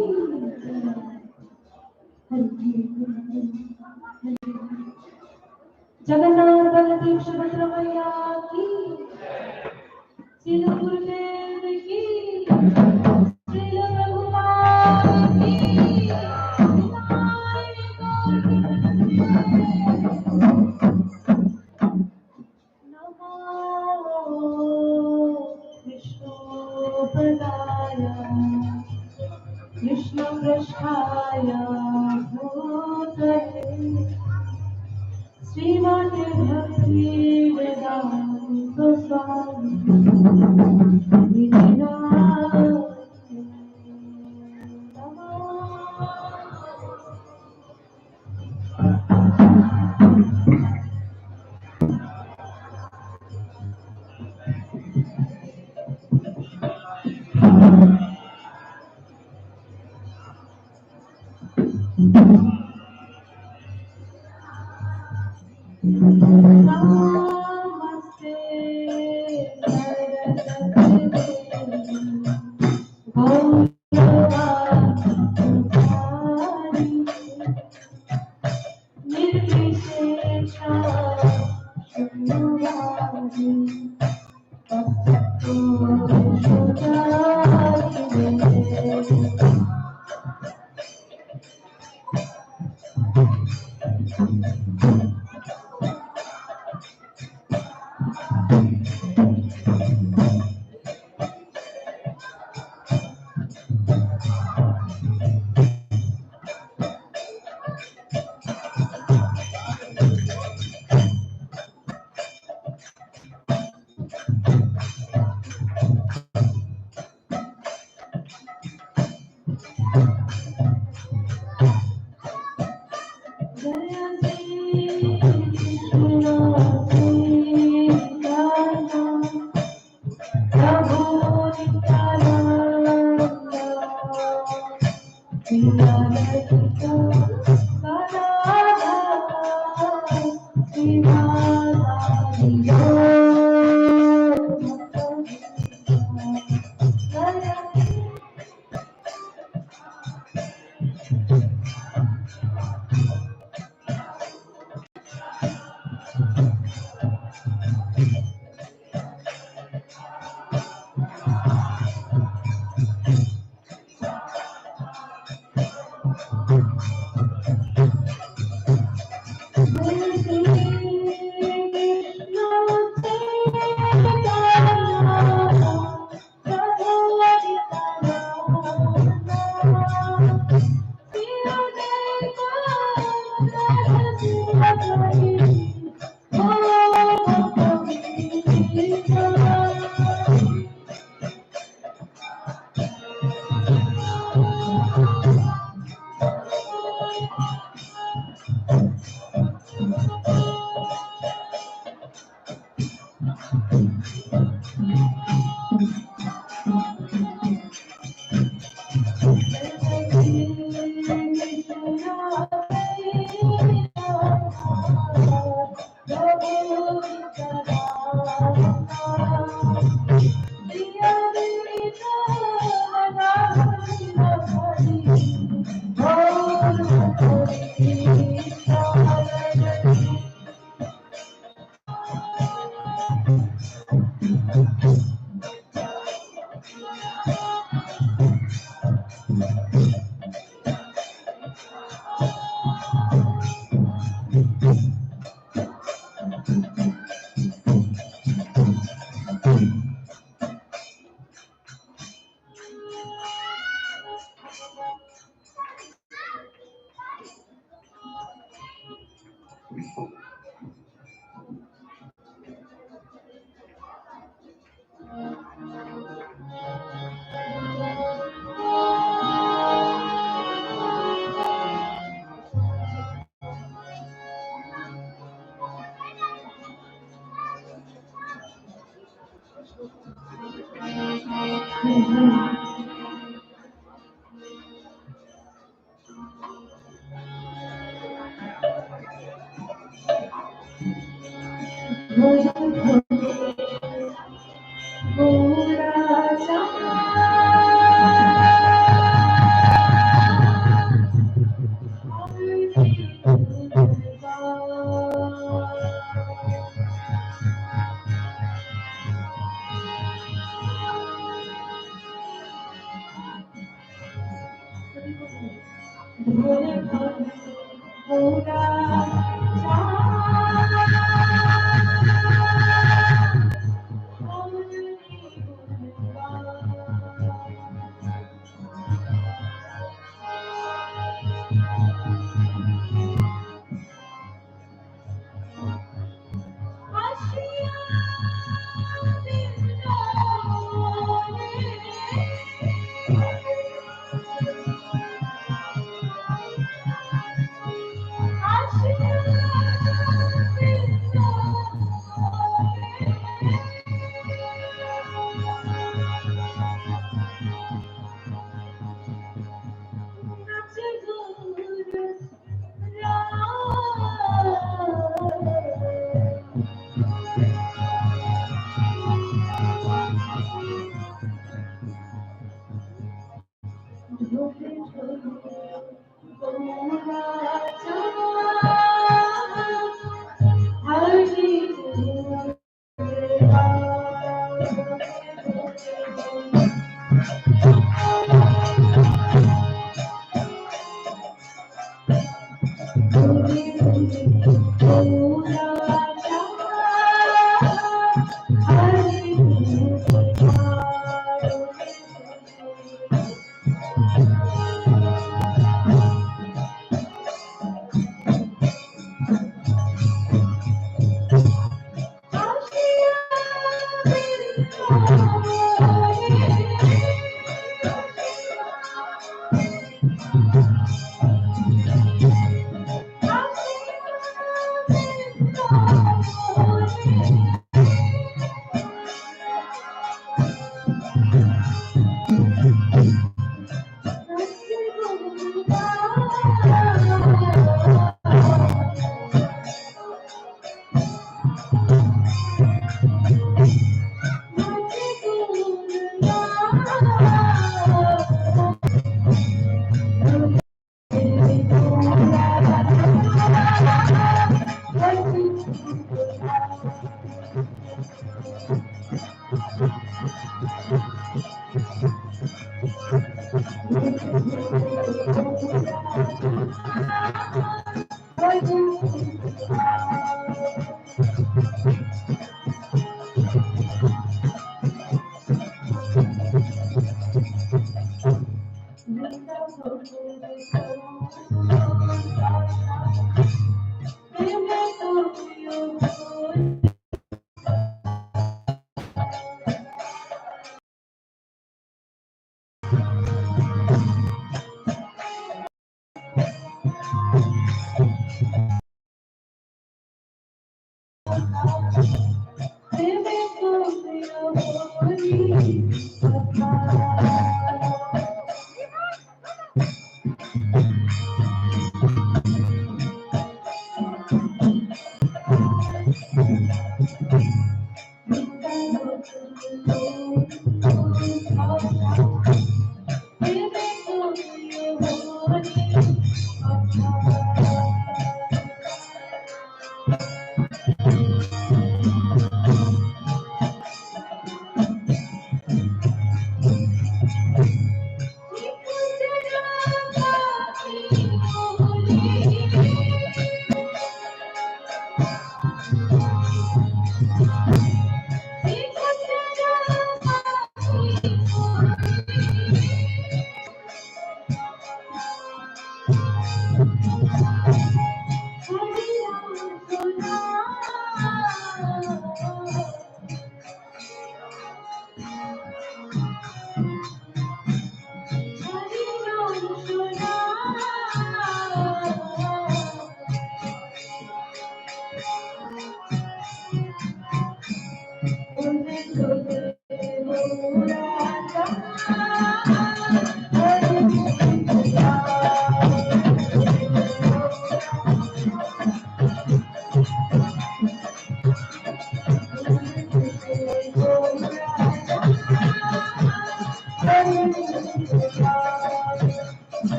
जगन्नाथ बलदेव सुभद्रा मैया की, श्री गुरुदेव की, श्री रघुनाथ की, नमो विष्णुपदाय विष्णुपृष्ठाय भूतले श्रीमते भक्ति वेदांत स्वामी नमस्ते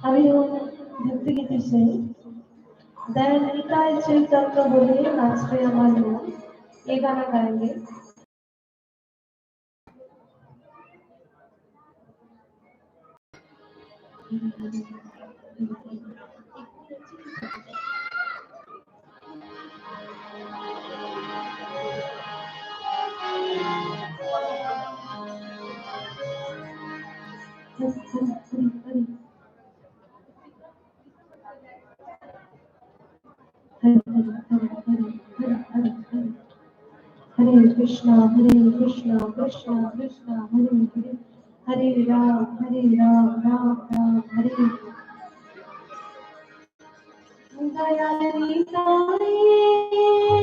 अभी हम भक्ति गीत से दयानिता चैतन्य बोले नाचते हमारे लोग ये गाना गाएंगे। हरे कृष्णा कृष्णा कृष्णा हरे हरे राम राम हरे दयाली साई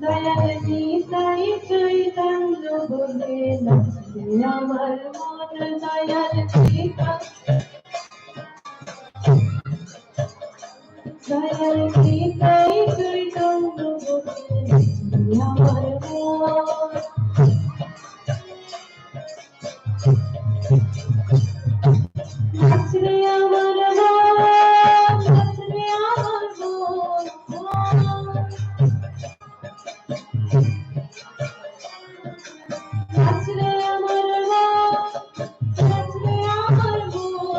दयाली साई चैतन्य बोले लक्ष्मी अमर मोन दयाली दयाली साई चैतन्य बोले लक्ष्मी अमर मोन लक्ष्मी अमर मोन लक्ष्मी अमर मोन लक्ष्मी अमर मोन लक्ष्मी अमर मोन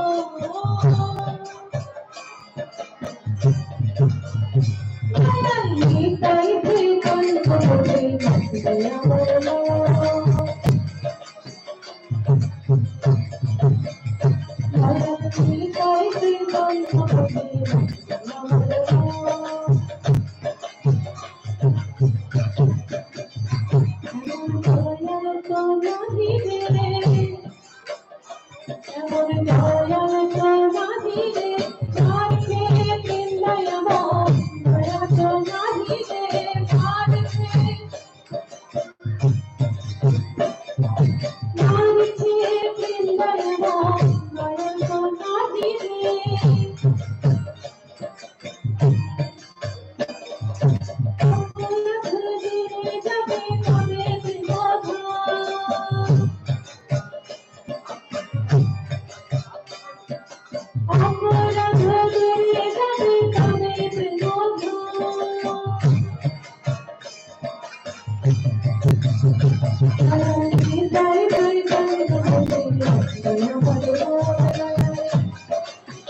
दयाली साई चैतन्य बोले लक्ष्मी अमर मोन दयाली साई चैतन्य बोले लक्ष्मी अमर मोन दयाल तो नहीं मेरे एमन दयाल तो नहीं रे प्यार के पिंडय मोन दया तो नहीं रे प्यार के प्यार के पिंडय मोन दया तो नहीं रे